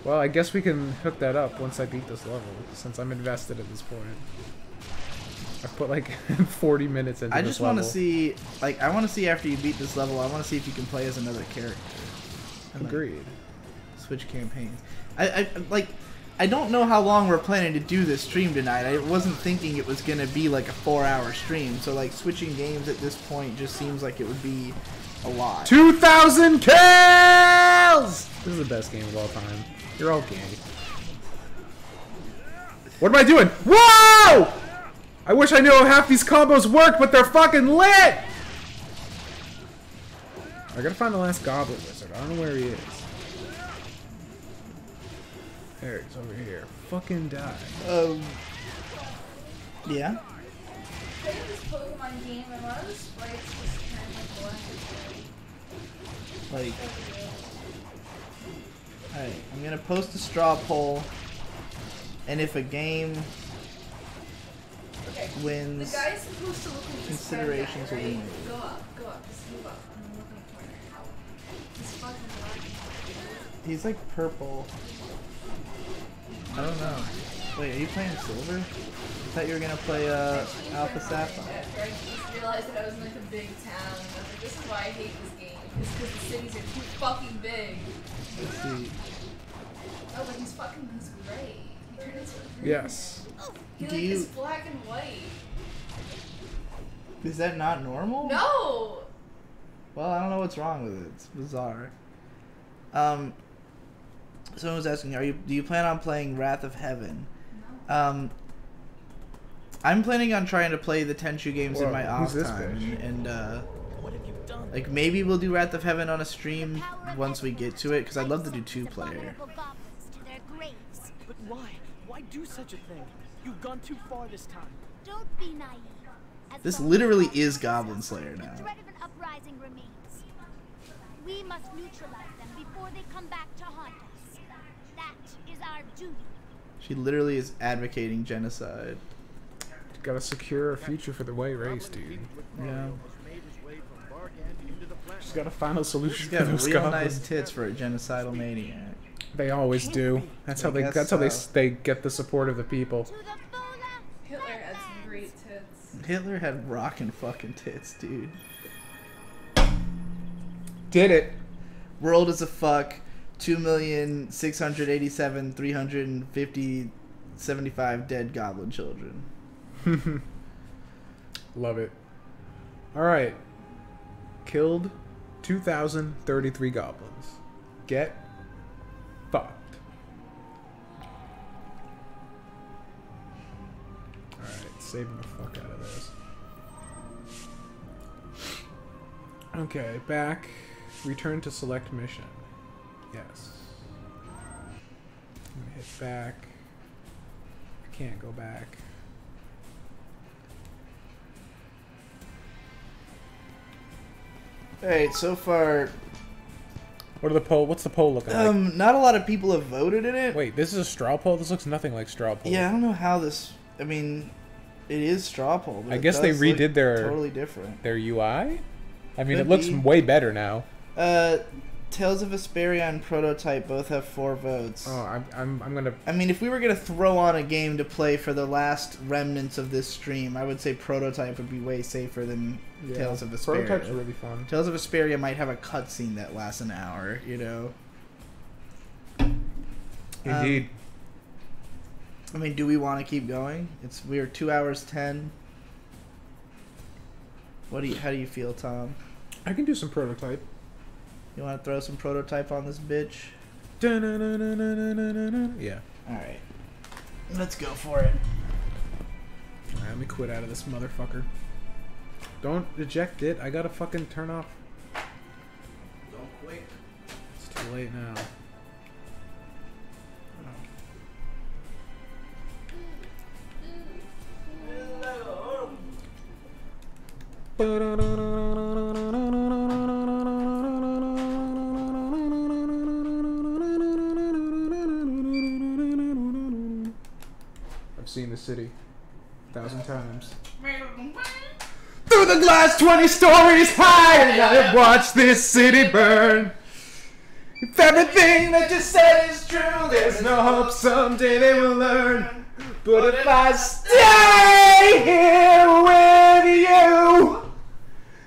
Well, I guess we can hook that up once I beat this level, since I'm invested at this point. I've put like 40 minutes into this level. I just want to see, like, I want to see after you beat this level, I want to see if you can play as another character. And, like, agreed. switch campaigns. I don't know how long we're planning to do this stream tonight. I wasn't thinking it was gonna be like a 4-hour stream, so like switching games at this point just seems like it would be a lot. 2,000 kills! This is the best game of all time. You're all gay. What am I doing? Whoa! I wish I knew how half these combos work, but they're fucking lit! I gotta find the last goblin wizard. I don't know where he is. There, he's over here. Fucking die. Yeah? Played this Pokemon game and one of the sprites just turned like black. Like, alright, I'm gonna post a straw poll, and if a game Okay. wins, The guy's supposed to look like this considerations guy, will be right? made. Go up, just move up. I'm gonna look in the corner. He's fucking black. He's like purple. I don't know. Wait, are you playing Silver? I thought you were gonna play Alpha Sapphire. Yeah, I just realized that I was in like a big town. And I was like, this is why I hate this game. It's because the cities are too fucking big. Let's see. Oh, but he's fucking, he's gray. He turned into a green. Yes. He Do like you- is black and white. Is that not normal? No! Well, I don't know what's wrong with it. It's bizarre. Someone was asking, do you plan on playing Wrath of Heaven? No. I'm planning on trying to play the Tenchu games in Whoa, my who's off this time, bitch? and What have you done? like maybe we'll do Wrath of Heaven on a stream once we get to it, because I'd love to do 2-player. Abominable goblins to their graves. But why? Why do such a thing? You've gone too far this time. Don't be naive. As This long literally as is Goblin Slayer the now. threat of an uprising remains. We must neutralize them before they come back to haunt us. That is our duty. She literally is advocating genocide. Gotta secure a future for the white race, dude. Yeah. She's got a final solution She's for got those real goblins. nice tits for a genocidal maniac. They always do. That's how I they. guess That's how they. so. They get the support of the people. To the Bola Hitler had some Wetlands. great tits. Hitler had rockin' fucking tits, dude. Did it. World is a fuck. 2,687,350,75 dead goblin children. Love it. All right. killed 2,033 goblins. Get fucked. Alright, saving the fuck out of this. Okay, back. Return to select mission. Yes. I'm gonna hit back. I can't go back. Alright, so far, What are the poll? What's the poll looking like? not a lot of people have voted in it. Wait, this is a straw poll? This looks nothing like straw poll. Yeah, I don't know how this. I mean, it is straw poll. But I it guess they does look redid their totally different. their UI. I mean, Could it looks be. way better now. Tales of Vesperia and Prototype both have 4 votes. Oh, I'm gonna. I mean, if we were gonna throw on a game to play for the last remnants of this stream, I would say Prototype would be way safer than Tales of Vesperia. Prototype's really fun. Tales of Vesperia might have a cutscene that lasts an hour, you know. Indeed. I mean, do we want to keep going? We are 2 hours 10. How do you feel, Tom? I can do some Prototype. You want to throw some Prototype on this bitch? Yeah. All right, let's go for it. Alright, let me quit out of this motherfucker. Don't eject it. I gotta fucking turn off. Don't quit. It's too late now. I've seen the city 1,000 times. Through the glass 20 stories high, and I've watched this city burn. If everything that you said is true, there's no hope someday they will learn. But if I stay here with you,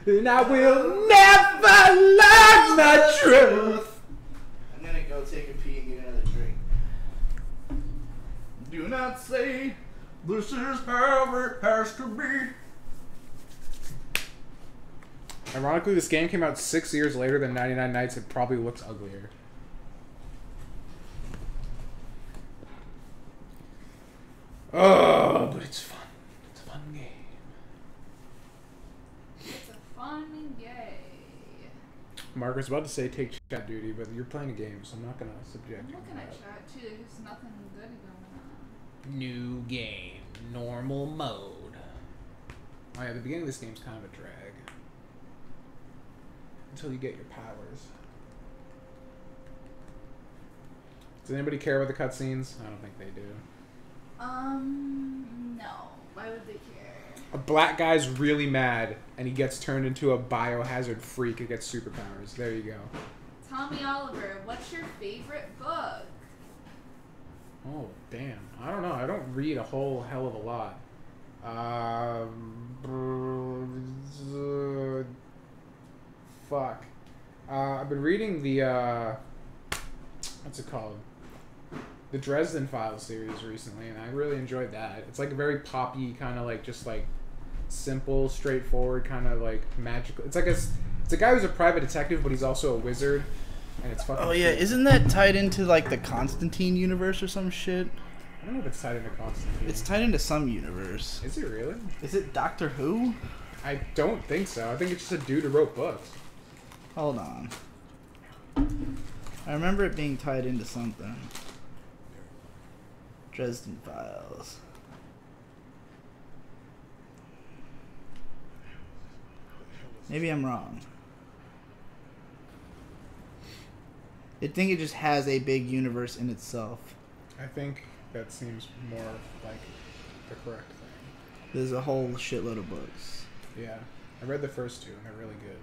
then I will never learn the truth. I'm gonna go take a pee and get another drink. Do not say this is how it has to be. Ironically, this game came out 6 years later than 99 Nights. It probably looks uglier. Oh, but it's fun. It's a fun game. It's a fun game. Margaret's about to say take chat duty, but you're playing a game, so I'm not gonna subject I'm you to looking at that. chat too. There's nothing good going on. New game, normal mode. Oh yeah, the beginning of this game's kind of a drag. Until you get your powers. Does anybody care about the cutscenes? I don't think they do. No. Why would they care? A black guy's really mad, and he gets turned into a biohazard freak and gets superpowers. There you go. Tommy Oliver, what's your favorite book? Oh, damn. I don't know. I don't read a whole hell of a lot. Fuck. I've been reading the, what's it called? The Dresden Files series recently, and I really enjoyed that. It's like a very poppy, kind of like, just like, simple, straightforward, kind of like magical. It's like it's a guy who's a private detective, but he's also a wizard, and it's fucking Oh yeah, cool. isn't that tied into like the Constantine universe or some shit? I don't know if it's tied into Constantine. It's tied into some universe. Is it really? Is it Doctor Who? I don't think so. I think it's just a dude who wrote books. Hold on. I remember it being tied into something. Dresden Files. Maybe I'm wrong. I think it just has a big universe in itself. I think that seems more like the correct thing. There's a whole shitload of books. Yeah. I read the first two, and they're really good.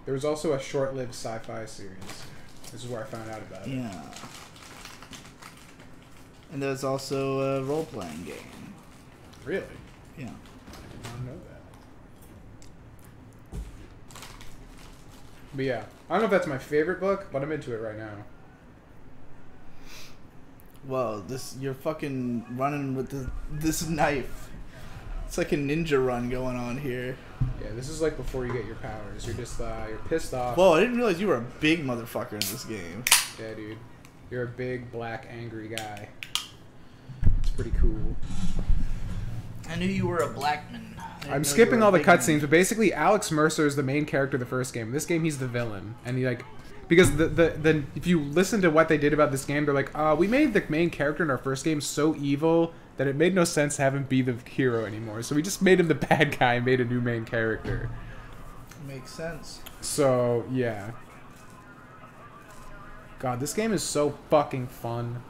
There was also a short-lived sci-fi series. This is where I found out about it. Yeah. And there's also a role-playing game. Really? Yeah. I did not know that. But yeah, I don't know if that's my favorite book, but I'm into it right now. Whoa, you're fucking running with this knife. It's like a ninja run going on here. Yeah, this is like before you get your powers. You're just you're pissed off. Whoa, I didn't realize you were a big motherfucker in this game. Yeah, dude. You're a big, black, angry guy. It's pretty cool. I knew you were a black man. I'm skipping all the cutscenes, but basically Alex Mercer is the main character of the first game. This game, he's the villain. And he, like... Because the if you listen to what they did about this game, they're like, we made the main character in our first game so evil that it made no sense to have him be the hero anymore. So we just made him the bad guy and made a new main character. Makes sense. So, yeah. God, this game is so fucking fun.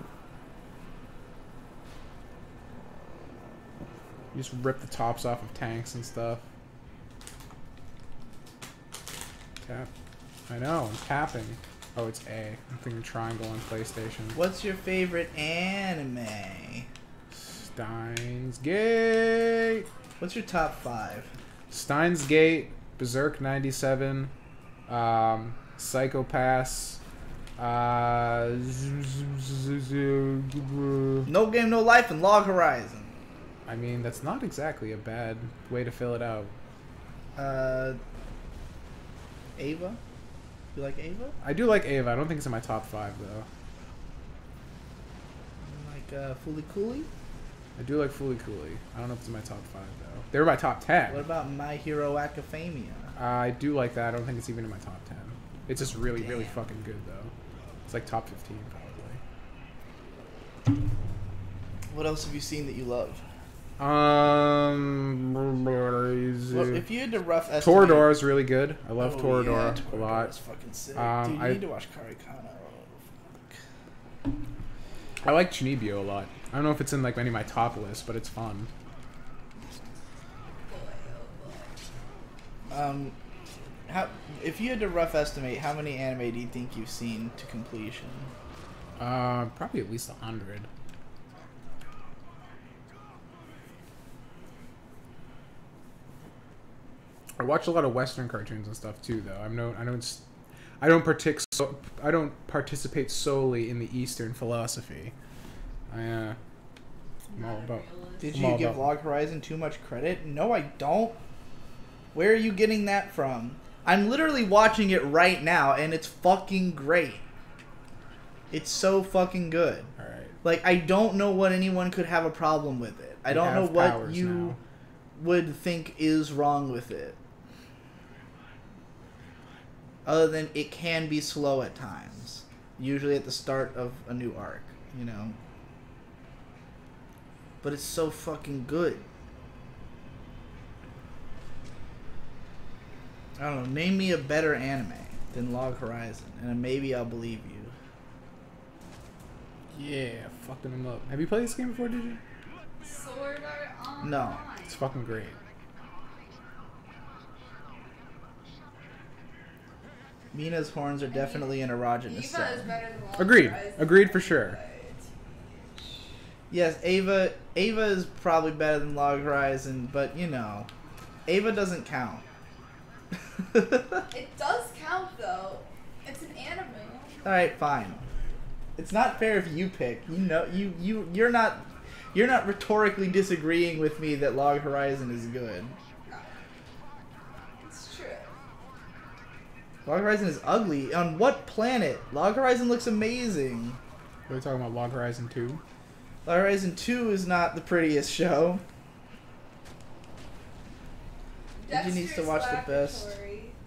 You just rip the tops off of tanks and stuff. Tap. I know, I'm tapping. Oh, it's A. I'm thinking triangle on PlayStation. What's your favorite anime? Steins Gate! What's your top 5? Steins Gate, Berserk 97, Psychopaths, No Game No Life and Log Horizon. I mean, that's not exactly a bad way to fill it out. Ava? You like Ava? I do like Ava. I don't think it's in my top 5, though. Like Fooly Cooly? I do like Fooly Cooly. I don't know if it's in my top 5, though. They were my top 10. What about My Hero Academia? I do like that. I don't think it's even in my top 10. It's just really, really Damn. fucking good, though. It's like top 15, probably. What else have you seen that you love? Well, if you had to rough estimate... Toradora is really good. I love Toradora a Toradora lot. is fucking sick. Um, Dude, you need to watch Karikana. Oh, fuck. I like Chunibyo a lot. I don't know if it's in like any of my top lists, but it's fun. If you had to rough estimate, how many anime do you think you've seen to completion? Probably at least 100. I watch a lot of Western cartoons and stuff too, though. I don't participate solely in the Eastern philosophy. I'm all about. Did I'm you all give about- Log Horizon too much credit? No, I don't. Where are you getting that from? I'm literally watching it right now, and it's fucking great. It's so fucking good. All right. Like, I don't know what anyone could have a problem with it. I don't know have what powers you now. would think is wrong with it. Other than it can be slow at times. Usually at the start of a new arc, you know? But it's so fucking good. I don't know, name me a better anime than Log Horizon, and maybe I'll believe you. Yeah, fucking them up. Have you played this game before? Did you? Sword Art Online. No. It's fucking great. Mina's horns are definitely an erogenous Eva is sound. better than Log Agreed. Horizon. Agreed for sure. Yes, Ava is probably better than Log Horizon, but you know, Ava doesn't count. It does count though. It's an anime. All right, fine. It's not fair if you pick. You know, you're not rhetorically disagreeing with me that Log Horizon is good. No. It's true. Log Horizon is ugly. On what planet? Log Horizon looks amazing. Are we talking about Log Horizon 2? Log Horizon 2 is not the prettiest show. He needs to watch the best.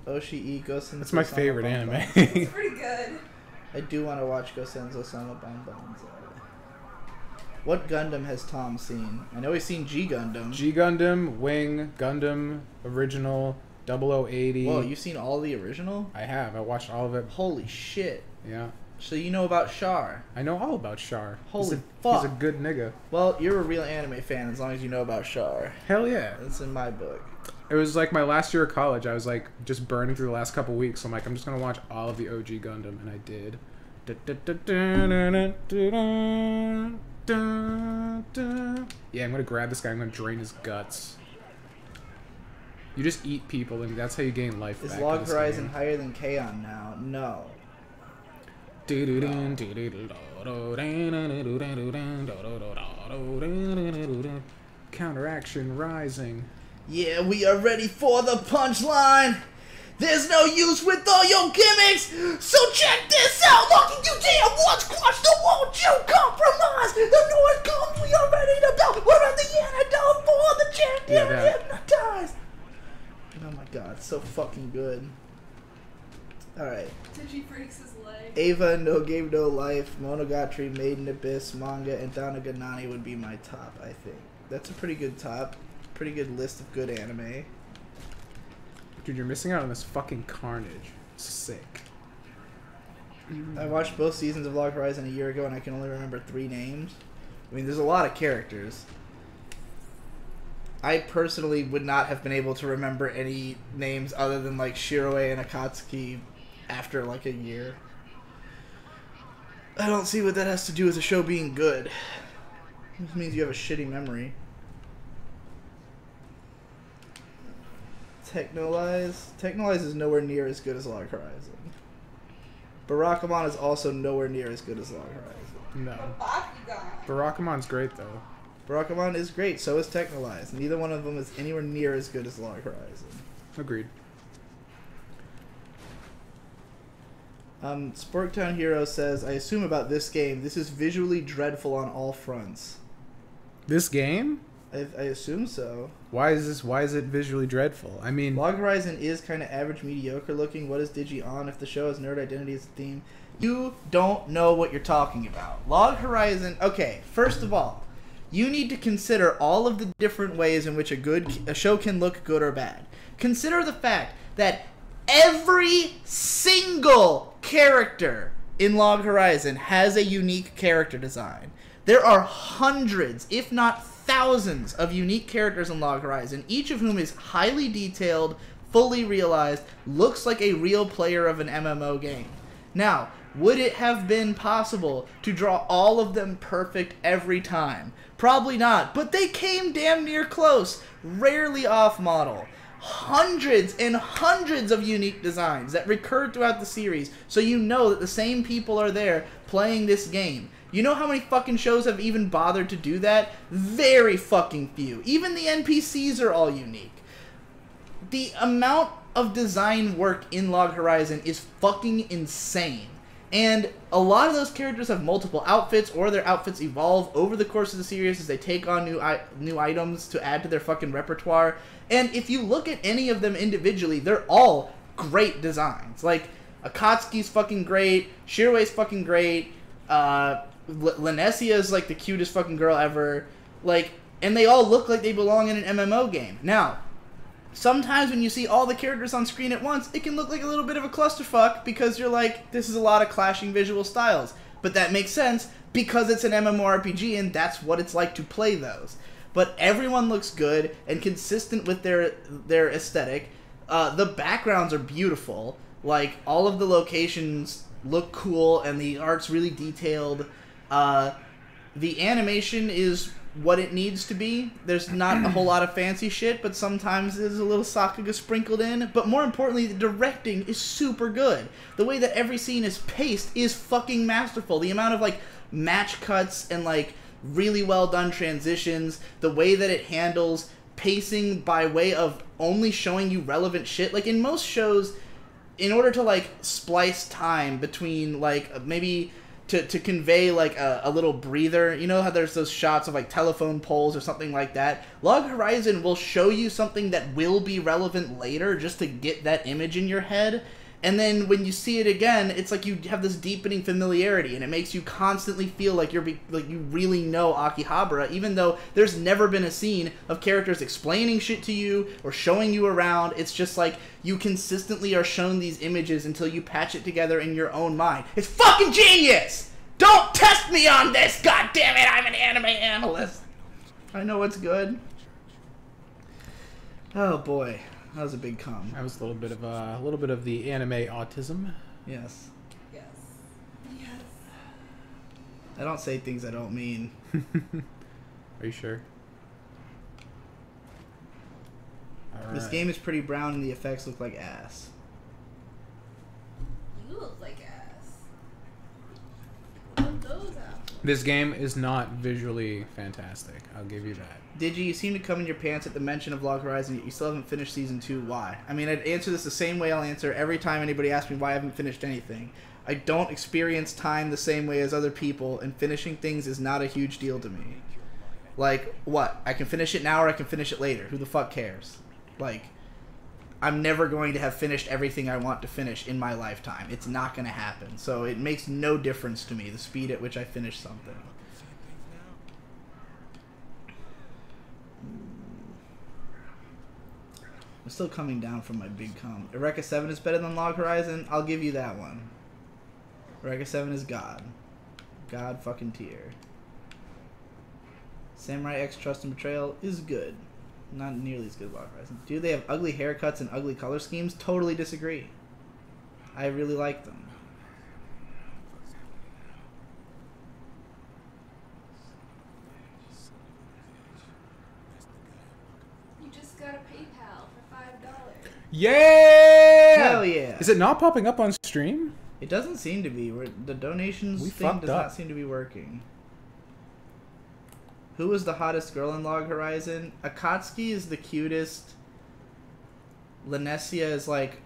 Oshi Gosen. That's my favorite anime. It's pretty good. I do want to watch Gosenzo Sama Banbanzai. What Gundam has Tom seen? I know he's seen G Gundam. G Gundam, Wing, Gundam, Original, 0080. Whoa, you've seen all the original? I have. I watched all of it. Holy shit. Yeah. So you know about Char. I know all about Char. Holy He's fuck. a good nigga. Well, you're a real anime fan as long as you know about Char. Hell yeah. That's in my book. It was like my last year of college. I was like just burning through the last couple weeks. So I'm like, I'm just gonna watch all of the OG Gundam, and I did. Yeah, I'm gonna grab this guy. I'm gonna drain his guts. You just eat people, and that's how you gain life Is back. Log in this Horizon game. higher than K-On! Now? No. counteraction rising. Yeah, we are ready for the punchline. There's no use with all your gimmicks, so check this out. Lucky you damn once crushed, so won't you compromise? The North comes, we are ready to go. We're at the antidote for the champion hypnotized. Oh my god, so fucking good. Alright. Digi breaks his leg. Ava, No Game No Life, Monogatari, Maiden Abyss, Manga, and Danaganani would be my top, I think. That's a pretty good top. Pretty good list of good anime. Dude, you're missing out on this fucking carnage. It's sick. I watched both seasons of Log Horizon a year ago and I can only remember 3 names. I mean, there's a lot of characters. I personally would not have been able to remember any names other than like Shiroe and Akatsuki after like a year. I don't see what that has to do with the show being good. This means you have a shitty memory. Technolize? Technolize is nowhere near as good as Log Horizon. Barakamon is also nowhere near as good as Log Horizon. No. Bakugan. Barakamon's great, though. Barakamon is great, so is Technolize. Neither one of them is anywhere near as good as Log Horizon. Agreed. Sporktown Hero says, I assume about this game, this is visually dreadful on all fronts. This game? I assume so. Why is it visually dreadful? I mean, Log Horizon is kind of average mediocre looking. What is Digi on if the show has nerd identity as a theme? You don't know what you're talking about. Log Horizon, okay, first of all, you need to consider all of the different ways in which a show can look good or bad. Consider the fact that every single character in Log Horizon has a unique character design. There are hundreds, if not thousands, of unique characters in Log Horizon, each of whom is highly detailed, fully realized, looks like a real player of an MMO game. Now, would it have been possible to draw all of them perfect every time? Probably not, but they came damn near close, rarely off model. Hundreds and hundreds of unique designs that recurred throughout the series, so you know that the same people are there playing this game. You know how many fucking shows have even bothered to do that? Very fucking few. Even the NPCs are all unique. The amount of design work in Log Horizon is fucking insane. And a lot of those characters have multiple outfits, or their outfits evolve over the course of the series as they take on new items to add to their fucking repertoire. And if you look at any of them individually, they're all great designs. Like, Akatsuki's fucking great, Shiroe's fucking great, Lanesia is like the cutest fucking girl ever. Like, and they all look like they belong in an MMO game. Now, sometimes when you see all the characters on screen at once, it can look like a little bit of a clusterfuck because you're like, this is a lot of clashing visual styles. But that makes sense because it's an MMORPG and that's what it's like to play those. But everyone looks good and consistent with their aesthetic. The backgrounds are beautiful. Like, all of the locations look cool and the art's really detailed. The animation is what it needs to be. There's not a whole lot of fancy shit, but sometimes there's a little Sakuga sprinkled in. But more importantly, the directing is super good. The way that every scene is paced is fucking masterful. The amount of, like, match cuts and, like, really well done transitions, the way that it handles pacing by way of only showing you relevant shit. Like, in most shows, in order to, like, splice time between, like, maybe to convey, like, a little breather, you know how there's those shots of, like, telephone poles or something like that? Log Horizon will show you something that will be relevant later just to get that image in your head. And then when you see it again, it's like you have this deepening familiarity, and it makes you constantly feel like you really know Akihabara, even though there's never been a scene of characters explaining shit to you or showing you around. It's just like you consistently are shown these images until you patch it together in your own mind. It's fucking genius! Don't test me on this, goddammit! I'm an anime analyst. I know what's good. Oh boy. That was a big cum. that was a little bit of the anime autism. Yes. Yes. Yes. I don't say things I don't mean. Are you sure? All This right. game is pretty brown and the effects look like ass. You look like ass. What are those apples? This game is not visually fantastic. I'll give you that. Digi, you seem to come in your pants at the mention of Log Horizon, yet you still haven't finished Season 2. Why? I mean, I'd answer this the same way I'll answer every time anybody asks me why I haven't finished anything. I don't experience time the same way as other people, and finishing things is not a huge deal to me. Like, what? I can finish it now or I can finish it later. Who the fuck cares? Like, I'm never going to have finished everything I want to finish in my lifetime. It's not going to happen. So it makes no difference to me, the speed at which I finish something. I'm still coming down from my big comment. Eureka 7 is better than Log Horizon? I'll give you that one. Eureka 7 is God. God fucking tier. Samurai X Trust and Betrayal is good. Not nearly as good as Log Horizon. Do they have ugly haircuts and ugly color schemes? Totally disagree. I really like them. You just got a PayPal for $5. Yeah! Hell yeah. Is it not popping up on stream? It doesn't seem to be. The donations We thing fucked does up. not seem to be working. Who was the hottest girl in Log Horizon? Akatsuki is the cutest. Lanessia is like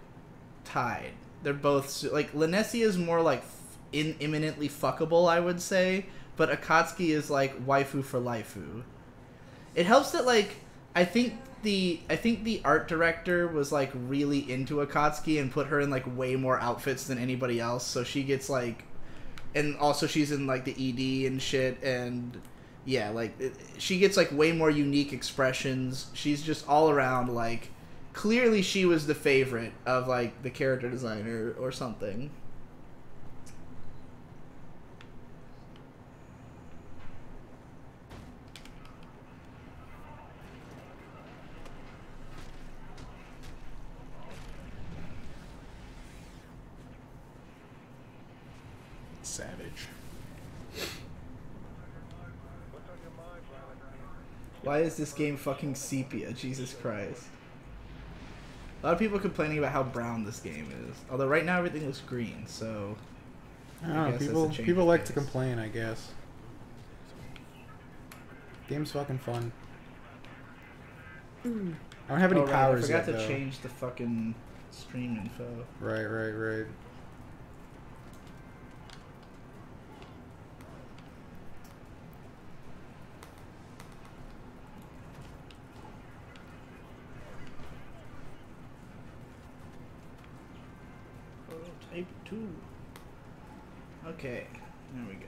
tied. They're both like Lanessia is more like imminently fuckable, I would say, but Akatsuki is like waifu for laifu. It helps that like I think the art director was like really into Akatsuki and put her in like way more outfits than anybody else, so she gets like, and also she's in like the ED and shit, and yeah, like she gets like way more unique expressions. She's just all around like clearly she was the favorite of like the character designer or something. Savage. Why is this game fucking sepia? Jesus Christ. A lot of people complaining about how brown this game is. Although right now everything looks green, so I don't know, guess that's people a change people of like to pace. complain, I guess. Game's fucking fun. I don't have any Oh, right, powers I forgot yet, to though. change the fucking stream info. Right. Type 2. Okay, there we go.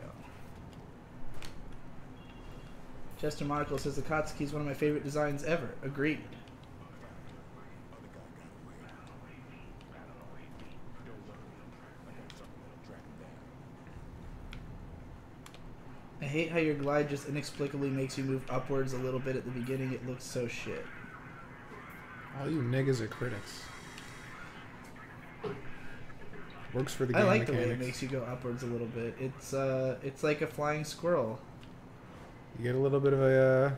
Chester Monaco says Akatsuki is one of my favorite designs ever. Agreed. I hate how your glide just inexplicably makes you move upwards a little bit at the beginning. It looks so shit. All you niggas are critics. Works for the I game like the way it mechanics. makes you go upwards a little bit. It's like a flying squirrel. You get a little bit of a.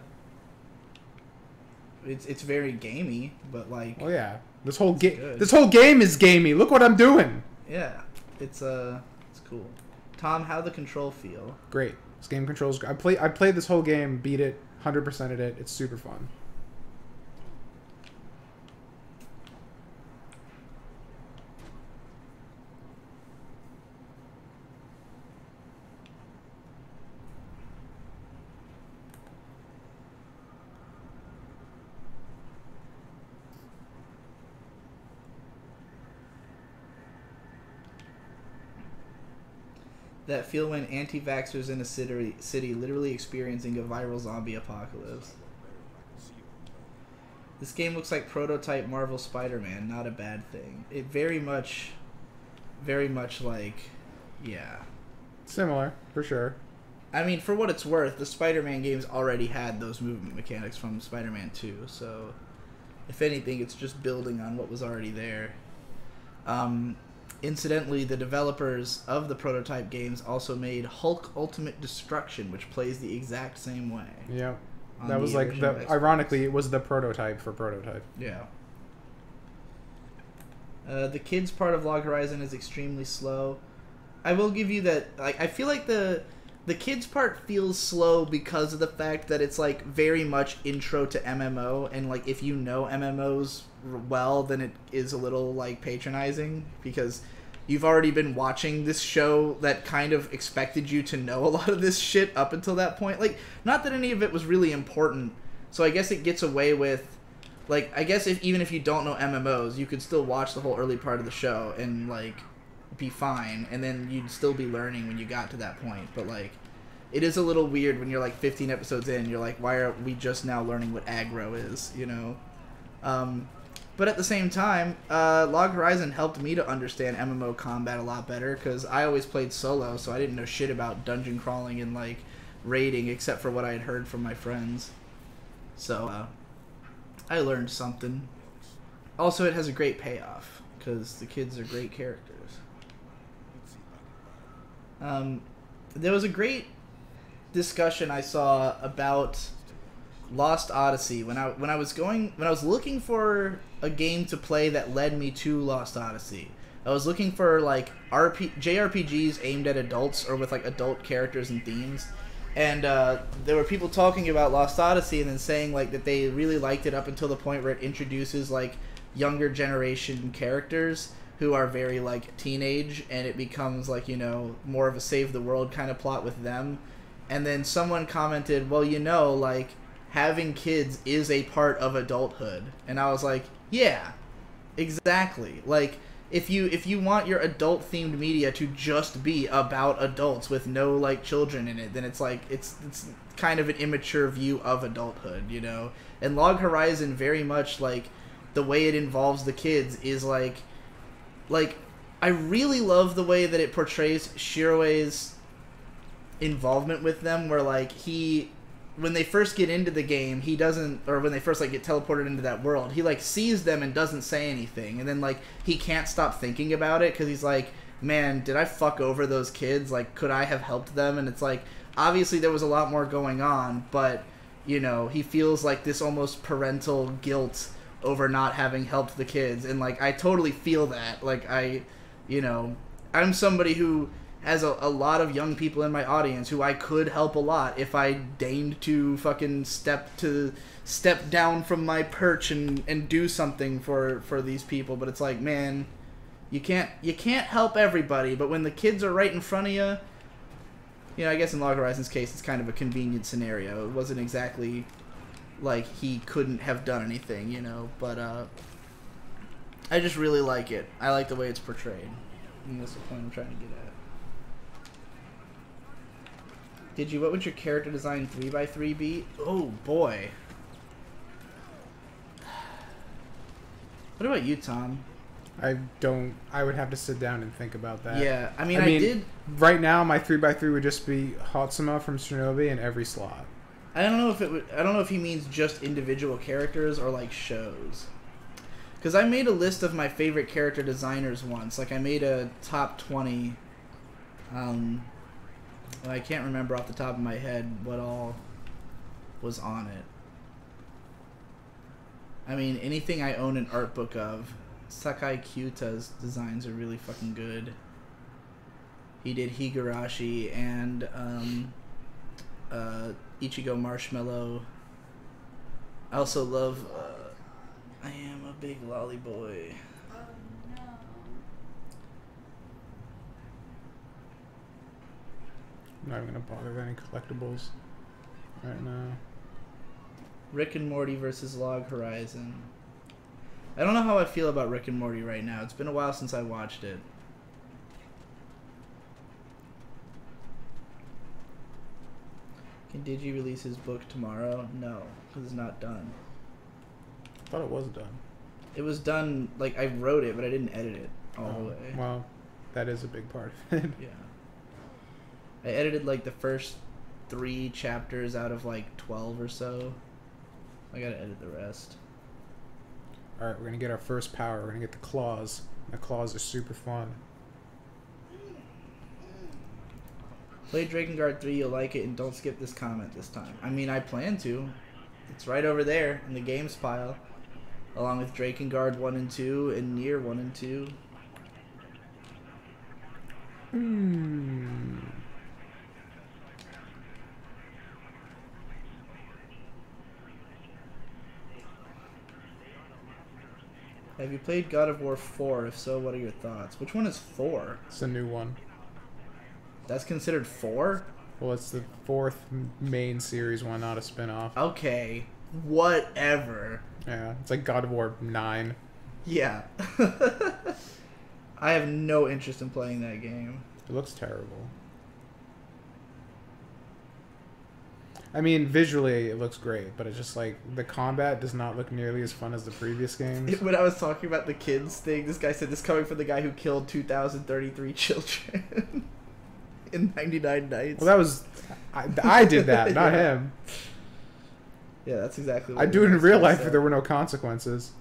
It's very gamey, but like Oh yeah, this whole game. good. This whole game is gamey. Look what I'm doing. yeah, it's cool. Tom, how the control feel? Great. This game controls. I played this whole game, beat it, 100%ed it. It's super fun. That feel when anti-vaxxers in a city literally experiencing a viral zombie apocalypse. This game looks like prototype Marvel Spider-Man, not a bad thing. It very much like, yeah. Similar, for sure. I mean, for what it's worth, the Spider-Man games already had those movement mechanics from Spider-Man 2, so if anything, it's just building on what was already there. Incidentally, the developers of the prototype games also made Hulk Ultimate Destruction, which plays the exact same way. Yeah. on That was the like original the. Xbox. Ironically, it was the prototype for prototype. Yeah. The kids part of Log Horizon is extremely slow. I will give you that. Like, I feel like the the kids part feels slow because of the fact that it's like very much intro to MMO, and like if you know MMOs well, then it is a little like patronizing because you've already been watching this show that kind of expected you to know a lot of this shit up until that point. Like, not that any of it was really important, so I guess it gets away with, like, I guess even if you don't know MMOs, you could still watch the whole early part of the show and like be fine, and then you'd still be learning when you got to that point. But like, it is a little weird when you're like 15 episodes in, you're like, why are we just now learning what aggro is, you know? But at the same time, Log Horizon helped me to understand MMO combat a lot better, because I always played solo, so I didn't know shit about dungeon crawling and like raiding except for what I had heard from my friends. So I learned something. Also, it has a great payoff because the kids are great characters. There was a great discussion I saw about Lost Odyssey when I was looking for a game to play that led me to Lost Odyssey. I was looking for like JRPGs aimed at adults or with like adult characters and themes. And there were people talking about Lost Odyssey and then saying like that they really liked it up until the point where it introduces like younger generation characters who are very like teenage, and it becomes like, you know, more of a save the world kind of plot with them. And then someone commented, well, you know, like having kids is a part of adulthood. And I was like, yeah, exactly. Like if you want your adult themed media to just be about adults with no like children in it, then it's like it's kind of an immature view of adulthood, you know. And Log Horizon very much like the way it involves the kids is like I really love the way that it portrays Shiroe's involvement with them, where like when they first get into the game, he doesn't, or when they first like get teleported into that world, he like sees them and doesn't say anything, and then like he can't stop thinking about it because he's like, man, did I fuck over those kids? Like, could I have helped them? And it's like, obviously there was a lot more going on, but you know, he feels like this almost parental guilt over not having helped the kids, and like I totally feel that. Like I'm somebody who has a lot of young people in my audience who I could help a lot if I deigned to fucking step down from my perch and do something for these people. But it's like, man, you can't help everybody, but when the kids are right in front of you, you know, I guess in Log Horizon's case it's kind of a convenient scenario. It wasn't exactly like he couldn't have done anything, you know, but I just really like it. I like the way it's portrayed. And that's the point I'm trying to get at. What would your character design 3x3 be? Oh boy. What about you, Tom? I would have to sit down and think about that. Yeah, I mean, I did. Right now, my 3x3 would just be Hatsuma from Shinobi in every slot. I don't know if he means just individual characters or like shows. Because I made a list of my favorite character designers once. Like I made a top 20. I can't remember off the top of my head what all was on it. I mean, anything I own an art book of. Sakai Kyuta's designs are really fucking good. He did Higurashi and Ichigo Marshmallow. I also love I Am a Big Lolly Boy. Oh no. I'm not even gonna bother with any collectibles right now. Rick and Morty versus Log Horizon. I don't know how I feel about Rick and Morty right now. It's been a while since I watched it. Can Digi release his book tomorrow? No, because it's not done. I thought it was done. It was done, like, I wrote it, but I didn't edit it all the way. Well, that is a big part of it. Yeah. I edited, like, the first 3 chapters out of, like, 12 or so. I gotta edit the rest. Alright, we're gonna get our first power. We're gonna get the claws. The claws are super fun. Play Drakengard 3, you'll like it, and don't skip this comment this time. I mean, I plan to. It's right over there in the games pile. Along with Drakengard 1 and 2 and Nier 1 and 2. Have you played God of War 4? If so, what are your thoughts? Which one is 4? It's a new one. That's considered 4? Well, it's the 4th main series one, not a spin-off. Okay. Whatever. Yeah, it's like God of War 9. Yeah. I have no interest in playing that game. It looks terrible. I mean, visually it looks great, but it's just like the combat does not look nearly as fun as the previous games. When I was talking about the kids thing, this guy said this coming from the guy who killed 2,033 children in 99 Nights. Well, that was... I did that, not Yeah. him. Yeah, that's exactly what I do it in this real guy life said. if there were no consequences.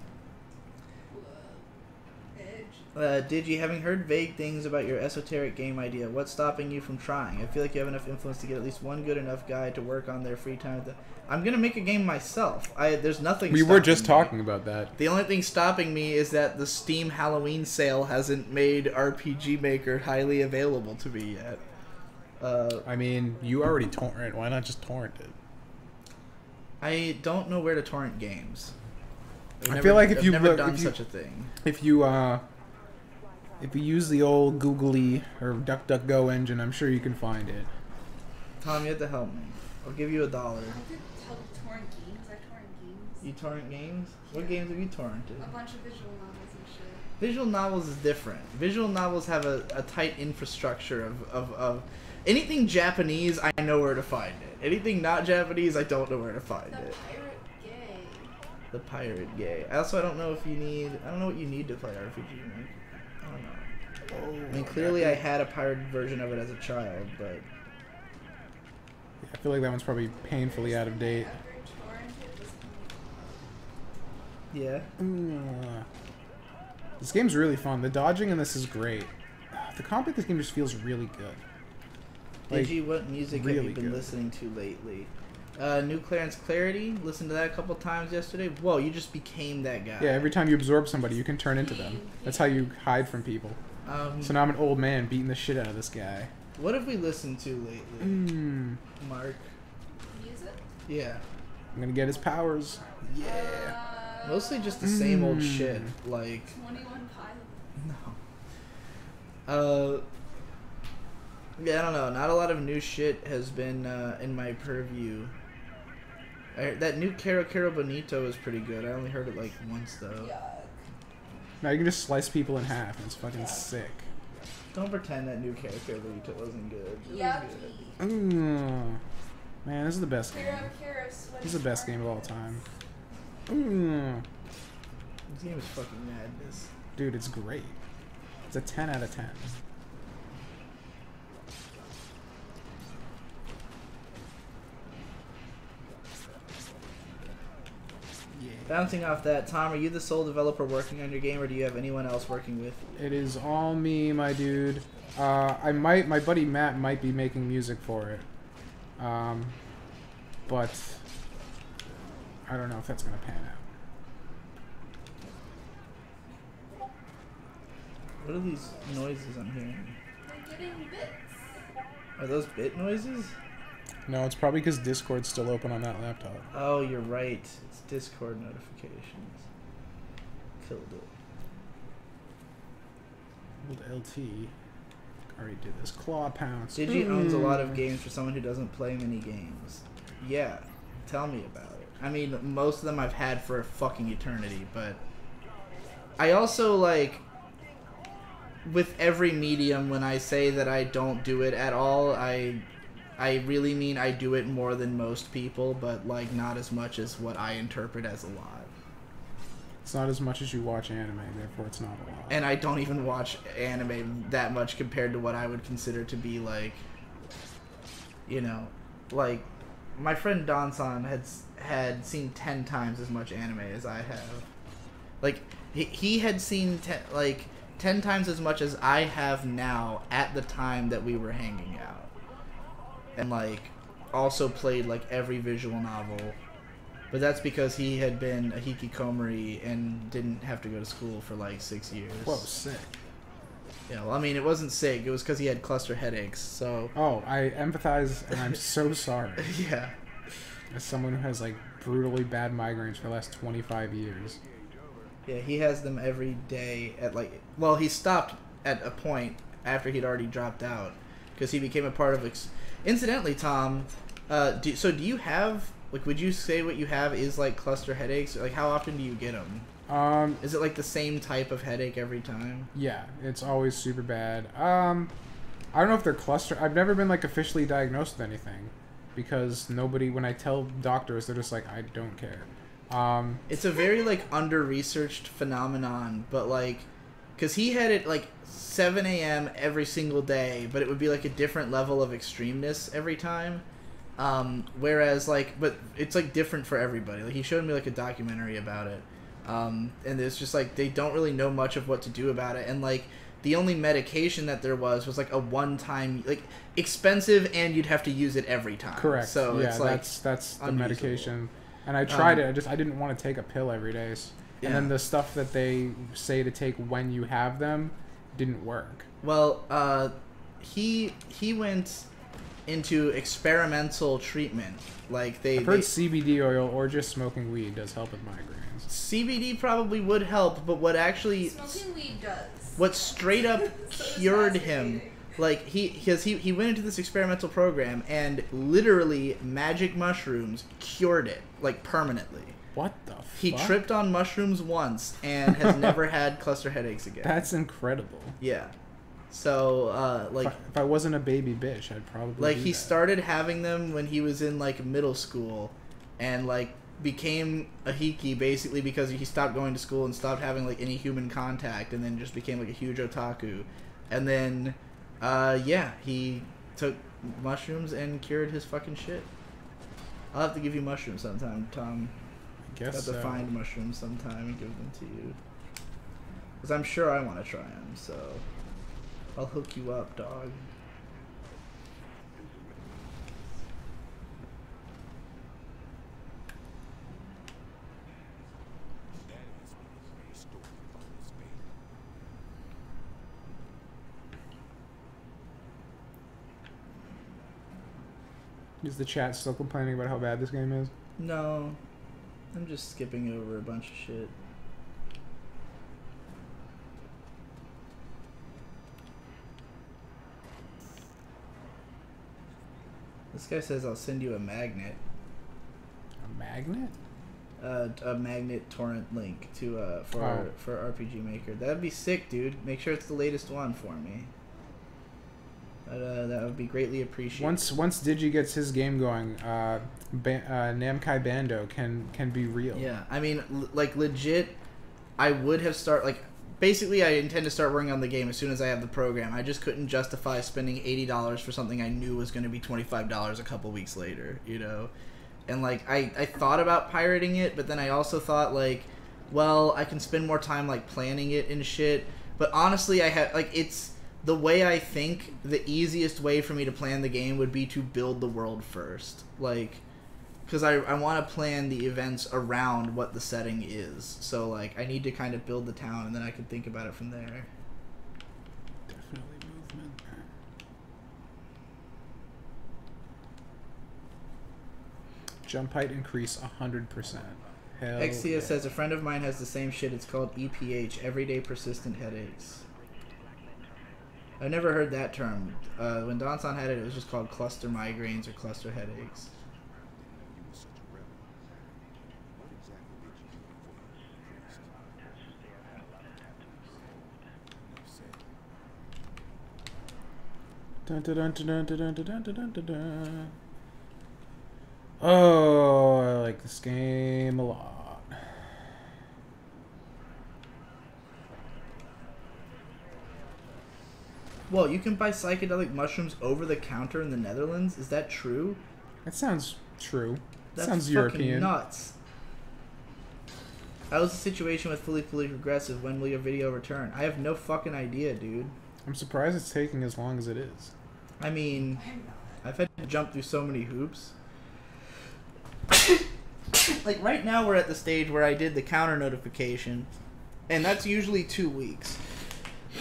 Edge. Digi, having heard vague things about your esoteric game idea, what's stopping you from trying? I feel like you have enough influence to get at least one good enough guy to work on their free time. I'm gonna make a game myself. There's nothing. We were stopping just me. talking about that. The only thing stopping me is that the Steam Halloween sale hasn't made RPG Maker highly available to me yet. I mean, you already torrent. Why not just torrent it? I don't know where to torrent games. I feel like if I've you never look- done if you- such a thing. If you use the old Googly or DuckDuckGo engine, I'm sure you can find it. Tom, you have to help me. I'll give you $1. I did tell torrent games. I torrent games. You torrent games? What games have you torrented? A bunch of visual novels and shit. Visual novels is different. Visual novels have a tight infrastructure of anything Japanese, I know where to find it. Anything not Japanese, I don't know where to find The it. pirate gay. The pirate gay. Also, I don't know if you need. I don't know what you need to play RPG Maker. I don't know. I mean, clearly I had a pirated version of it as a child, but I feel like that one's probably painfully out of date. Ever torrented was yeah. This game's really fun. The dodging in this is great. The combat in this game just feels really good. Like, Digi, what music have really you been good. listening to lately? New Clarence Clarity. Listened to that a couple times yesterday. Whoa, you just became that guy. Yeah, every time you absorb somebody, you can turn into them. That's how you hide from people. So now I'm an old man beating the shit out of this guy. What have we listened to lately, Mark? music? Yeah. I'm gonna get his powers. Yeah. Mostly just the same old shit. Like, 21 Pilots. no. Yeah, I don't know. Not a lot of new shit has been in my purview. That new Caro Caro Bonito is pretty good. I only heard it like once though. Yuck. Now you can just slice people in half, and it's fucking sick. Don't pretend that new Caro Caro Bonito wasn't good. It was Yucky. good. Man, this is the best game. This is the best game of all time. This game is fucking madness. Dude, it's great. It's a 10 out of 10. Bouncing off that, Tom, are you the sole developer working on your game, or do you have anyone else working with you? It is all me, my dude. My buddy Matt might be making music for it. But I don't know if that's gonna pan out. What are these noises I'm hearing? We're getting bits. Are those bit noises? No, it's probably because Discord's still open on that laptop. Oh, you're right. It's Discord notifications. Killed it. Old LT. Already did this. Claw Pounce. Digi owns a lot of games for someone who doesn't play many games. Yeah, tell me about it. I mean, most of them I've had for a fucking eternity, but I also, like, with every medium, when I say that I don't do it at all, I really mean I do it more than most people, but, like, not as much as what I interpret as a lot. It's not as much as you watch anime, therefore it's not a lot. And I don't even watch anime that much compared to what I would consider to be, like, you know, like, my friend Don-san had seen 10 times as much anime as I have. Like, he had seen 10 times as much as I have now at the time that we were hanging out. And, like, also played, like, every visual novel. But that's because he had been a hikikomori and didn't have to go to school for, like, 6 years. Whoa, sick. Yeah, well, I mean, it wasn't sick. It was because he had cluster headaches, so... Oh, I empathize, and I'm so sorry. Yeah, he has them every day at like. Well, he stopped at a point after he'd already dropped out because he became a part of. Incidentally, Tom, do you have like? Would you say what you have is like cluster headaches? Like, how often do you get them? Is it like the same type of headache every time? Yeah, it's always super bad. I don't know if they're cluster. I've never been like officially diagnosed with anything because nobody. When I tell doctors, they're just like, I don't care. It's a very like under-researched phenomenon, but like, cause he had it like 7 a.m. every single day, but it would be like a different level of extremeness every time. Whereas like, but it's like different for everybody. Like he showed me like a documentary about it. And it's just like they don't really know much of what to do about it, and like the only medication that there was like a one-time, like expensive, and you'd have to use it every time. Correct. So yeah, it's like that's the unusable. medication, and I tried it. I didn't want to take a pill every day, and then the stuff that they say to take when you have them didn't work. Well, he went into experimental treatment. Like I've heard CBD oil or just smoking weed does help with migraines. CBD probably would help, but what actually Smoking weed does. what straight up So cured fascinating. him, like he went into this experimental program and literally magic mushrooms cured it like permanently. What the fuck? He tripped on mushrooms once and has never had cluster headaches again. That's incredible. Yeah. So, like... If I wasn't a baby bitch, I'd probably Like, do he that. started having them when he was in, like, middle school. And, like, became a hiki basically because he stopped going to school and stopped having, like, any human contact. And then just became, like, a huge otaku. And then, yeah, he took mushrooms and cured his fucking shit. I'll have to give you mushrooms sometime, Tom. I guess Have to so. find mushrooms sometime and give them to you. Because I'm sure I want to try them, so I'll hook you up, dog. Is the chat still complaining about how bad this game is? No, I'm just skipping over a bunch of shit. This guy says I'll send you a magnet. A magnet? A magnet torrent link to for RPG Maker. That'd be sick, dude. Make sure it's the latest one for me. That would be greatly appreciated. Once Digi gets his game going, Namkai Bando can be real. Yeah, I mean, like legit, I would have basically I intend to start working on the game as soon as I have the program. I just couldn't justify spending $80 for something I knew was going to be $25 a couple weeks later, you know? And like, I thought about pirating it, but then I also thought like, well, I can spend more time like planning it and shit. But honestly, I have like, it's the way I think the easiest way for me to plan the game would be to build the world first. Like, because I want to plan the events around what the setting is. So, like, I need to kind of build the town, and then I can think about it from there. Definitely movement. Jump height increase 100%. Hell XTS yeah. says, a friend of mine has the same shit. It's called EPH, Everyday Persistent Headaches. I've never heard that term. When Donson had it, it was just called cluster migraines or cluster headaches. Dun, dun, dun, dun, dun, dun, dun, dun, dun, dun, dun. Oh, I like this game a lot. Well, you can buy psychedelic mushrooms over the counter in the Netherlands? Is that true? That sounds true. That's Sounds fucking European. nuts. How is the situation with Fully Progressive? When will your video return? I have no fucking idea, dude. I'm surprised it's taking as long as it is. I mean, I've had to jump through so many hoops. Like, right now we're at the stage where I did the counter notification, and that's usually 2 weeks.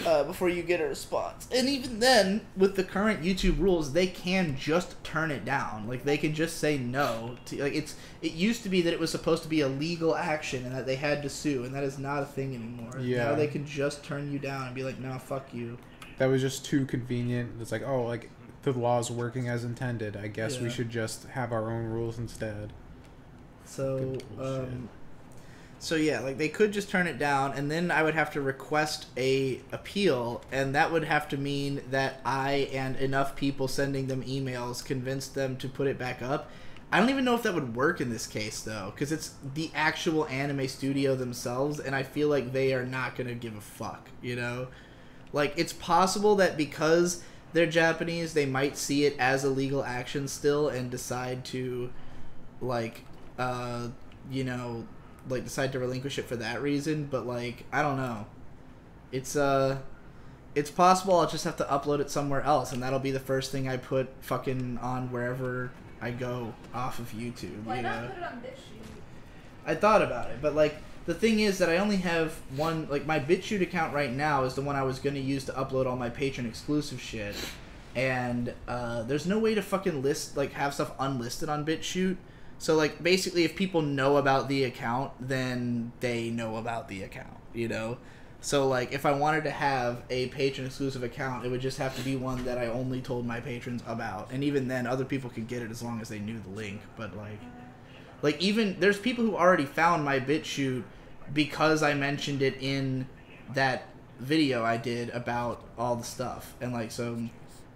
before you get a response. And even then, with the current YouTube rules, they can just turn it down. Like, they can just say no. It used to be that it was supposed to be a legal action and that they had to sue, and that is not a thing anymore. Yeah. Now they can just turn you down and be like, no, fuck you. That was just too convenient. It's like, oh, like, the law's working as intended. I guess we Yeah. should just have our own rules instead. So, Good bullshit. so yeah, like they could just turn it down, and then I would have to request a appeal, and that would have to mean that I and enough people sending them emails convinced them to put it back up. I don't even know if that would work in this case though, because it's the actual anime studio themselves, and I feel like they are not gonna give a fuck, you know? Like, it's possible that because they're Japanese, they might see it as a legal action still and decide to, like, you know, like, decide to relinquish it for that reason, but, like, I don't know. It's possible I'll just have to upload it somewhere else, and that'll be the first thing I put fucking on wherever I go off of YouTube, Why you not know? put it on BitChute? I thought about it, but, like, the thing is that I only have one, like, my BitChute account right now is the one I was going to use to upload all my Patreon exclusive shit, and there's no way to fucking have stuff unlisted on BitChute. So, like, basically, if people know about the account, then they know about the account, you know? So, like, if I wanted to have a patron-exclusive account, it would just have to be one that I only told my patrons about. And even then, other people could get it as long as they knew the link. But, like even, there's people who already found my BitChute because I mentioned it in that video I did about all the stuff. And, like, so...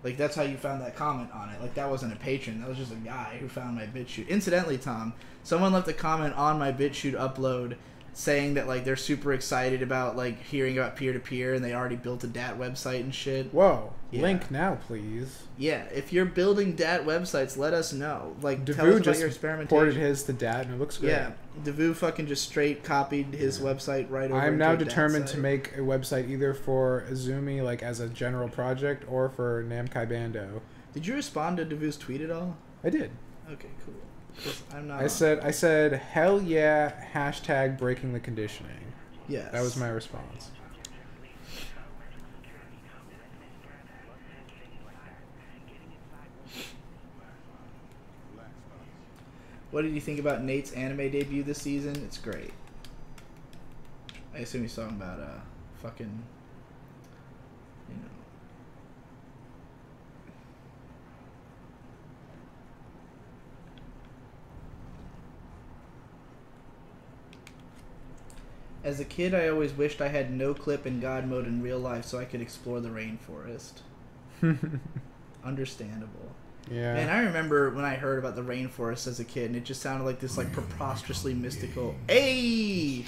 Like, that's how you found that comment on it. Like, that wasn't a patron. That was just a guy who found my BitChute. Incidentally, Tom, someone left a comment on my BitChute upload saying that, like, they're super excited about, like, hearing about peer-to-peer, and they already built a DAT website and shit. Whoa. Yeah. Link now, please. Yeah, if you're building DAT websites, let us know. Like, tell us Devu about just your ported experimentation. his to DAT, and it looks great. Yeah, Devu fucking just straight copied his website right over I'm into now a DAT determined to site. make a website either for Azumi, like, as a general project, or for Namkai Bando. Did you respond to Devu's tweet at all? I did. Okay, cool. 'Cause I'm not... I said, hell yeah, hashtag breaking the conditioning. Yes. That was my response. What did you think about Nate's anime debut this season? It's great. I assume he's talking about fucking, you know. As a kid, I always wished I had no clip in God mode in real life so I could explore the rainforest. Understandable. Yeah. Man, I remember when I heard about the rainforest as a kid, and it just sounded like this, like, preposterously mystical. Hey,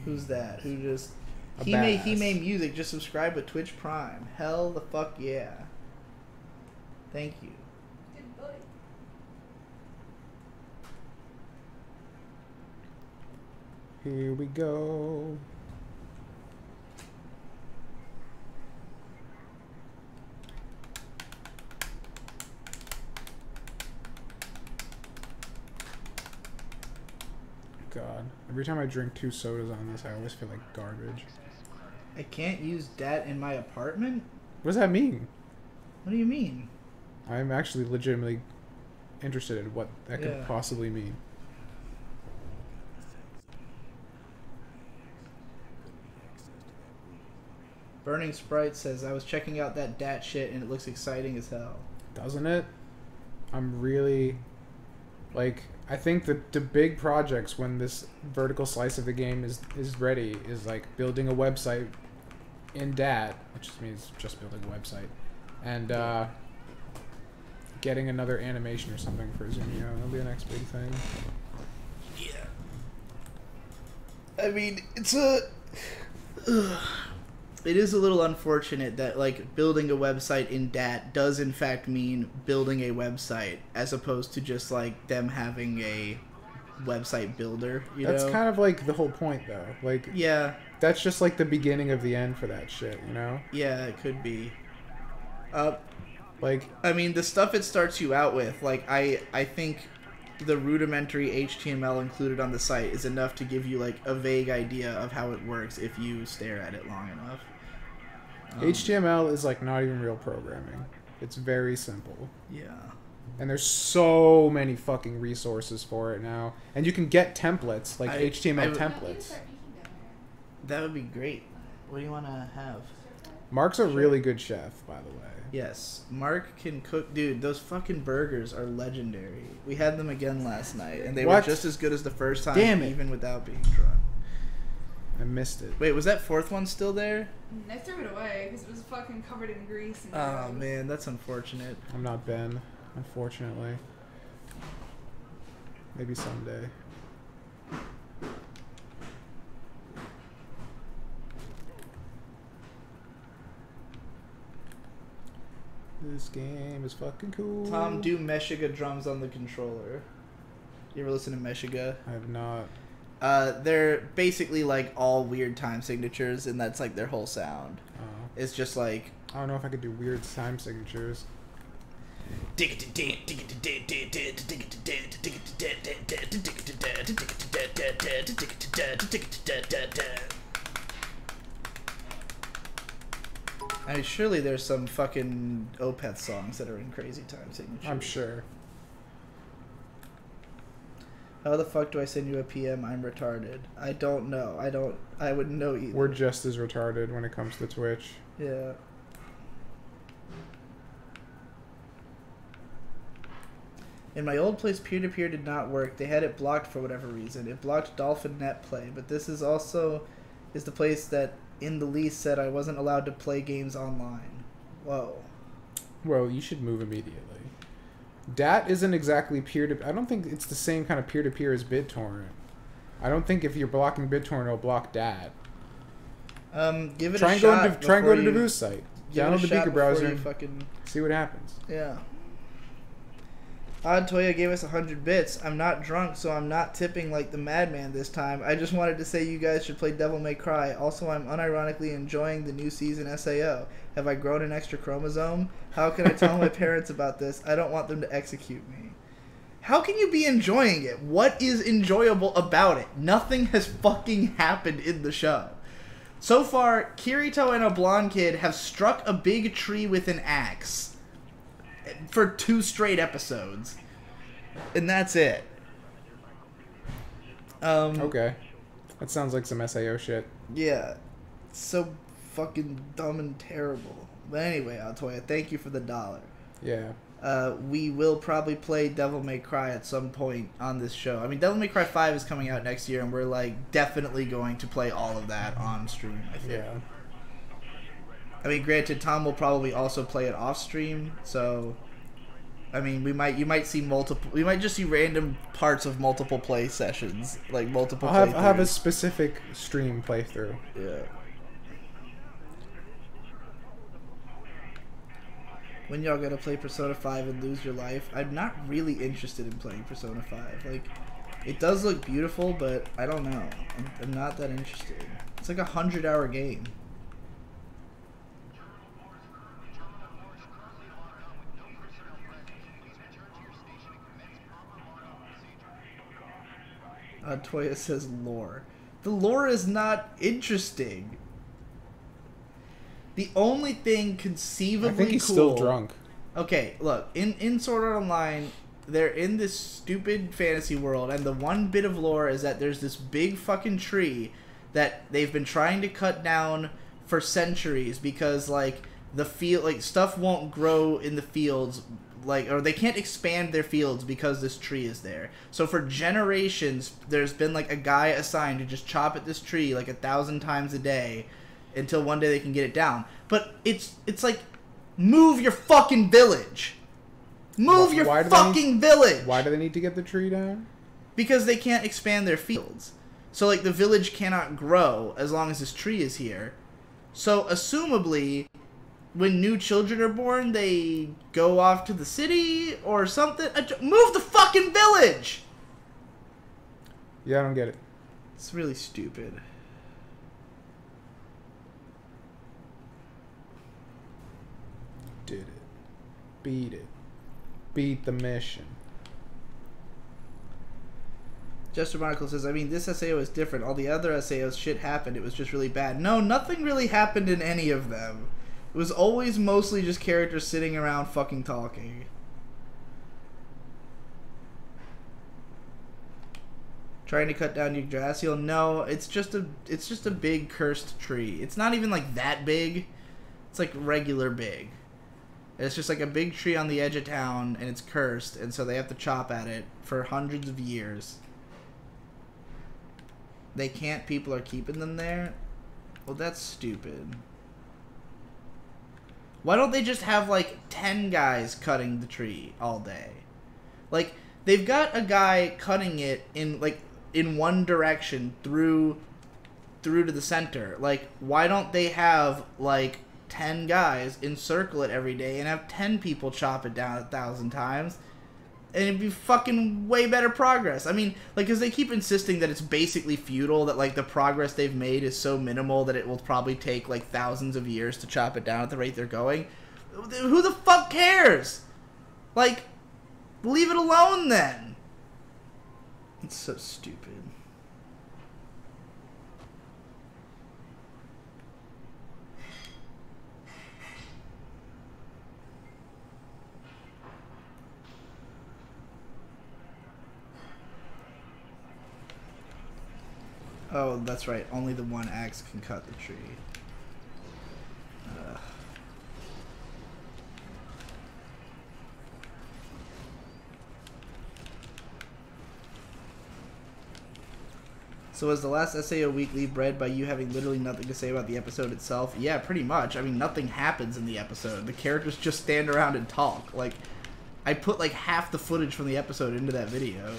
who's that? Who just A he badass. made music? Just subscribe with Twitch Prime. Hell the fuck yeah! Thank you. Good boy. Here we go. God. Every time I drink 2 sodas on this, I always feel like garbage. I can't use that in my apartment. What does that mean? What do you mean? I'm actually legitimately interested in what that could Yeah. possibly mean. Burning Sprite says I was checking out that DAT shit and it looks exciting as hell. Doesn't it? I'm really... Like, I think the big projects when this vertical slice of the game is ready is, like, building a website in DAT, which just means just building a website, and getting another animation or something for Zumio. That'll be the next big thing. Yeah. I mean, it's a... It is a little unfortunate that, like, building a website in DAT does in fact mean building a website, as opposed to just, like, them having a website builder, you That's know? kind of, like, the whole point, though. Like, Yeah, that's just, like, the beginning of the end for that shit, you know? yeah, it could be. Like, I mean, the stuff it starts you out with, like, I think the rudimentary HTML included on the site is enough to give you, like, a vague idea of how it works if you stare at it long enough. HTML is like not even real programming. It's very simple. Yeah. And there's so many fucking resources for it now. And you can get templates, like HTML templates. That would be great. What do you want to have? Mark's a really good chef, by the way. Yes, Mark can cook. Dude, those fucking burgers are legendary. We had them again last night, and they were just as good as the first time, Damn it. even without being drunk. I missed it. Wait, was that fourth one still there? I threw it away because it was fucking covered in grease. And Oh, man, that's unfortunate. I'm not Ben, unfortunately. Maybe someday. This game is fucking cool. Tom, do Meshuggah drums on the controller. You ever listen to Meshuggah? I have not. They're basically like all weird time signatures, and that's like their whole sound. It's just like... I don't know if I could do weird time signatures. I mean, surely there's some fucking Opeth songs that are in crazy time signatures. I'm sure. How the fuck do I send you a PM? I'm retarded. I don't know. I wouldn't know either. We're just as retarded when it comes to Twitch. Yeah. In my old place, peer-to-peer did not work. They had it blocked for whatever reason. It blocked Dolphin Net Play, but this is also the place that in the lease said I wasn't allowed to play games online. Whoa. Well, you should move immediately. DAT isn't exactly peer-to-peer. I don't think it's the same kind of peer-to-peer as BitTorrent. I don't think if you're blocking BitTorrent, it'll block DAT. Give it Try a and shot. try and go to Devu's site. Download the Beaker browser. Fucking... See what happens. Yeah. Odd Toya gave us 100 bits. I'm not drunk, so I'm not tipping like the madman this time. I just wanted to say you guys should play Devil May Cry. Also, I'm unironically enjoying the new season SAO. Have I grown an extra chromosome? How can I tell my parents about this? I don't want them to execute me. How can you be enjoying it? What is enjoyable about it? Nothing has fucking happened in the show. So far, Kirito and a blonde kid have struck a big tree with an axe for 2 straight episodes, and that's it. Okay, that sounds like some SAO shit. Yeah, so fucking dumb and terrible. But anyway, Altoya, thank you for the $1. Yeah. We will probably play Devil May Cry at some point on this show. I mean, Devil May Cry 5 is coming out next year, and we're like definitely going to play all of that on stream, I think. Yeah. I mean, granted, Tom will probably also play it off stream, so I mean, you might see multiple. We might just see random parts of multiple play sessions, like multiple. I'll have a specific stream playthrough. Yeah. When y'all gonna play Persona 5 and lose your life? I'm not really interested in playing Persona 5. Like, it does look beautiful, but I don't know. I'm not that interested. It's like a 100-hour game. Toya says lore. The lore is not interesting. The only thing conceivably I think he's cool... still drunk. Okay, look. In Sword Art Online, they're in this stupid fantasy world, and the one bit of lore is that there's this big fucking tree that they've been trying to cut down for centuries because, like, the field... Like, stuff won't grow in the fields... Like, or they can't expand their fields because this tree is there. So for generations, there's been like a guy assigned to just chop at this tree like 1,000 times a day until one day they can get it down. But it's like, move your fucking village. Move your fucking village. Why do they need to get the tree down? Because they can't expand their fields. So like the village cannot grow as long as this tree is here. So assumably, when new children are born, they go off to the city or something. Move the fucking village! Yeah, I don't get it. It's really stupid. Did it. Beat it. Beat the mission. Jester Monocle says, I mean, this SAO is different. All the other SAOs, shit happened. It was just really bad. No, nothing really happened in any of them. It was always mostly just characters sitting around fucking talking. Trying to cut down Yggdrasil? No, it's just a big cursed tree. It's not even like that big. It's like regular big. It's just like a big tree on the edge of town, and it's cursed, and so they have to chop at it for hundreds of years. They can't, people are keeping them there? Well, that's stupid. Why don't they just have, like, 10 guys cutting the tree all day? Like, they've got a guy cutting it in, like, in one direction through to the center. Like, why don't they have, like, 10 guys encircle it every day and have 10 people chop it down 1,000 times? And it'd be fucking way better progress. I mean, like, because they keep insisting that it's basically futile, that, like, the progress they've made is so minimal that it will probably take, like, thousands of years to chop it down at the rate they're going. Who the fuck cares? Like, leave it alone then. It's so stupid. Oh, that's right. Only the one axe can cut the tree. So was the last SAO weekly bred by you having literally nothing to say about the episode itself? Yeah, pretty much. I mean, nothing happens in the episode. The characters just stand around and talk. Like, I put like half the footage from the episode into that video.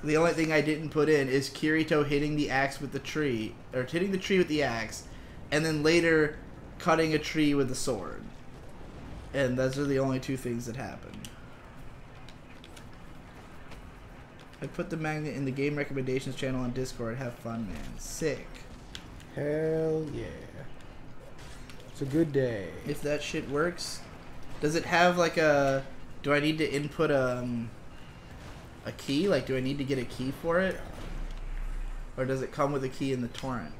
The only thing I didn't put in is Kirito hitting the axe with the tree, or hitting the tree with the axe, and then later cutting a tree with the sword. And those are the only two things that happen. I put the magnet in the game recommendations channel on Discord. Have fun, man. Sick. Hell yeah. It's a good day. If that shit works, does it have like a... Do I need to input a key? Like, do I need to get a key for it? Or does it come with a key in the torrent?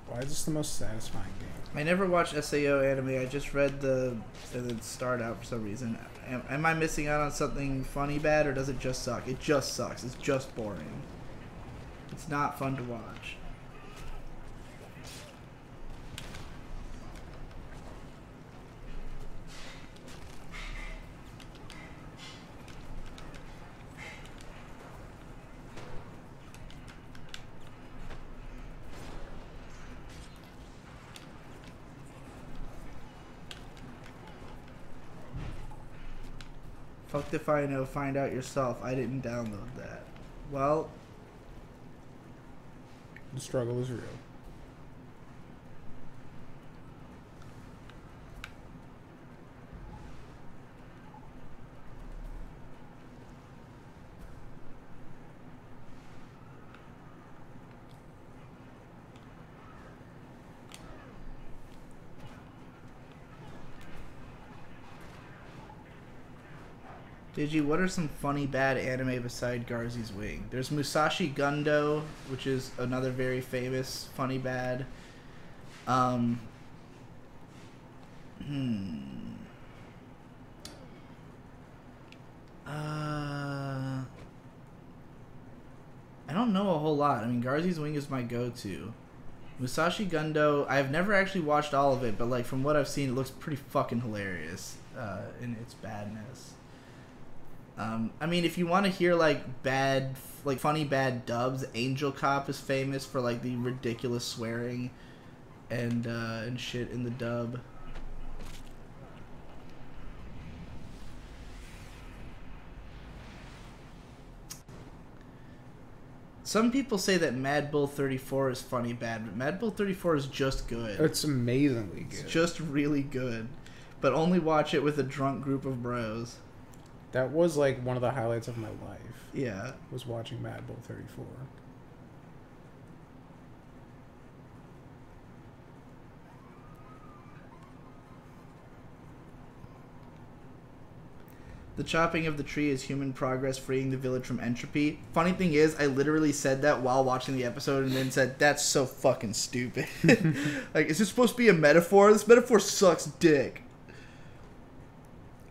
Why is this the most satisfying game? I never watched SAO anime. I just read the and then start out for some reason. Am I missing out on something funny bad, or does it just suck? It just sucks. It's just boring. It's not fun to watch. Fucked if I know, find out yourself. I didn't download that. Well, The struggle is real. Digi, what are some funny bad anime beside Garzy's Wing? There's Musashi Gundo, which is another very famous funny bad. I don't know a whole lot. I mean, Garzy's Wing is my go-to. Musashi Gundo, I've never actually watched all of it, but like from what I've seen, it looks pretty fucking hilarious in its badness. I mean, if you want to hear like bad, like funny bad dubs, Angel Cop is famous for like the ridiculous swearing and shit in the dub. Some people say that Mad Bull 34 is funny bad, but Mad Bull 34 is just good. It's amazingly good. It's just really good. But only watch it with a drunk group of bros. That was like one of the highlights of my life. Yeah. Was watching Mad Bull 34. The chopping of the tree is human progress freeing the village from entropy. Funny thing is, I literally said that while watching the episode and then said, that's so fucking stupid. Like, is this supposed to be a metaphor? This metaphor sucks dick.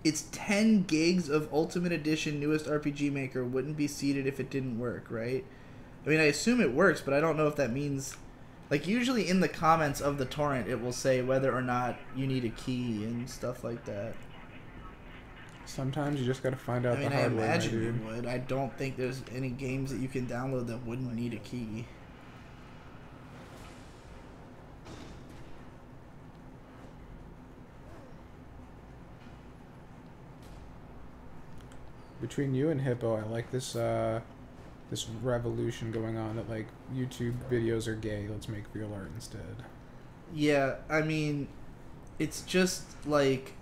It's 10 gigs of Ultimate Edition newest RPG Maker wouldn't be seeded if it didn't work, right? I mean, I assume it works, but I don't know if that means... Like, usually in the comments of the torrent, it will say whether or not you need a key and stuff like that. Sometimes you just gotta find out I mean, the I hard way, my imagine dude. you would. I don't think there's any games that you can download that wouldn't need a key. Between you and Hippo, I like this this revolution going on that like YouTube videos are gay. Let's make real art instead. Yeah, I mean, it's just like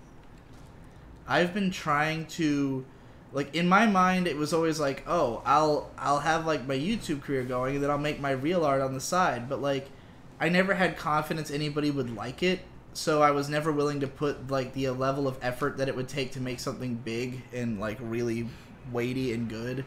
I've been trying to, like, in my mind it was always like, oh, I'll have like my YouTube career going and then I'll make my real art on the side, but like I never had confidence anybody would like it, so I was never willing to put like the level of effort that it would take to make something big and like really weighty and good.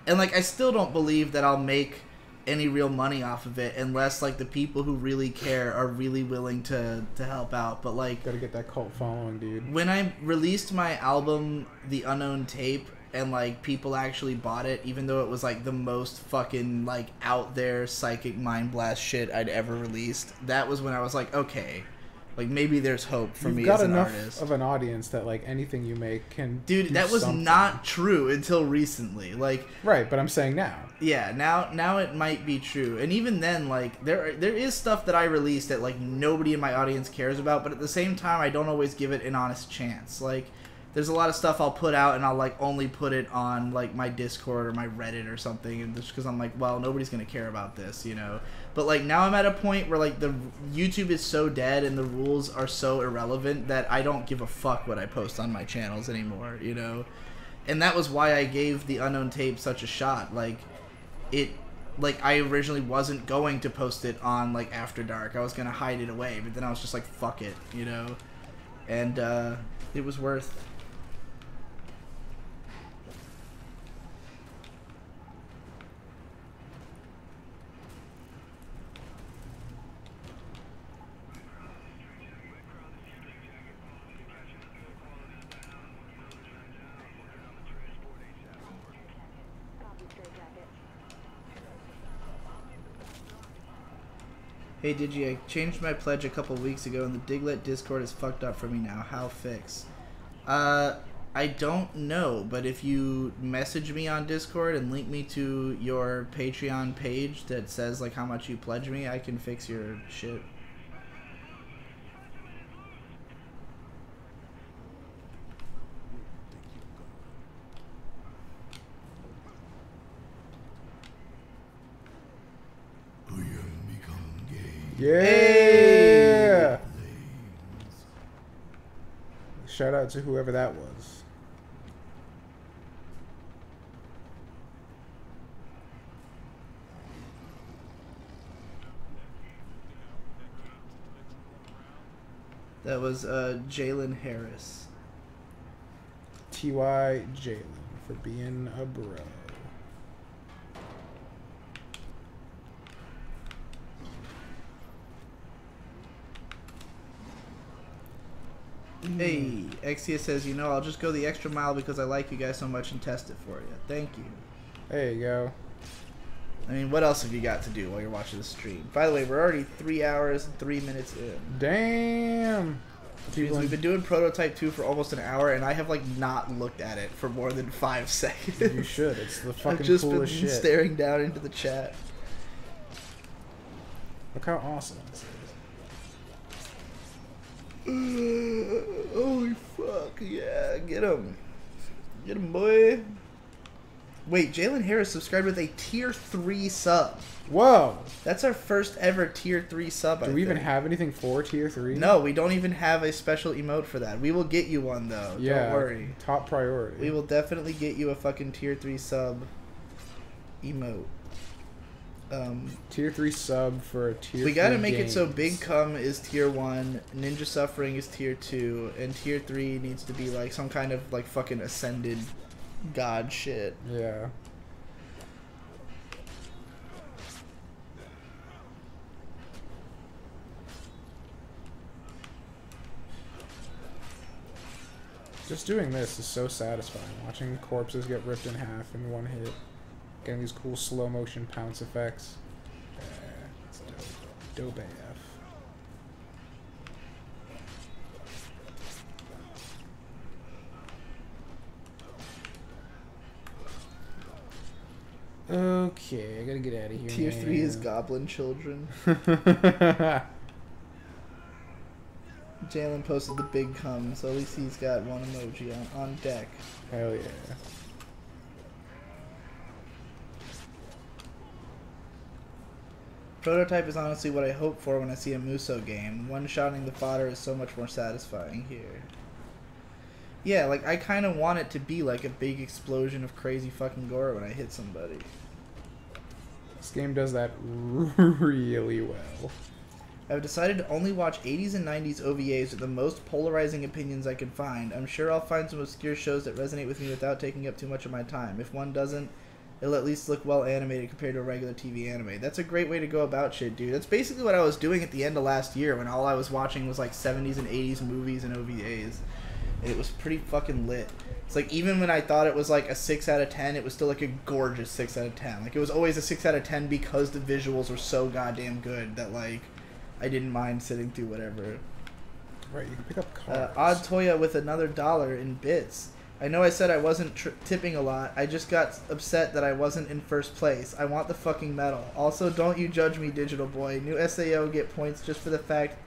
And like I still don't believe that I'll make any real money off of it unless like the people who really care are really willing to help out. But like, Gotta get that cult following, dude. when I released my album The Unknown Tape and like people actually bought it, even though it was like the most fucking like out there psychic mind blast shit I'd ever released, that was when I was like, okay, like maybe there's hope for You've me got as an enough artist. of an audience that like anything you make can Dude, do that was something. not true until recently. Like, Right, but I'm saying now. yeah, now it might be true. And even then, like, there is stuff that I released that like nobody in my audience cares about, but at the same time I don't always give it an honest chance. Like, there's a lot of stuff I'll put out and I'll like only put it on like my Discord or my Reddit or something, and just because I'm like, well, nobody's gonna care about this, you know. But like now I'm at a point where like the YouTube is so dead and the rules are so irrelevant that I don't give a fuck what I post on my channels anymore, you know. And that was why I gave The Unknown Tape such a shot. Like, it, like I originally wasn't going to post it on like After Dark. I was gonna hide it away, but then I was just like, fuck it, you know. And it was worth. Hey Digi, I changed my pledge a couple weeks ago and the Diglett Discord is fucked up for me now. How fix? I don't know, but if you message me on Discord and link me to your Patreon page that says like how much you pledge me, I can fix your shit. Yeah. Hey! Shout out to whoever that was. That was Jalen Harris. T.Y. Jalen for being a bro. Hey, Exia says, you know, I'll just go the extra mile because I like you guys so much and test it for you. Thank you. There you go. I mean, what else have you got to do while you're watching the stream? By the way, we're already 3 hours and 3 minutes in. Damn. People We've been doing Prototype 2 for almost an hour, and I have, like, not looked at it for more than 5 seconds. You should. It's the fucking I've just been coolest shit. staring down into the chat. Look how awesome this is. Holy fuck, yeah, get him. Get him, boy. Wait, Jalen Harris subscribed with a tier 3 sub. Whoa. That's our first ever tier 3 sub, Do we even have anything for tier 3? No, we don't even have a special emote for that. We will get you one, though. Yeah. Don't worry. Top priority. We will definitely get you a fucking tier 3 sub emote. Tier 3 sub for a tier 3 We gotta make it so games. Big Cum is tier 1, Ninja Suffering is tier 2, and tier 3 needs to be like some kind of like fucking ascended god shit. Yeah. Just doing this is so satisfying. Watching corpses get ripped in half in one hit. Getting these cool slow motion pounce effects. Yeah, it's dope. Dope AF. Okay, I gotta get out of here. Tier 3 is man. Goblin Children. Jalen posted the Big Cum, so at least he's got one emoji on deck. Hell yeah. Prototype is honestly what I hope for when I see a Muso game. One-shotting the fodder is so much more satisfying here. Yeah, like, I kind of want it to be like a big explosion of crazy fucking gore when I hit somebody. This game does that really well. I've decided to only watch 80s and 90s OVAs with the most polarizing opinions I can find. I'm sure I'll find some obscure shows that resonate with me without taking up too much of my time. If one doesn't, it'll at least look well animated compared to a regular TV anime. That's a great way to go about shit, dude. That's basically what I was doing at the end of last year when all I was watching was like 70s and 80s movies and OVAs. And it was pretty fucking lit. It's like even when I thought it was like a 6 out of 10, it was still like a gorgeous 6 out of 10. Like it was always a 6 out of 10 because the visuals were so goddamn good that like I didn't mind sitting through whatever. Right, you can pick up cards. Odd Toya with another $1 in bits. I know I said I wasn't tipping a lot. I just got upset that I wasn't in first place. I want the fucking medal. Also, don't you judge me, Digital Boy. New SAO get points just for the fact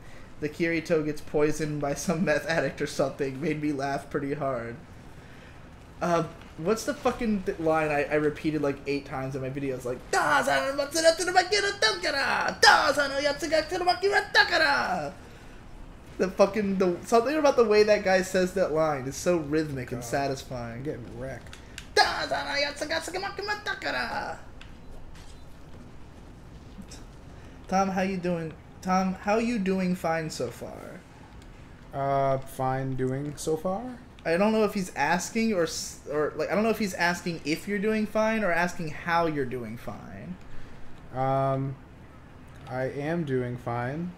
the Kirito gets poisoned by some meth addict or something. Made me laugh pretty hard. What's the fucking line I repeated like 8 times in my videos? Like, something about the way that guy says that line is so rhythmic and I'm satisfying. getting wrecked. Tom, how you doing? Tom, how you doing? Fine so far. Fine doing so far? I don't know if he's asking or like I don't know if he's asking if you're doing fine or asking how you're doing fine. I am doing fine.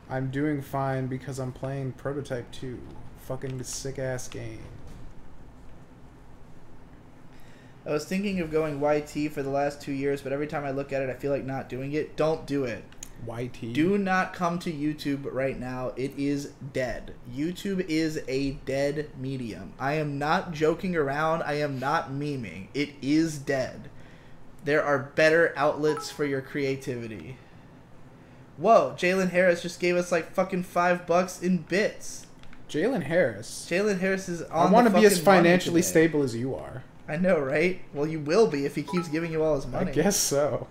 I'm doing fine because I'm playing Prototype 2. Fucking sick ass game. I was thinking of going YT for the last 2 years, but every time I look at it, I feel like not doing it. Don't do it. YT. Do not come to YouTube right now. It is dead. YouTube is a dead medium. I am not joking around. I am not memeing. It is dead. There are better outlets for your creativity. Whoa, Jalen Harris just gave us like fucking $5 in bits. Jalen Harris. Jalen Harris is on I want the to be as fucking money financially today. stable as you are. I know, right? Well, you will be if he keeps giving you all his money. I guess so.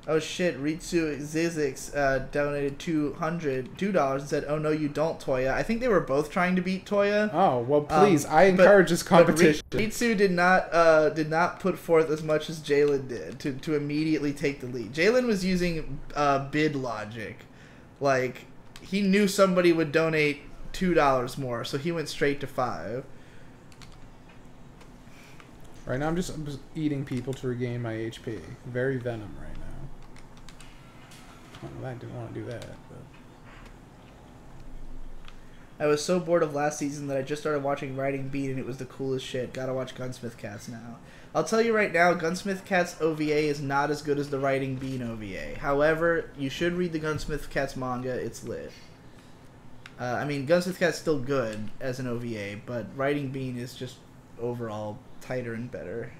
Oh shit, Ritsu Zizix donated $2 and said, "Oh no, you don't, Toya." I think they were both trying to beat Toya. Oh, well, please. I but- encourage this competition. But Ritsu did not put forth as much as Jalen did to immediately take the lead. Jalen was using bid logic. Like, he knew somebody would donate $2 more, so he went straight to $5. Right now, I'm just eating people to regain my HP. Very venom right now. Well, I didn't want to do that, but... I was so bored of last season that I just started watching Riding Beat, and it was the coolest shit. Gotta watch Gunsmith Cats now. I'll tell you right now, Gunsmith Cats OVA is not as good as the Riding Bean OVA. However, you should read the Gunsmith Cats manga. It's lit. I mean, Gunsmith Cat's still good as an OVA, but Riding Bean is just overall tighter and better.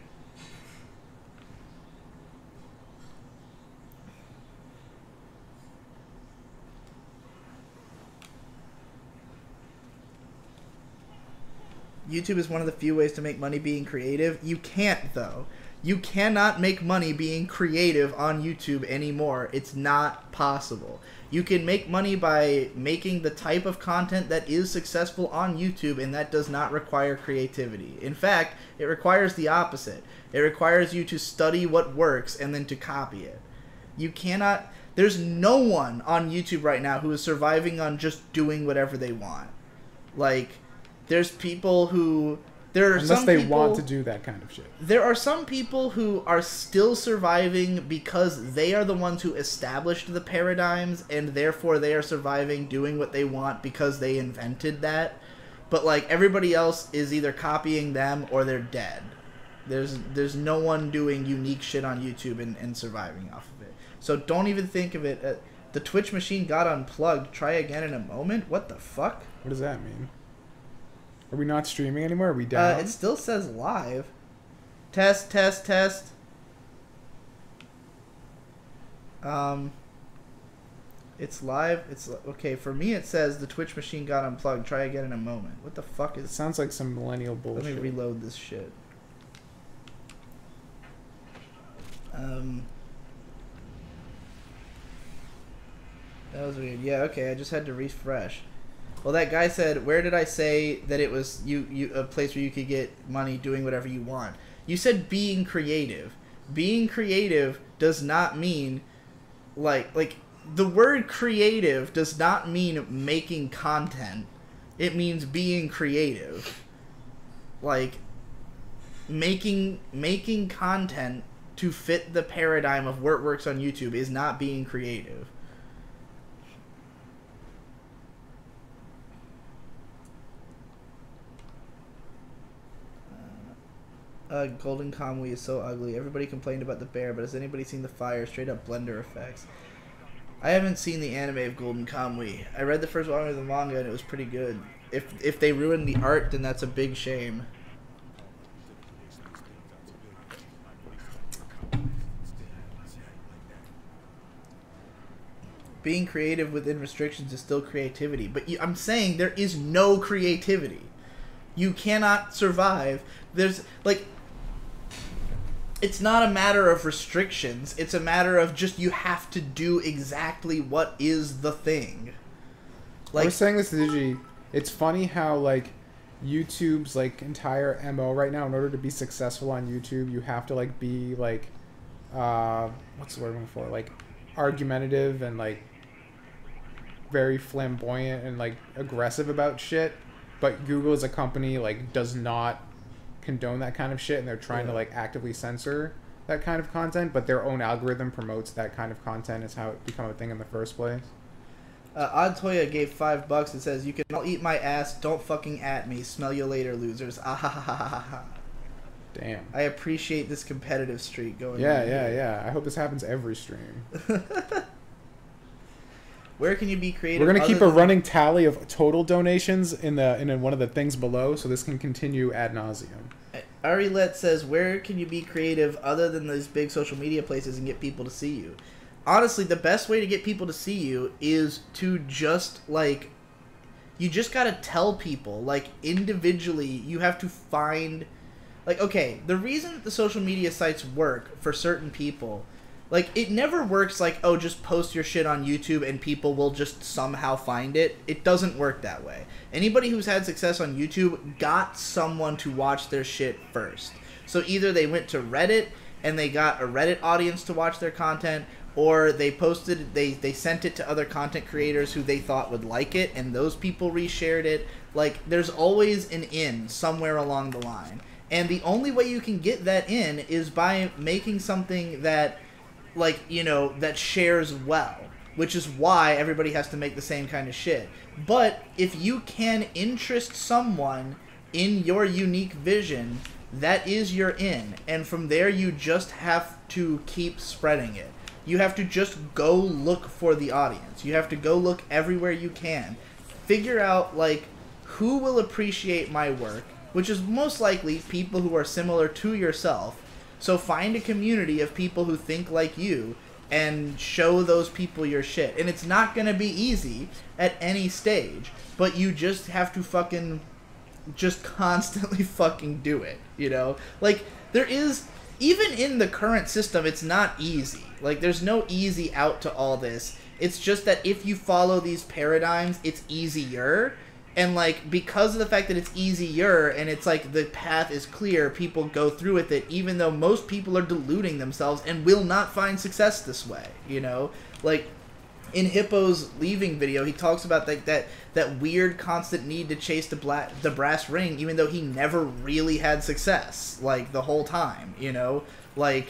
YouTube is one of the few ways to make money being creative. You can't, though. You cannot make money being creative on YouTube anymore. It's not possible. You can make money by making the type of content that is successful on YouTube, and that does not require creativity. In fact, it requires the opposite. It requires you to study what works and then to copy it. You cannot. There's no one on YouTube right now who is surviving on just doing whatever they want. Like, there's people who. Unless they want to do that kind of shit. There are some people who are still surviving because they are the ones who established the paradigms, and therefore they are surviving doing what they want because they invented that. But, like, everybody else is either copying them or they're dead. There's no one doing unique shit on YouTube and surviving off of it. So don't even think of it. The Twitch machine got unplugged. Try again in a moment? What the fuck? What does that mean? Are we not streaming anymore? Are we down? It still says live. Test, test, test. It's live. It's okay. For me, it says the Twitch machine got unplugged. Try again in a moment. What the fuck is? It sounds like some millennial bullshit. Let me reload this shit. That was weird. Yeah. Okay. I just had to refresh. Well, that guy said, where did I say that it was a place where you could get money doing whatever you want? You said being creative. Being creative does not mean, like the word creative does not mean making content. It means being creative. Like, making content to fit the paradigm of what works on YouTube is not being creative. Golden Kamui is so ugly. Everybody complained about the bear, but has anybody seen the fire? Straight up Blender effects. I haven't seen the anime of Golden Kamui. I read the first volume of the manga and it was pretty good. If they ruined the art, then that's a big shame. Being creative within restrictions is still creativity, but I'm saying there is no creativity. You cannot survive. There's like. It's not a matter of restrictions. It's a matter of just you have to do exactly what is the thing. Like, I was saying this to Digi. It's funny how, like, YouTube's, like, entire MO right now, in order to be successful on YouTube, you have to, like, be, like, what's the word I'm looking for? Like, argumentative and, like, very flamboyant and, like, aggressive about shit. But Google as a company, like, does not condone that kind of shit, and they're trying to like actively censor that kind of content, but their own algorithm promotes that kind of content. Is how it became a thing in the first place. Odd Toya gave $5. It says, "You can all eat my ass. Don't fucking at me. Smell you later, losers." Ah ha ha ha ha ha. Damn. I appreciate this competitive streak going. Yeah. I hope this happens every stream. Where can you be creative? We're gonna keep a running tally of total donations in one of the things below, so this can continue ad nauseum. Arilet says, "Where can you be creative other than those big social media places and get people to see you?" Honestly, the best way to get people to see you is to just like, you just gotta tell people, like, individually. You have to find, like, okay, the reason that the social media sites work for certain people. Like, it never works like, oh, just post your shit on YouTube and people will just somehow find it. It doesn't work that way. Anybody who's had success on YouTube got someone to watch their shit first. So either they went to Reddit and they got a Reddit audience to watch their content, or they posted, they sent it to other content creators who they thought would like it, and those people reshared it. Like, there's always an in somewhere along the line. And the only way you can get that in is by making something that, like, you know, that shares well, which is why everybody has to make the same kind of shit. But if you can interest someone in your unique vision, that is your in, and from there you just have to keep spreading it. You have to just go look for the audience. You have to go look everywhere you can. Figure out, like, who will appreciate my work, which is most likely people who are similar to yourself. So find a community of people who think like you and show those people your shit. And it's not going to be easy at any stage, but you just have to fucking just constantly fucking do it, you know? Like, there is, even in the current system, it's not easy. Like, there's no easy out to all this. It's just that if you follow these paradigms, it's easier. And like, because of the fact that it's easier and it's like the path is clear, people go through with it, even though most people are deluding themselves and will not find success this way, you know? Like, in Hippo's leaving video, he talks about like that weird constant need to chase the brass ring, even though he never really had success, like, the whole time, you know? Like,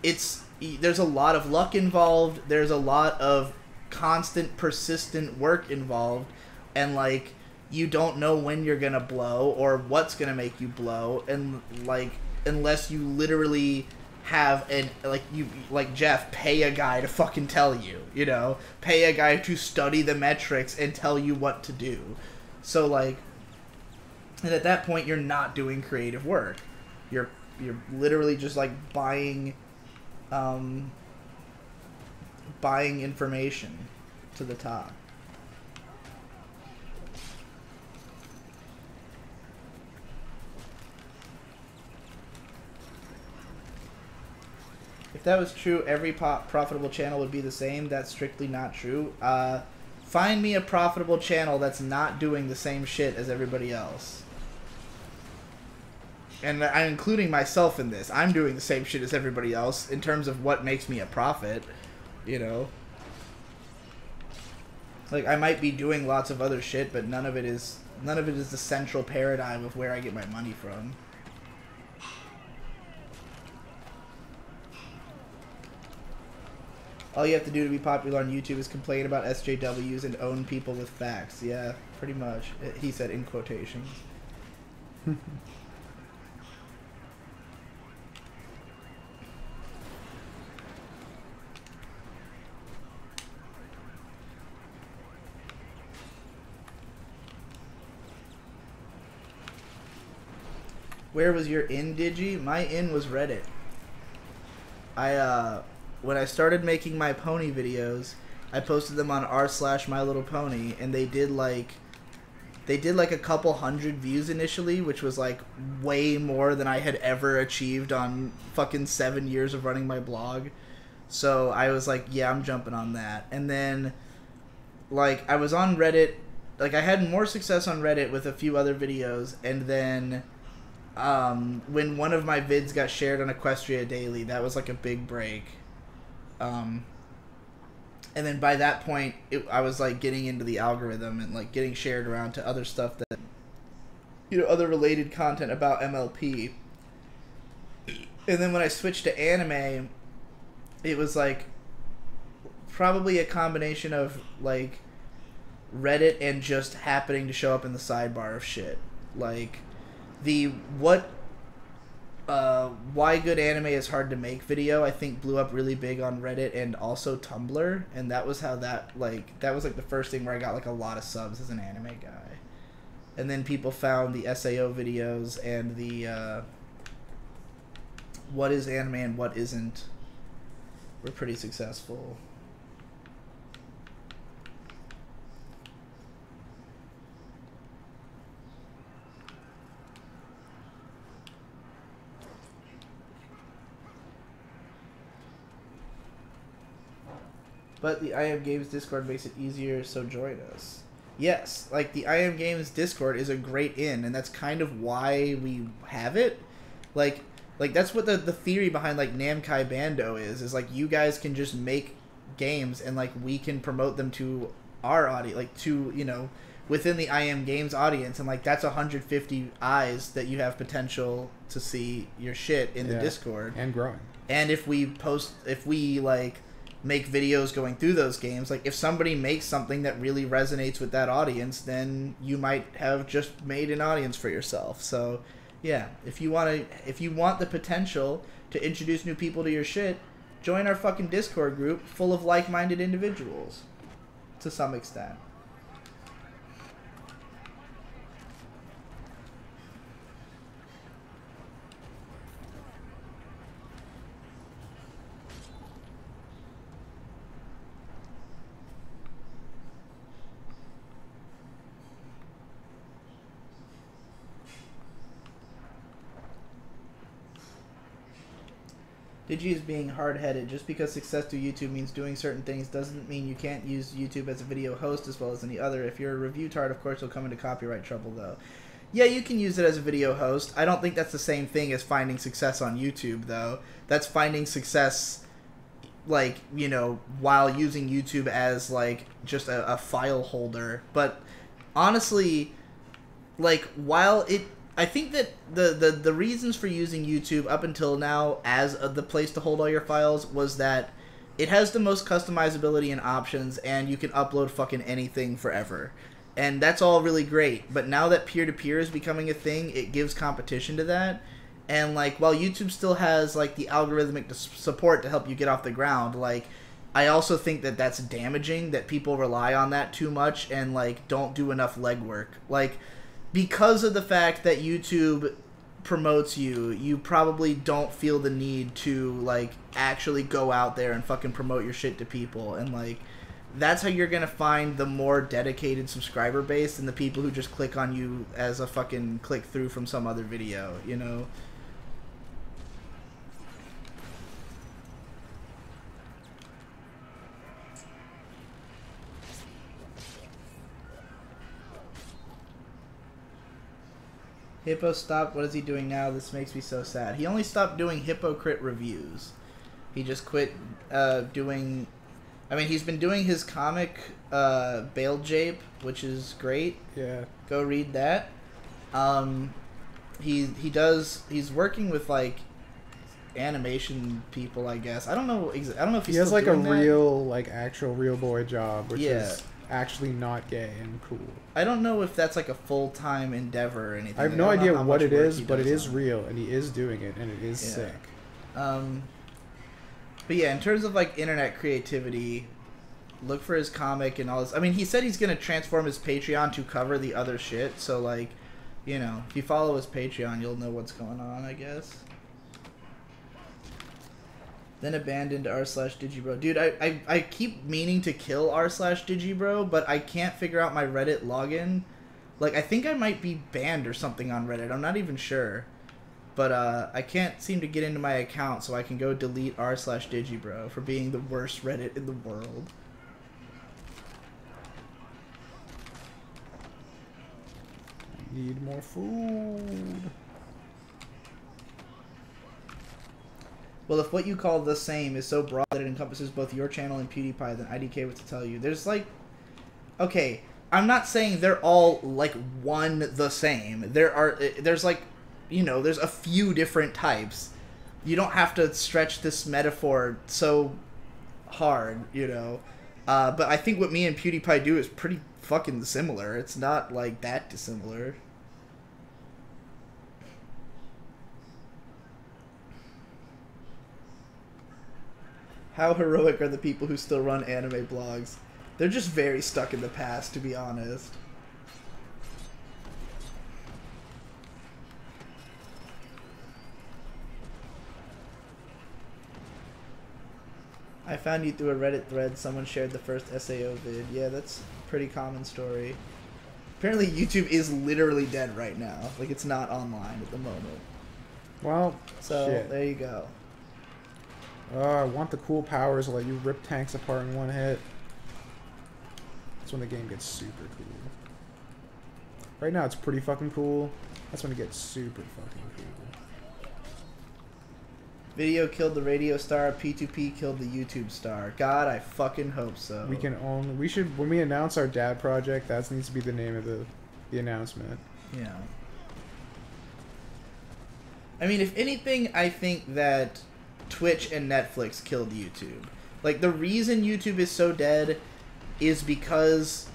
there's a lot of luck involved, there's a lot of constant, persistent work involved, and like, you don't know when you're gonna blow or what's gonna make you blow, and like, unless you literally have like Jeff, pay a guy to fucking tell you, you know, pay a guy to study the metrics and tell you what to do. So like, and at that point you're not doing creative work, you're literally just like buying information to the top. If that was true, every profitable channel would be the same. That's strictly not true. Find me a profitable channel that's not doing the same shit as everybody else. And I'm including myself in this. I'm doing the same shit as everybody else in terms of what makes me a profit, you know? Like, I might be doing lots of other shit, but none of it is the central paradigm of where I get my money from. All you have to do to be popular on YouTube is complain about SJWs and own people with facts. Yeah, pretty much. He said in quotations. Where was your in, Digi? My in was Reddit. When I started making my pony videos, I posted them on r/MyLittlePony, and they did like a couple hundred views initially, which was like way more than I had ever achieved on fucking 7 years of running my blog. So I was like, yeah, I'm jumping on that. And then like I was on Reddit, like I had more success on Reddit with a few other videos, and then when one of my vids got shared on Equestria Daily, that was like a big break. And then by that point, I was like getting into the algorithm and like getting shared around to other stuff that, you know, other related content about MLP. And then when I switched to anime, it was like probably a combination of like Reddit and just happening to show up in the sidebar of shit. Like the why good anime is hard to make video, I think blew up really big on Reddit and also Tumblr, and that was how that was like the first thing where I got like a lot of subs as an anime guy. And then people found the SAO videos and the what is anime and what isn't were pretty successful. But the I Am Games Discord makes it easier, so join us. Yes, like the I Am Games Discord is a great in, and that's kind of why we have it. Like that's what the theory behind like Namkai Bando is like you guys can just make games and like we can promote them to our audience, like to, you know, within the I Am Games audience, and like that's 150 eyes that you have potential to see your shit in the Discord. And growing. And if we like make videos going through those games, like if somebody makes something that really resonates with that audience, then you might have just made an audience for yourself. So yeah, if you want the potential to introduce new people to your shit, join our fucking Discord group full of like-minded individuals to some extent. Digi is being hard-headed. Just because success through YouTube means doing certain things doesn't mean you can't use YouTube as a video host as well as any other. If you're a review tard, of course you'll come into copyright trouble, though. Yeah, you can use it as a video host. I don't think that's the same thing as finding success on YouTube, though. That's finding success, like, you know, while using YouTube as, like, just a file holder. But, honestly, like, while it... I think that the reasons for using YouTube up until now as the place to hold all your files was that it has the most customizability and options, and you can upload fucking anything forever. And that's all really great. But now that peer-to-peer is becoming a thing, it gives competition to that. And, like, while YouTube still has, like, the algorithmic support to help you get off the ground, like, I also think that that's damaging, that people rely on that too much and, like, don't do enough legwork. Like, because of the fact that YouTube promotes you, you probably don't feel the need to, like, actually go out there and fucking promote your shit to people. And, like, that's how you're gonna find the more dedicated subscriber base than the people who just click on you as a fucking click through from some other video, you know? Hippo stopped. What is he doing now? This makes me so sad. He only stopped doing Hypocrite reviews. He just quit doing... I mean, he's been doing his comic, Bale Jape, which is great. Yeah. Go read that. He's working with, like, animation people, I guess. I don't know if he's He has, still like, a doing that. real, like, actual real boy job, which Yeah. is actually not gay and cool. I don't know if that's, like, a full-time endeavor or anything. I have Like, no don't know idea how what much it work is, he but it does is on real, and he is doing it, and it is Yeah. sick. But yeah, in terms of, like, internet creativity, look for his comic and all this. I mean, he said he's going to transform his Patreon to cover the other shit. So, like, you know, if you follow his Patreon, you'll know what's going on, I guess. Then abandoned r/digibro. Dude, I keep meaning to kill r/digibro, but I can't figure out my Reddit login. Like, I think I might be banned or something on Reddit. I'm not even sure. But I can't seem to get into my account, so I can go delete r/digibro for being the worst Reddit in the world. Need more food. Well, if what you call the same is so broad that it encompasses both your channel and PewDiePie, then IDK what to tell you. There's, like... Okay, I'm not saying they're all, like, one the same. There's, like... You know, there's a few different types. You don't have to stretch this metaphor so hard, you know. But I think what me and PewDiePie do is pretty fucking similar. It's not, like, that dissimilar. How heroic are the people who still run anime blogs? They're just very stuck in the past, to be honest. I found you through a Reddit thread. Someone shared the first SAO vid. Yeah, that's a pretty common story. Apparently YouTube is literally dead right now. Like, it's not online at the moment. Well, So, shit. there you go. I want the cool powers that let you rip tanks apart in one hit. That's when the game gets super cool. Right now it's pretty fucking cool. That's when it gets super fucking cool. Video killed the radio star. P2P killed the YouTube star. God, I fucking hope so. We should, when we announce our dad project, that needs to be the name of the announcement. Yeah. I mean, if anything, I think that Twitch and Netflix killed YouTube. Like, the reason YouTube is so dead is because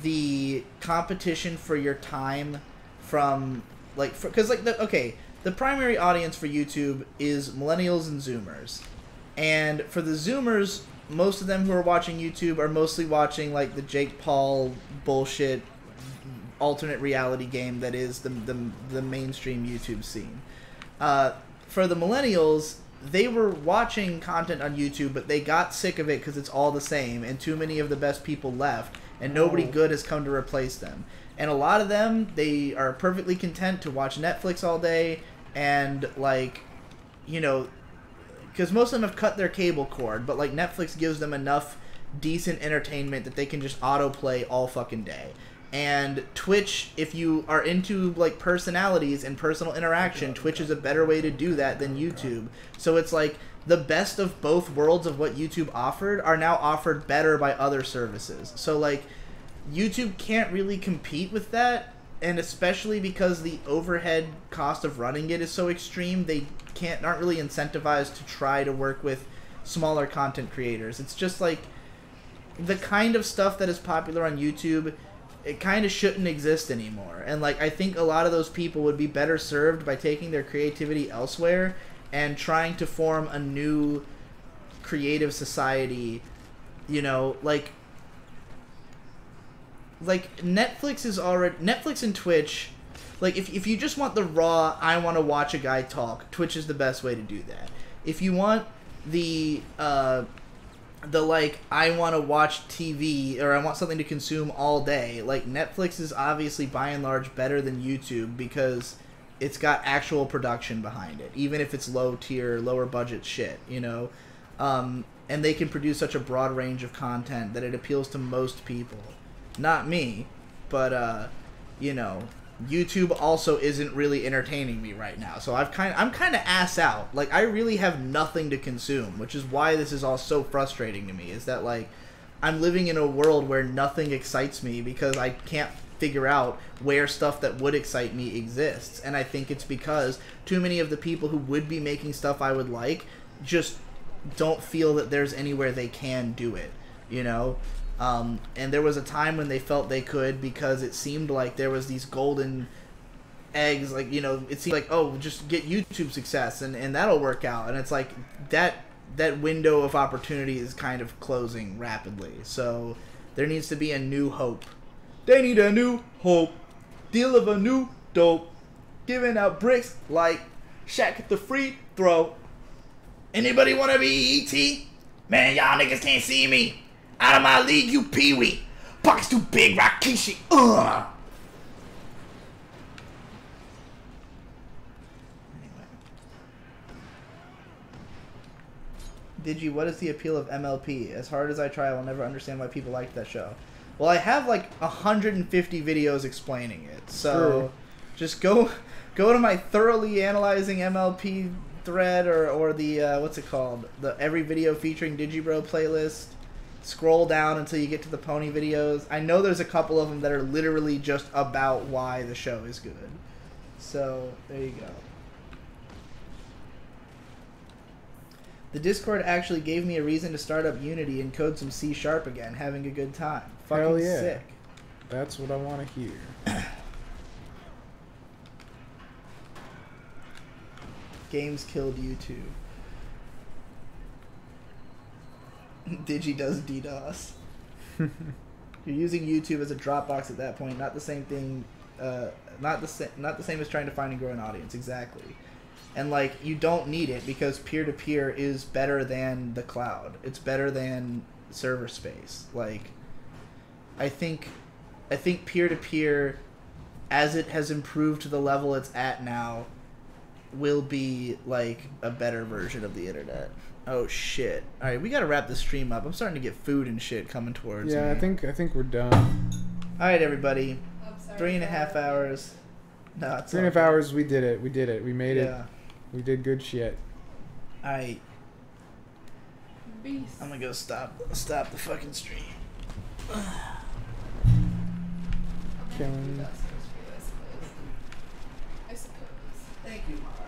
the competition for your time from, like, because, like, the primary audience for YouTube is millennials and Zoomers. And for the Zoomers, most of them who are watching YouTube are mostly watching, like, the Jake Paul bullshit alternate reality game that is the mainstream YouTube scene. For the millennials, they were watching content on YouTube, but they got sick of it because it's all the same, and too many of the best people left, and nobody good has come to replace them. And a lot of them, they are perfectly content to watch Netflix all day, and, like, you know, because most of them have cut their cable cord, but like Netflix gives them enough decent entertainment that they can just autoplay all fucking day. And Twitch, if you are into like personalities and personal interaction, Twitch is a better way to do that than YouTube. So it's like the best of both worlds of what YouTube offered are now offered better by other services. So like YouTube can't really compete with that, and especially because the overhead cost of running it is so extreme, they aren't really incentivized to try to work with smaller content creators. It's just like the kind of stuff that is popular on YouTube, it kind of shouldn't exist anymore. And like I think a lot of those people would be better served by taking their creativity elsewhere and trying to form a new creative society, you know, like Netflix and Twitch, like if you just want the raw I want to watch a guy talk, Twitch is the best way to do that. If you want the like I want to watch TV or I want something to consume all day, like Netflix is obviously by and large better than YouTube because it's got actual production behind it, even if it's low tier, lower budget shit, you know. And they can produce such a broad range of content that it appeals to most people. Not me, but you know, YouTube also isn't really entertaining me right now. So I'm kind of ass out. Like I really have nothing to consume, which is why this is all so frustrating to me. Is that like I'm living in a world where nothing excites me because I can't figure out where stuff that would excite me exists. And I think it's because too many of the people who would be making stuff I would like just don't feel that there's anywhere they can do it, you know? And there was a time when they felt they could because it seemed like there was these golden eggs, like, you know, it seemed like, oh, just get YouTube success and that'll work out. And it's like that window of opportunity is kind of closing rapidly. So there needs to be a new hope. They need a new hope. Deal of a new dope. Giving out bricks like Shaq at the free throw. Anybody want to be E.T.? Man, y'all niggas can't see me. Out of my league, you peewee. Pockets too big, Rakishi. Ugh. Digi, what is the appeal of MLP? As hard as I try, I will never understand why people like that show. Well, I have like 150 videos explaining it. So just go to my thoroughly analyzing MLP thread or the what's it called? The every video featuring Digibro playlist. Scroll down until you get to the pony videos. I know there's a couple of them that are literally just about why the show is good. So, there you go. The Discord actually gave me a reason to start up Unity and code some C# again, having a good time. Fucking Hell yeah. sick. That's what I want to hear. Games killed YouTube. Digi does DDoS. You're using YouTube as a Dropbox at that point. Not the same thing. Not the same as trying to find and grow an audience. Exactly. And like you don't need it because peer-to-peer is better than the cloud. It's better than server space. Like I think peer-to-peer, as it has improved to the level it's at now, will be like a better version of the internet. Oh shit! All right, we gotta wrap the stream up. I'm starting to get food and shit coming towards me. Yeah, I think we're done. All right, everybody. I'm sorry. 3.5 hours. No, it's 3.5 hours. We did it. We made it. Yeah. We did good shit. All right. Beast. I'm gonna go stop the fucking stream. Killing. I suppose. Thank you, Mom.